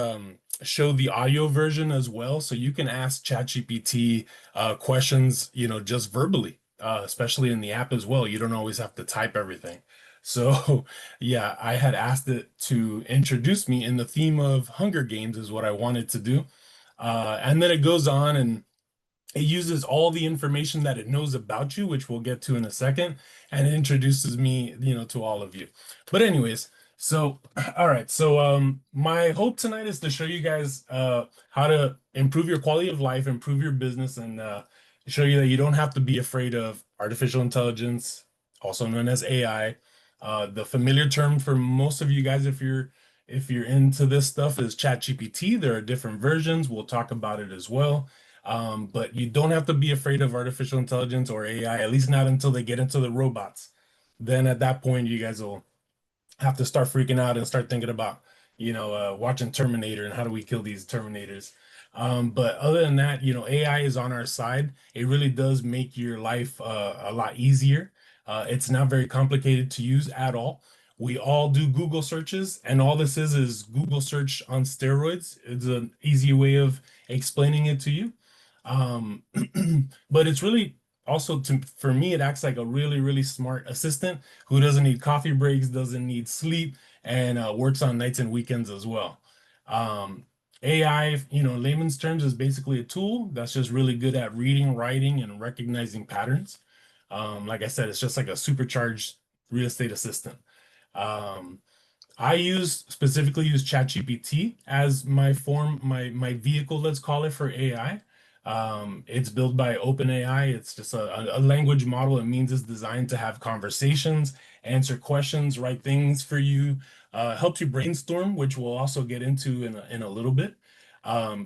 show the audio version as well, so you can ask ChatGPT questions, just verbally, especially in the app as well. You don't always have to type everything. So, yeah, I had asked it to introduce me in the theme of Hunger Games is what I wanted to do. And then it goes on and it uses all the information that it knows about you, which we'll get to in a second, and it introduces me, to all of you. But anyways, so all right, so my hope tonight is to show you guys how to improve your quality of life, improve your business, and show you that you don't have to be afraid of artificial intelligence, also known as AI. The familiar term for most of you guys, if you're into this stuff, is ChatGPT. There are different versions. We'll talk about it as well. But you don't have to be afraid of artificial intelligence or AI, at least not until they get into the robots. Then at that point, you guys will have to start freaking out and start thinking about, watching Terminator and how do we kill these Terminators. But other than that, AI is on our side. It really does make your life a lot easier. It's not very complicated to use at all. We all do Google searches, and all this is Google search on steroids. It's an easy way of explaining it to you. Um, but it's really also for me, it acts like a really, really smart assistant who doesn't need coffee breaks, doesn't need sleep, and works on nights and weekends as well. Um, AI, in layman's terms, is basically a tool that's just really good at reading, writing, and recognizing patterns. Like I said, it's just like a supercharged real estate assistant. Um, I specifically use ChatGPT as my vehicle, let's call it, for AI. It's built by OpenAI. It's just a language model. It means it's designed to have conversations, answer questions, write things for you, helps you brainstorm, which we'll also get into in a little bit.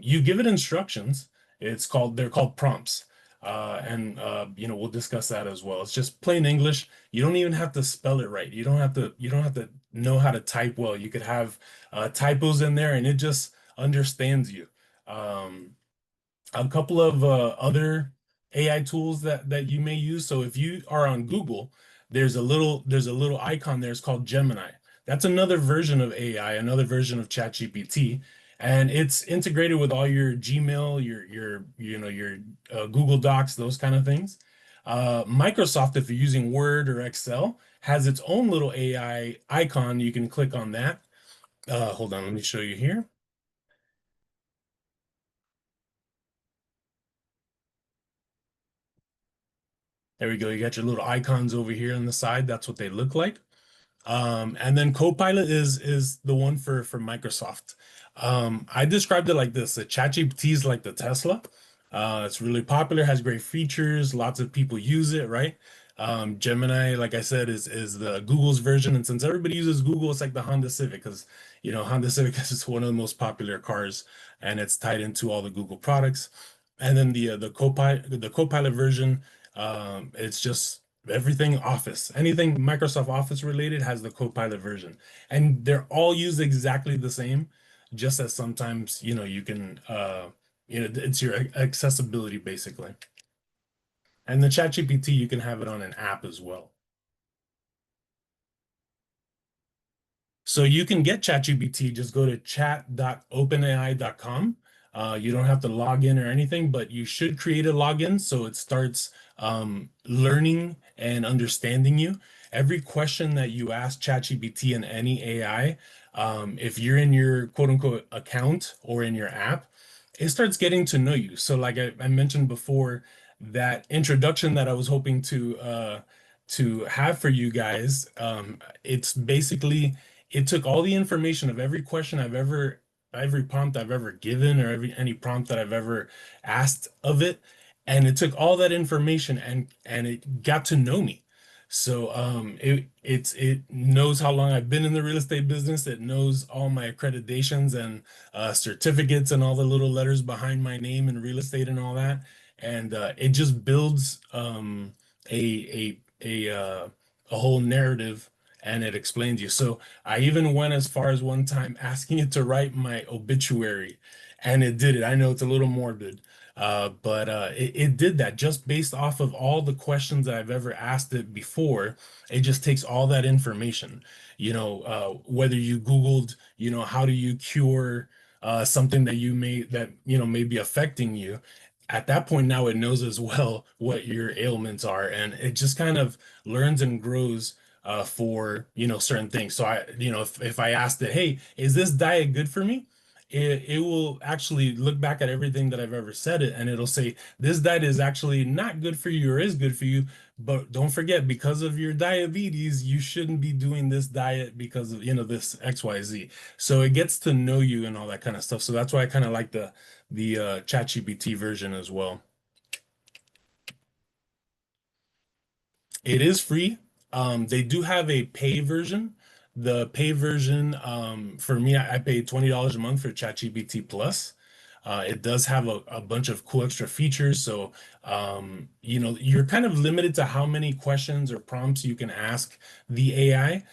You give it instructions. They're called prompts. We'll discuss that as well. It's just plain English. You don't even have to spell it right. You don't have to know how to type well. You could have typos in there and it just understands you. Um, a couple of other AI tools that you may use. So if you are on Google, there's a little icon there. It's called Gemini. That's another version of AI, another version of ChatGPT, and it's integrated with all your Gmail, your Google Docs, those kind of things. Microsoft, if you're using Word or Excel, has its own little AI icon. You can click on that. Hold on, let me show you here. There we go. You got your little icons over here on the side. That's what they look like. And then Copilot is the one for Microsoft. I described it like this: the ChatGPT is like the Tesla. It's really popular, has great features, lots of people use it, right? Gemini, like I said, is the Google's version, and since everybody uses Google, it's like the Honda Civic, because Honda Civic is one of the most popular cars, and it's tied into all the Google products. And then the Copilot version, it's just everything Office, anything Microsoft Office related has the Copilot version, and they're all used exactly the same. Just as sometimes, you can, it's your accessibility basically. And the ChatGPT, you can have it on an app as well. So you can get ChatGPT, just go to chat.openai.com. You don't have to log in or anything, but you should create a login so it starts learning and understanding you. Every question that you ask ChatGPT and any AI, if you're in your quote unquote account or in your app, it starts getting to know you. So like I mentioned before, that introduction that I was hoping to have for you guys, it's basically, it took all the information of every question every prompt I've ever given, or any prompt that I've ever asked of it, and it took all that information and it got to know me. So it knows how long I've been in the real estate business. It knows all my accreditations and certificates and all the little letters behind my name in real estate and all that. And it just builds a whole narrative, and it explains you. So I even went as far as one time asking it to write my obituary, and it did it. I know it's a little morbid, but it did that just based off of all the questions that I've ever asked it before. It just takes all that information, whether you Googled, how do you cure something that may be affecting you. At that point, now it knows as well what your ailments are, and it just kind of learns and grows for certain things. So if I asked it, hey, is this diet good for me? It will actually look back at everything that I've ever said it, and it'll say this diet is actually not good for you or is good for you, but don't forget, because of your diabetes, you shouldn't be doing this diet because of this XYZ. So it gets to know you and all that kind of stuff. So that's why I kind of like the ChatGPT version as well. It is free. They do have a pay version. The pay version, for me, I paid $20 a month for ChatGPT Plus. It does have a bunch of cool extra features. So, you're kind of limited to how many questions or prompts you can ask the AI.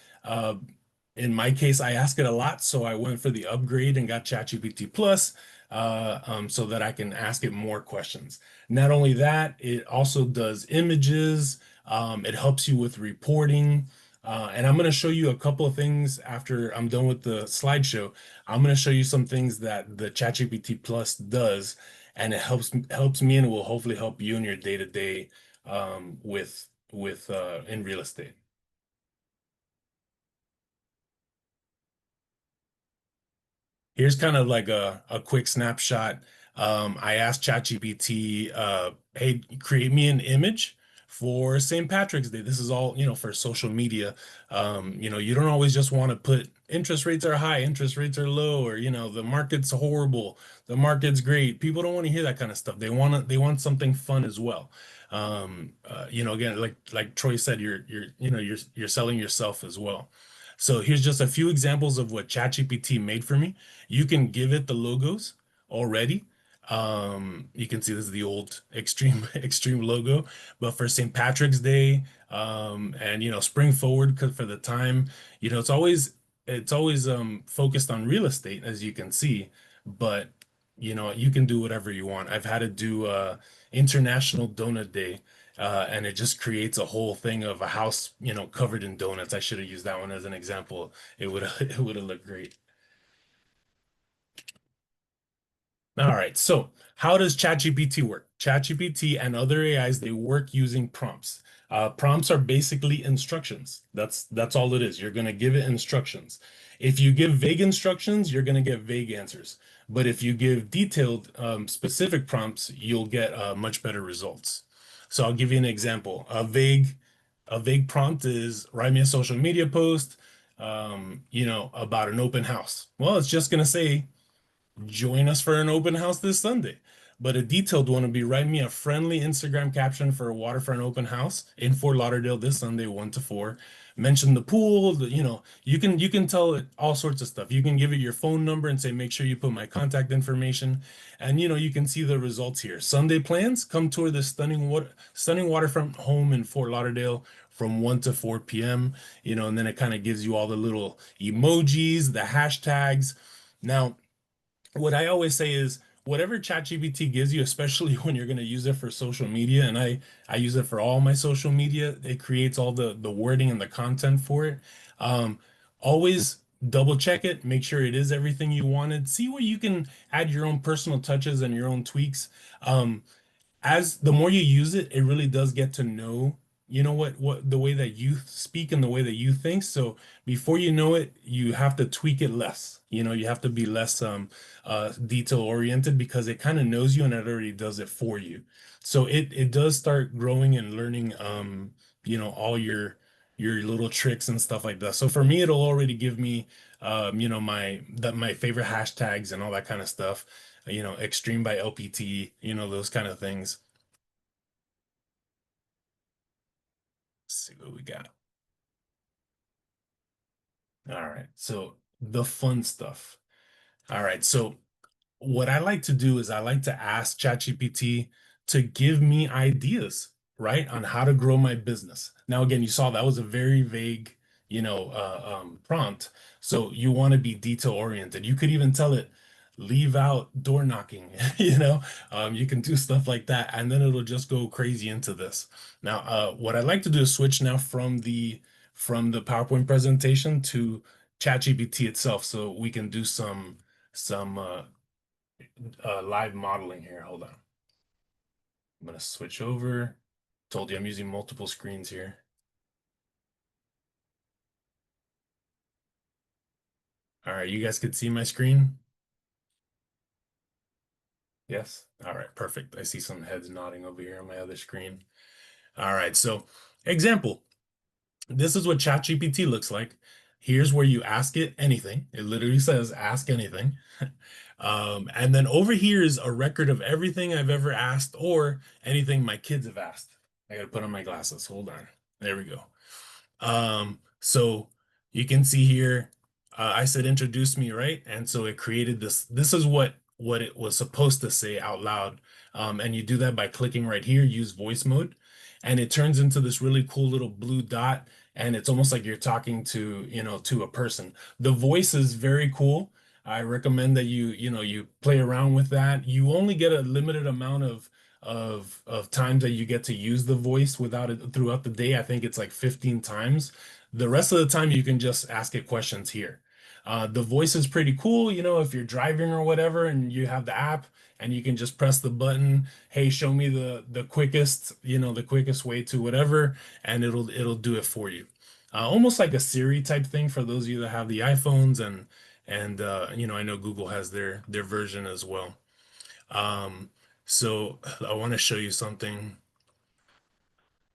In my case, I ask it a lot, so I went for the upgrade and got ChatGPT Plus, so that I can ask it more questions. Not only that, it also does images. It helps you with reporting. And I'm going to show you a couple of things after I'm done with the slideshow. I'm going to show you some things that the ChatGPT Plus does, and it helps me, and it will hopefully help you in your day-to-day with in real estate. Here's kind of like a quick snapshot. I asked ChatGPT, hey, create me an image for St. Patrick's Day. This is all, for social media. You don't always just want to put interest rates are high, interest rates are low, or, the market's horrible, the market's great. People don't want to hear that kind of stuff. They want something fun as well. Again, like Troy said, you're selling yourself as well. So here's just a few examples of what ChatGPT made for me. You can give it the logos already. You can see this is the old Xtreme logo, but for St. Patrick's Day, and spring forward for the time, it's always focused on real estate, as you can see, but you can do whatever you want. I've had to do International Donut Day, and it just creates a whole thing of a house, covered in donuts. I should have used that one as an example. It would have looked great. All right, so how does ChatGPT work? ChatGPT and other AIs, they work using prompts. Prompts are basically instructions. That's all it is. You're going to give it instructions. If you give vague instructions, you're going to get vague answers. But if you give detailed, specific prompts, you'll get much better results. So I'll give you an example. A vague prompt is write me a social media post, about an open house. Well, it's just going to say, join us for an open house this Sunday. But a detailed one would be write me a friendly Instagram caption for a waterfront open house in Fort Lauderdale this Sunday, 1 to 4, mention the pool, you can tell it all sorts of stuff. You can give it your phone number and say, make sure you put my contact information. And you can see the results here. Sunday plans, come tour this stunning waterfront home in Fort Lauderdale from 1 to 4 p.m. And then it kind of gives you all the little emojis, the hashtags. Now, what I always say is whatever ChatGPT gives you, especially when you're going to use it for social media, and I use it for all my social media, it creates all the wording and the content for it. Always double check it, make sure it is everything you wanted. See where you can add your own personal touches and your own tweaks. As the more you use it, it really does get to know, what the way that you speak and the way that you think. So before you know it, you have to tweak it less. You have to be less detail oriented because it kind of knows you and it already does it for you. So it does start growing and learning all your little tricks and stuff like that. So for me, it'll already give me my favorite hashtags and all that kind of stuff. Xtreme by LPT, those kind of things. Let's see what we got. All right, so the fun stuff. All right, so what I like to do is I like to ask ChatGPT to give me ideas, right, on how to grow my business. Now, again, you saw that was a very vague, prompt. So you want to be detail oriented. You could even tell it, leave out door knocking, you can do stuff like that, and then it'll just go crazy into this. Now, what I'd like to do is switch now from the PowerPoint presentation to ChatGPT itself, so we can do some live modeling here. Hold on. I'm going to switch over. Told you I'm using multiple screens here. All right, you guys could see my screen? Yes? All right, perfect. I see some heads nodding over here on my other screen. All right, so example. This is what ChatGPT looks like. Here's where you ask it anything. It literally says ask anything. And then over here is a record of everything I've ever asked or anything my kids have asked. I gotta put on my glasses. Hold on. There we go. So you can see here, I said introduce me, right? And so it created this. This is what it was supposed to say out loud. And you do that by clicking right here, use voice mode. And it turns into this really cool little blue dot. And it's almost like you're talking to, to a person. The voice is very cool. I recommend that you play around with that. You only get a limited amount of times that you get to use the voice without it throughout the day. I think it's like 15 times. The rest of the time you can just ask it questions here. The voice is pretty cool, if you're driving or whatever and you have the app and you can just press the button, hey, show me the quickest, the quickest way to whatever, and it'll do it for you. Almost like a Siri type thing for those of you that have the iPhones and I know Google has their version as well. So I want to show you something.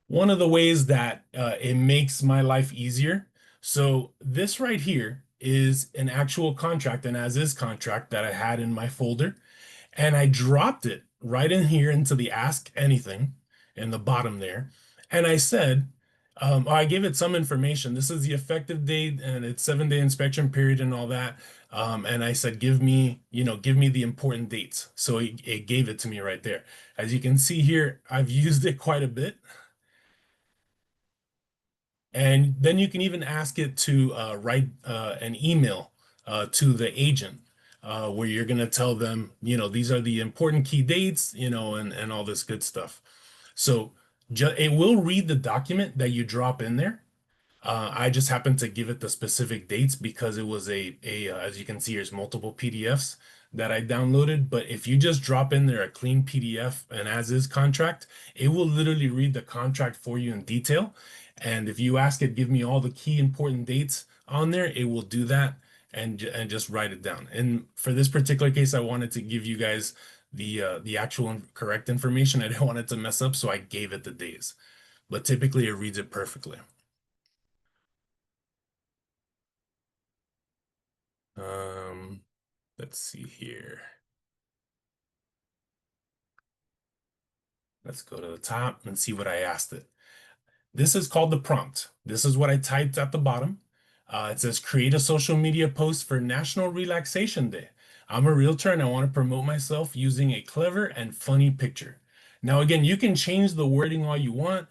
One of the ways that it makes my life easier. So this right here is an actual contract, an as-is contract that I had in my folder, and I dropped it right in here into the Ask Anything in the bottom there. And I said, I gave it some information. This is the effective date and it's 7-day inspection period and all that. And I said, give me the important dates. So it gave it to me right there. As you can see here, I've used it quite a bit. And then you can even ask it to write an email to the agent where you're going to tell them, these are the important key dates, and all this good stuff. So it will read the document that you drop in there. I just happened to give it the specific dates because it was as you can see, there's multiple PDFs that I downloaded. But if you just drop in there a clean PDF, an as-is contract, it will literally read the contract for you in detail. And if you ask it, give me all the key important dates on there, it will do that and just write it down. And for this particular case, I wanted to give you guys the actual correct information. I didn't want it to mess up, so I gave it the days. But typically, it reads it perfectly. Let's see here. Let's go to the top and see what I asked it. this is called the prompt. This is what I typed at the bottom. It says, create a social media post for National Relaxation Day. I'm a realtor and I want to promote myself using a clever and funny picture. Now, again, you can change the wording all you want.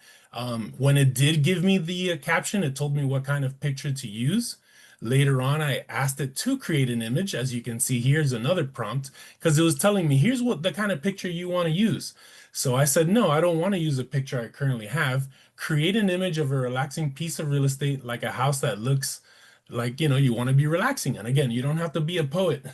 When it did give me the caption, it told me what kind of picture to use. Later on, I asked it to create an image. As you can see, here's another prompt because it was telling me, here's what the kind of picture you want to use. So I said, no, I don't want to use a picture I currently have. Create an image of a relaxing piece of real estate, like a house that looks like, you want to be relaxing. And again, you don't have to be a poet.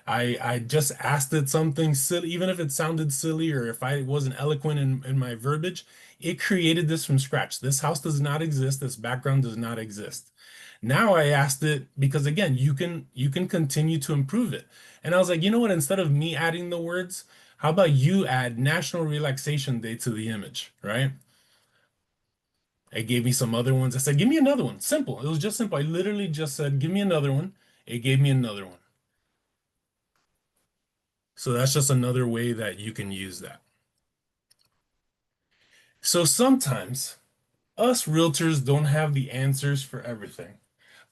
I just asked it something silly, even if it sounded silly or if I wasn't eloquent in my verbiage, it created this from scratch. This house does not exist. This background does not exist. Now I asked it because again, you can continue to improve it. And I was like, you know what? Instead of me adding the words, how about you add National Relaxation Day to the image, right? It gave me some other ones. I said, give me another one. Simple. It was just simple. I literally just said, give me another one. It gave me another one. So that's just another way that you can use that. So sometimes us realtors don't have the answers for everything.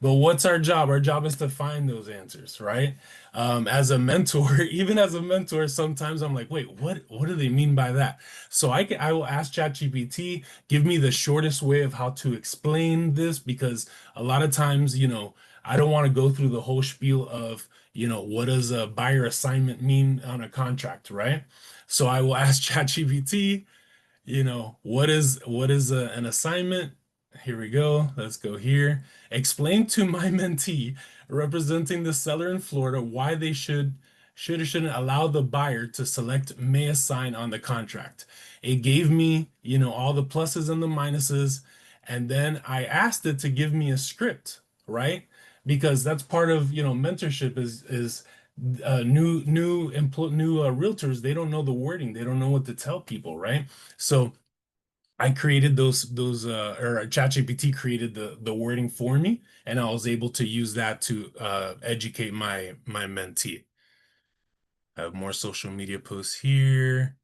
But what's our job? Our job is to find those answers, right? As a mentor, even as a mentor, sometimes I'm like, wait, what do they mean by that? So I will ask ChatGPT, give me the shortest way of how to explain this, because a lot of times, I don't want to go through the whole spiel of, what does a buyer assignment mean on a contract, right? So I will ask ChatGPT, what is an assignment? Here we go. Let's go here. Explain to my mentee representing the seller in Florida why they should or shouldn't allow the buyer to select may assign on the contract. It gave me, all the pluses and the minuses, and then I asked it to give me a script, right? Because that's part of, mentorship is new realtors, they don't know the wording, they don't know what to tell people, right? So I created those or ChatGPT created the wording for me, and I was able to use that to educate my mentee. I have more social media posts here.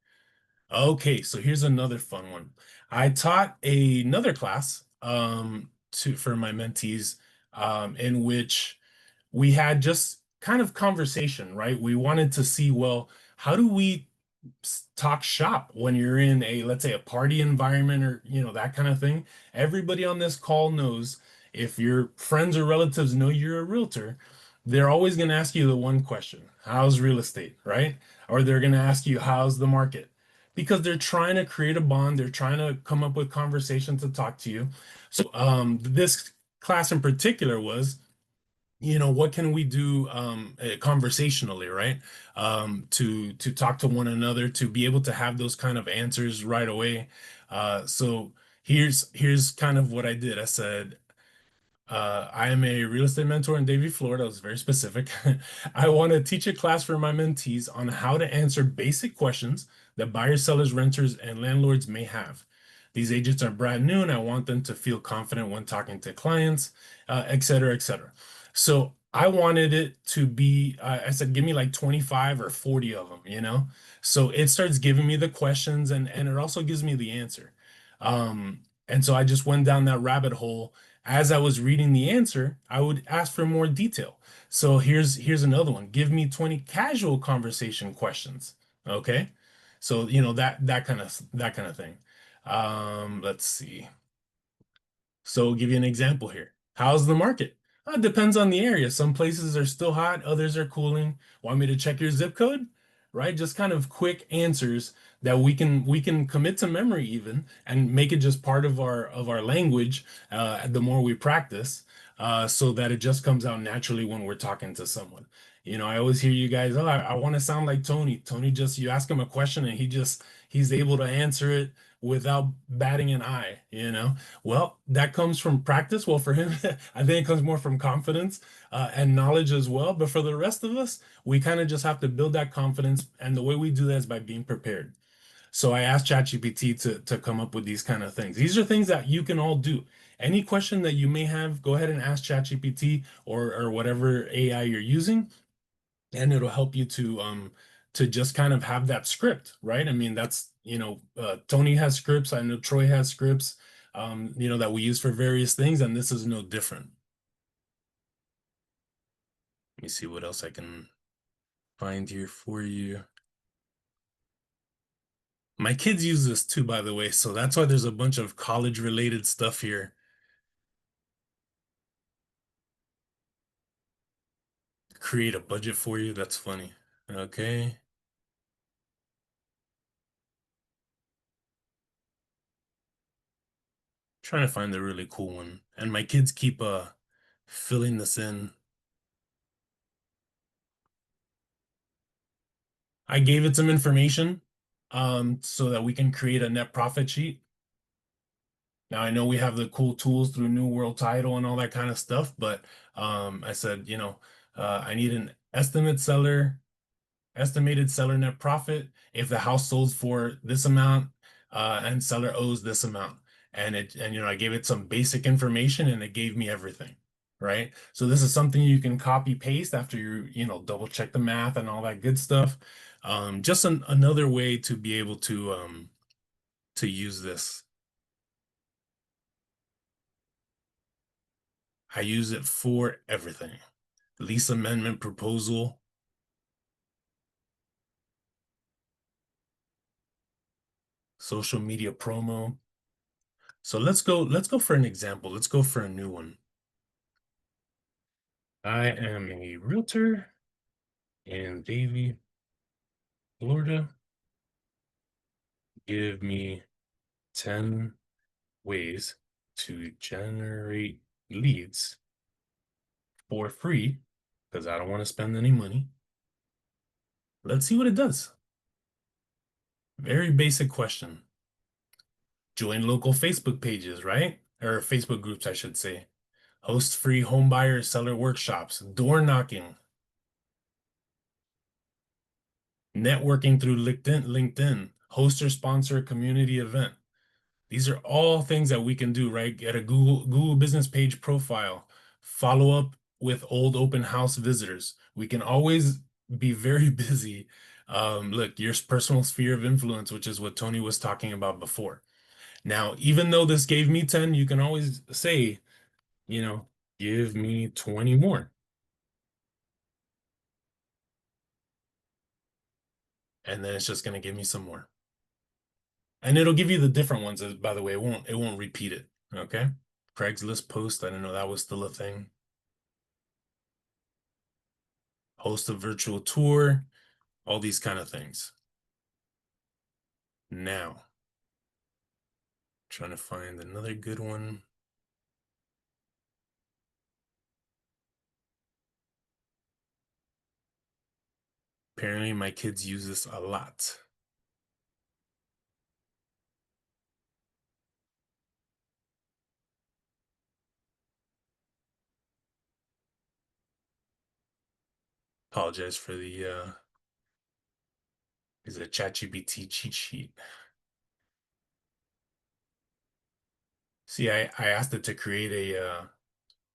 Okay, so here's another fun one. I taught another class for my mentees in which we had just kind of conversation, right? We wanted to see, well, how do we talk shop when you're in let's say a party environment or, that kind of thing. Everybody on this call knows, if your friends or relatives know you're a realtor, they're always going to ask you the one question: how's real estate, right? Or they're going to ask you, how's the market? Because they're trying to create a bond. They're trying to come up with conversation to talk to you. So this class in particular was, what can we do conversationally, right? To talk to one another, to be able to have those kind of answers right away. So here's kind of what I did. I said, I am a real estate mentor in Davie, Florida. I was very specific. I want to teach a class for my mentees on how to answer basic questions that buyers, sellers, renters, and landlords may have. These agents are brand new, and I want them to feel confident when talking to clients, et cetera, et cetera. So I wanted it to be, I said, give me like 25 or 40 of them, So it starts giving me the questions, and it also gives me the answer. And so I just went down that rabbit hole. As I was reading the answer, I would ask for more detail. So here's another one. Give me 20 casual conversation questions. Okay. So, that kind of thing. Let's see. So I'll give you an example here. How's the market? It depends on the area. Some places are still hot, others are cooling. Want me to check your zip code? Right? Just kind of quick answers that we can commit to memory even, and make it just part of our language the more we practice, so that it just comes out naturally when we're talking to someone. I always hear you guys, I want to sound like Tony. Tony, just you ask him a question and he's able to answer it without batting an eye. Well, that comes from practice. Well, for him, I think it comes more from confidence and knowledge as well. But for the rest of us, we kind of just have to build that confidence. And the way we do that is by being prepared. So I asked ChatGPT to come up with these kind of things. These are things that you can all do. Any question that you may have, go ahead and ask ChatGPT or whatever AI you're using, and it'll help you to just kind of have that script, right? I mean, that's, Tony has scripts. I know Troy has scripts. that we use for various things, and this is no different. Let me see what else I can find here for you. My kids use this too, by the way, so that's why there's a bunch of college-related stuff here. Create a budget for you. That's funny. Okay. Trying to find the really cool one. And my kids keep filling this in. I gave it some information so that we can create a net profit sheet. Now I know we have the cool tools through New World Title and all that kind of stuff, but I said, I need an estimated seller net profit if the house sold for this amount and seller owes this amount. And I gave it some basic information and it gave me everything, right? So this is something you can copy paste after you double check the math and all that good stuff. Just another way to be able to use this. I use it for everything. Lease amendment proposal. Social media promo. So let's go for an example. Let's go for a new one. I am a realtor in Davie, Florida. Give me 10 ways to generate leads for free because I don't want to spend any money. Let's see what it does. Very basic question. Join local Facebook pages, right? Or Facebook groups, I should say. Host free home buyer seller workshops, door knocking, networking through LinkedIn, host or sponsor a community event. These are all things that we can do, right? Get a Google business page profile, follow up with old open house visitors. We can always be very busy. Look, your personal sphere of influence, which is what Tony was talking about before. Now, even though this gave me 10, you can always say, give me 20 more. And then it's just going to give me some more. And it'll give you the different ones, by the way. It won't repeat it. Okay. Craigslist post. I didn't know that was still a thing. Host a virtual tour. All these kind of things. Now, trying to find another good one. Apparently, my kids use this a lot. Apologize for the is a ChatGPT cheat sheet. See, I asked it to create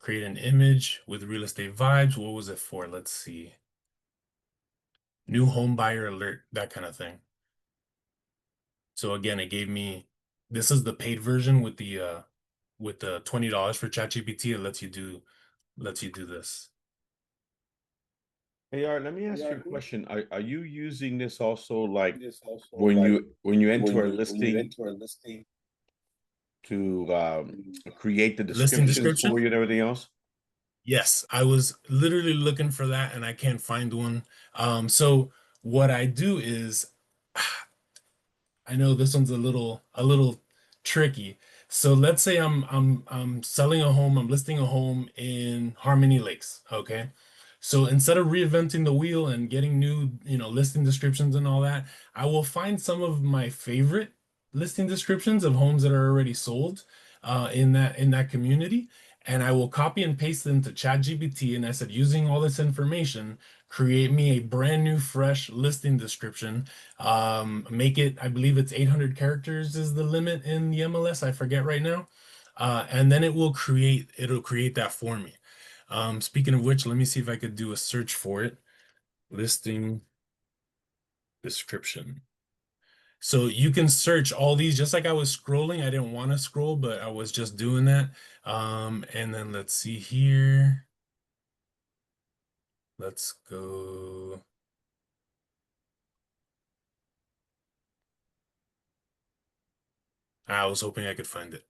an image with real estate vibes. What was it for? Let's see. New home buyer alert, that kind of thing. So again, it gave me, this is the paid version with the $20 for ChatGPT. It lets you do this. Hey, Art, let me ask you a question. Are you using this also like when you enter a listing to create the Listing descriptions description? for you and everything else? Yes, I was literally looking for that and I can't find one. So what I do is, I know this one's a little tricky. So let's say I'm selling a home, I'm listing a home in Harmony Lakes, okay? So instead of reinventing the wheel and getting new, listing descriptions and all that, I will find some of my favorite listing descriptions of homes that are already sold in that community, and I will copy and paste them to ChatGPT. And I said, using all this information, create me a brand new, fresh listing description. Make it, I believe it's 800 characters is the limit in the MLS. I forget right now. And then it'll create that for me. Speaking of which, let me see if I could do a search for it. Listing description. So you can search all these just like I was scrolling. I didn't want to scroll, but I was just doing that. And then let's see here. Let's go. I was hoping I could find it.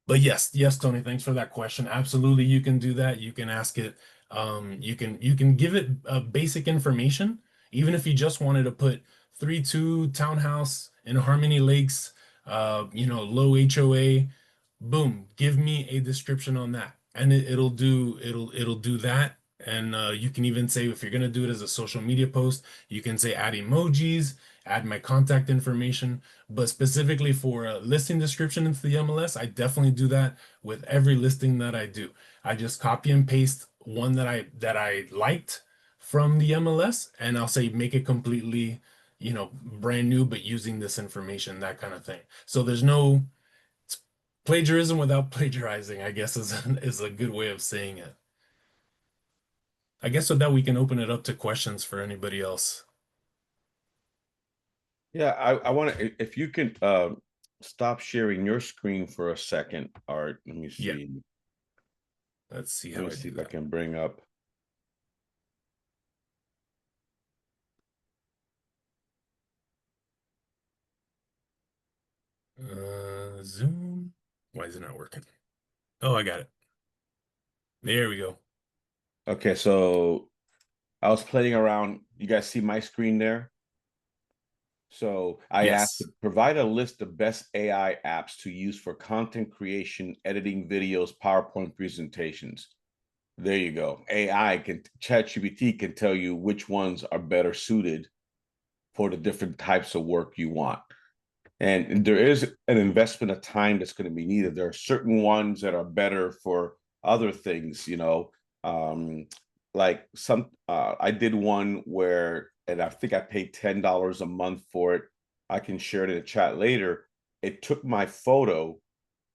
But yes, Tony, thanks for that question. Absolutely, you can do that. You can ask it. You can give it basic information, even if you just wanted to put 3-2 townhouse in Harmony Lakes, low HOA. Boom, give me a description on that, and it'll do that. And you can even say if you're gonna do it as a social media post, you can say add emojis, add my contact information. But specifically for a listing description into the MLS, I definitely do that with every listing that I do. I just copy and paste one that I liked from the MLS, and I'll say make it completely, brand new, but using this information, that kind of thing. So there's no plagiarism without plagiarizing, I guess is a good way of saying it. I guess so that we can open it up to questions for anybody else. Yeah, I want to, if you can stop sharing your screen for a second, Art. Let me see. Yeah. Let's see how Let me I see do if I that. can bring up. Zoom. Why is it not working? Oh, I got it. There we go. Okay, so I was playing around. You guys see my screen there? So I asked Yes. to provide a list of best AI apps to use for content creation, editing videos, PowerPoint presentations. There you go. ChatGPT can tell you which ones are better suited for the different types of work you want. And there is an investment of time that's going to be needed. There are certain ones that are better for other things, like I did one where, and I think I paid $10 a month for it. I can share it in the chat later. It took my photo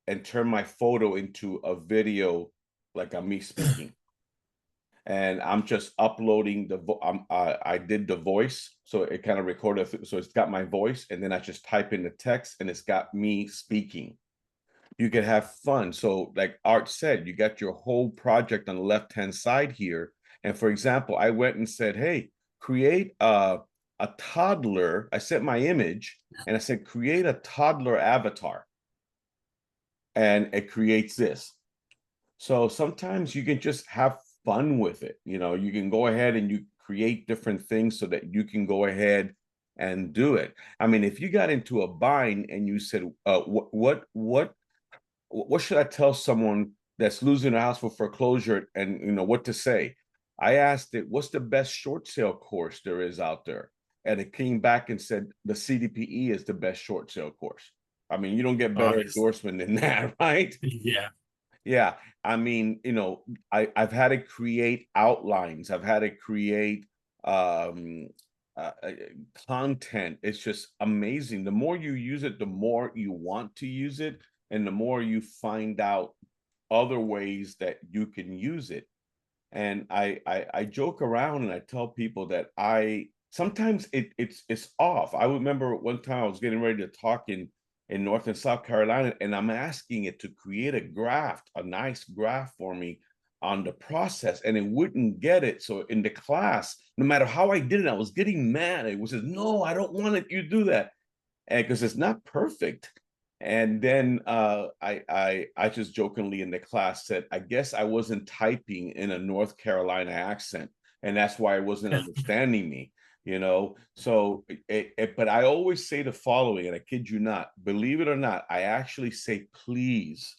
and turned my photo into a video, like I'm me speaking. And I'm just uploading I did the voice, so it kind of recorded, so it's got my voice, and then I just type in the text, and it's got me speaking. You can have fun. So, like Art said, you got your whole project on the left-hand side here. And for example, I went and said, "Hey, create a toddler." I sent my image, and I said, "Create a toddler avatar," and it creates this. So sometimes you can just have fun with it. You can go ahead and you create different things so that you can go ahead and do it. I mean, if you got into a bind and you said, what should I tell someone that's losing a house for foreclosure, and what to say? I asked it, what's the best short sale course there is out there? And it came back and said the CDPE is the best short sale course. I mean, you don't get better endorsement than that, right? Yeah. Yeah, I mean, I've had to create outlines. I've had to create um, content. It's just amazing. The more you use it, the more you want to use it, and the more you find out other ways that you can use it. And I joke around and I tell people that I sometimes it's off. I remember one time I was getting ready to talk in North and South Carolina, and I'm asking it to create a nice graph for me on the process, and it wouldn't get it. So in the class, no matter how I did it, I was getting mad. It was just, no, I don't want it. You do that, and because it's not perfect. And then I just jokingly in the class said, I guess I wasn't typing in a North Carolina accent, and that's why it wasn't understanding me. So but I always say the following, and I kid you not, believe it or not, I actually say please,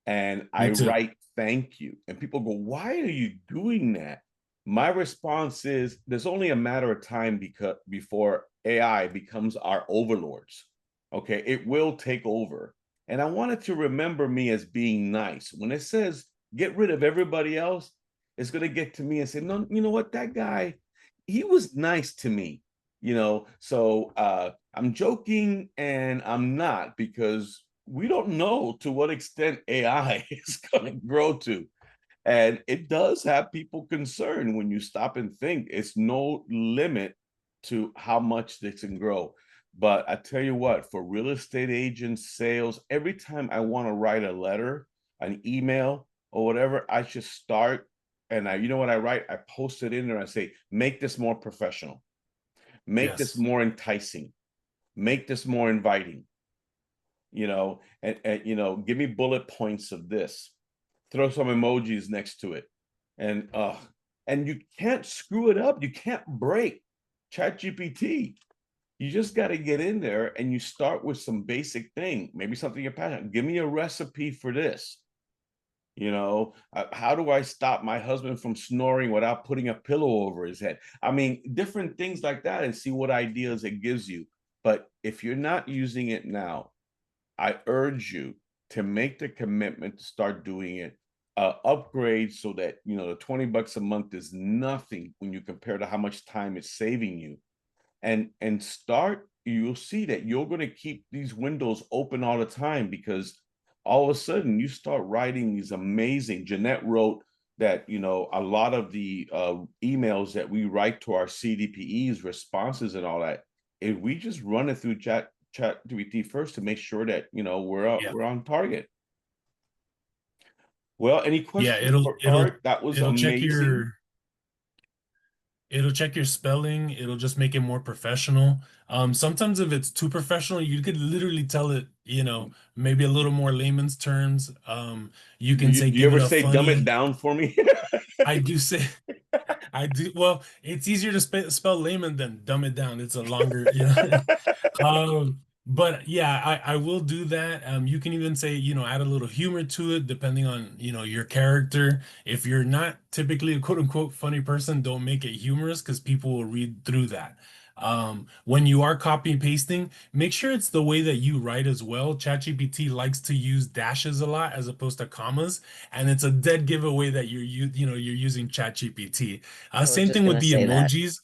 and I write thank you, and people go, why are you doing that? My response is, there's only a matter of time before AI becomes our overlords. Okay, it will take over. And I wanted to remember me as being nice. When it says get rid of everybody else, it's going to get to me and say, no, you know what, that guy, he was nice to me. So I'm joking and I'm not, because we don't know to what extent AI is going to grow to. And it does have people concerned when you stop and think. It's no limit to how much this can grow. But I tell you what, for real estate agents, sales, every time I want to write a letter, an email, or whatever, I just start and you know what I write? I post it in there. I say, make this more professional, make this Yes. more enticing, make this more inviting, and give me bullet points of this, throw some emojis next to it. And you can't screw it up. You can't break ChatGPT. You just got to get in there and you start with some basic thing, maybe something you're passionate. Give me a recipe for this. How do I stop my husband from snoring without putting a pillow over his head? I mean, different things like that, and see what ideas it gives you. But if you're not using it now, I urge you to make the commitment to start doing it. Upgrade so that the $20 a month is nothing when you compare to how much time it's saving you. And start, you'll see that you're going to keep these windows open all the time, because all of a sudden you start writing these amazing. Jeanette wrote that a lot of the emails that we write to our CDPEs, responses and all that, if we just run it through ChatGPT first to make sure that we're on target. Well, any questions Yeah, it'll for it'll Art? That was it'll check amazing. it'll check your spelling. It'll just make it more professional. Sometimes if it's too professional, you could literally tell it, maybe a little more layman's terms. You Do can you, say, do you give it ever a say dumb it funny. down for me? I do say, I do. Well, it's easier to spell layman than dumb it down. It's a longer. But yeah, I will do that. You can even say, add a little humor to it, depending on, your character. If you're not typically a quote unquote funny person, don't make it humorous because people will read through that. When you are copy and pasting, make sure it's the way that you write as well. ChatGPT likes to use dashes a lot as opposed to commas, and it's a dead giveaway that you're using ChatGPT. I was Same just thing with gonna the say that. emojis.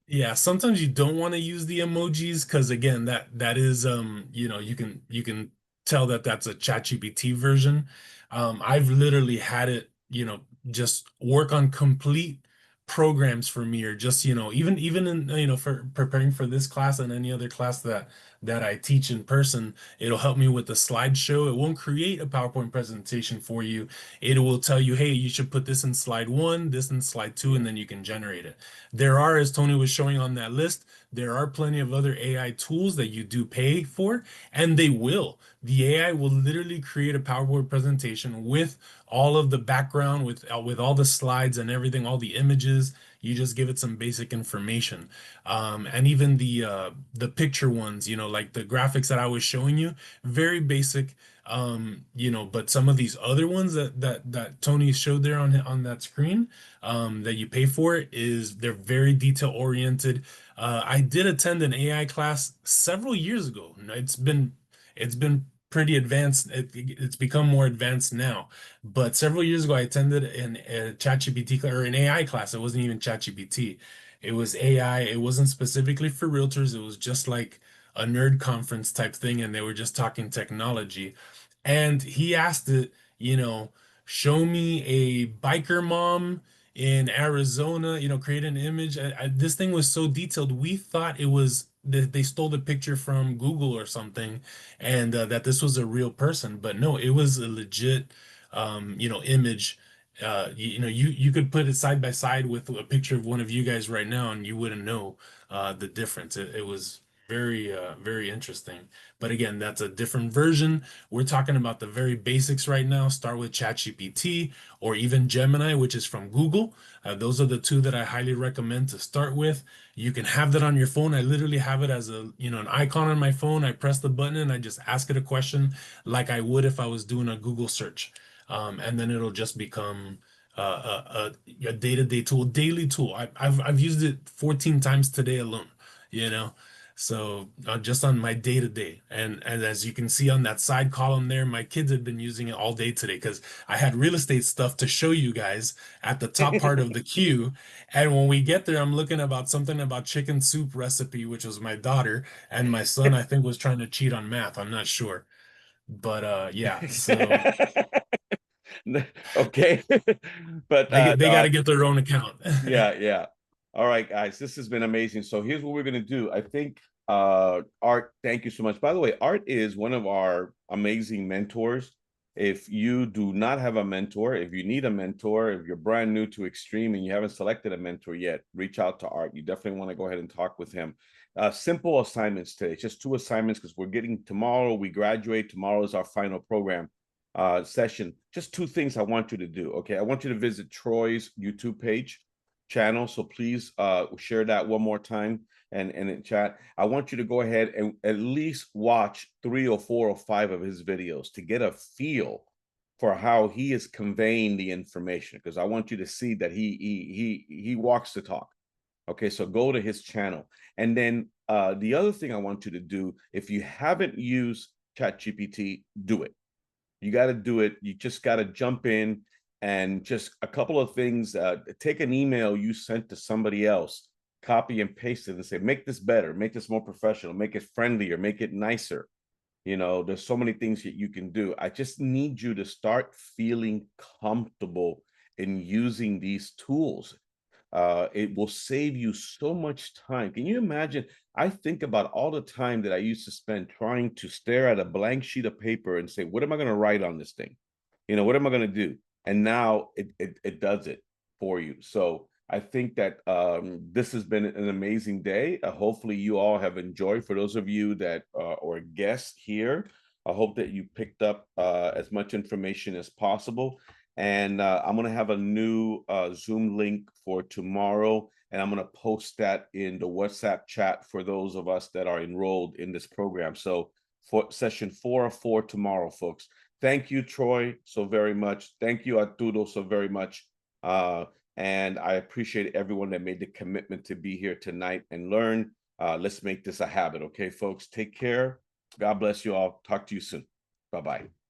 Yeah, sometimes you don't want to use the emojis because again, that is you can tell that that's a ChatGPT version. I've literally had it, just work on complete programs for me, or just, even in, for preparing for this class and any other class that I teach in person, it'll help me with the slideshow. It won't create a PowerPoint presentation for you. It will tell you, hey, you should put this in slide one, this in slide two, and then you can generate it. There are, as Tony was showing on that list, there are plenty of other AI tools that you do pay for, and they will. The AI will literally create a PowerPoint presentation with all of the background, with all the slides and everything, all the images. You just give it some basic information, and even the picture ones, like the graphics that I was showing you, very basic. But some of these other ones that Tony showed there on that screen, that you pay for, they're very detail oriented. I did attend an AI class several years ago. It's been pretty advanced. It's become more advanced now. But several years ago, I attended a ChatGPT or an AI class. It wasn't even ChatGPT. It was AI. It wasn't specifically for realtors. It was just like a nerd conference type thing, and they were just talking technology. And he asked it, show me a biker mom in Arizona, create an image. This thing was so detailed. We thought it was that they stole the picture from Google or something, and that this was a real person. But no, it was a legit, image. You could put it side by side with a picture of one of you guys right now, and you wouldn't know the difference. It was very interesting. But again, that's a different version. We're talking about the very basics right now. Start with ChatGPT or even Gemini, which is from Google. Those are the two that I highly recommend to start with. You can have that on your phone. I literally have it as an icon on my phone. I press the button and I just ask it a question like I would if I was doing a Google search. And then it'll just become a day-to-day tool, daily tool. I've used it 14 times today alone, you know. So just on my day to day, and as you can see on that side column there, my kids have been using it all day today because I had real estate stuff to show you guys at the top part of the queue. And when we get there, I'm looking about something about chicken soup recipe, which was my daughter, and my son, I think, was trying to cheat on math. I'm not sure, but yeah. So Okay. But they got to get their own account. yeah. All right, guys, this has been amazing. So here's what we're gonna do. I think Art, thank you so much. By the way, Art is one of our amazing mentors. If you do not have a mentor, if you need a mentor, if you're brand new to Xtreme and you haven't selected a mentor yet, reach out to Art. You definitely want to go ahead and talk with him. Simple assignments today, just 2 assignments because we're getting tomorrow, we graduate. Tomorrow is our final program session. Just 2 things I want you to do. Okay, I want you to visit Troy's YouTube channel. So please share that one more time and in chat. I want you to go ahead and at least watch 3 or 4 or 5 of his videos to get a feel for how he is conveying the information, because I want you to see that he walks the talk. Okay, so go to his channel. And then the other thing I want you to do, if you haven't used ChatGPT, do it. You got to do it. You just got to jump in and just a couple of things. Take an email you sent to somebody else, copy and paste it and say, make this better, make this more professional, make it friendlier, make it nicer. You know, there's so many things that you can do. I just need you to start feeling comfortable in using these tools. It will save you so much time. Can you imagine? I think about all the time that I used to spend trying to stare at a blank sheet of paper and say, what am I going to write on this thing? You know, what am I going to do? And now it does it for you. So I think that this has been an amazing day. Hopefully you all have enjoyed. For those of you that are guests here, I hope that you picked up as much information as possible. And I'm going to have a new Zoom link for tomorrow, and I'm going to post that in the WhatsApp chat for those of us that are enrolled in this program. So for session 404 tomorrow, folks. Thank you, Troy, so very much. Thank you, Arturo, so very much. And I appreciate everyone that made the commitment to be here tonight and learn. Let's make this a habit, okay, folks? Take care. God bless you all. Talk to you soon. Bye-bye.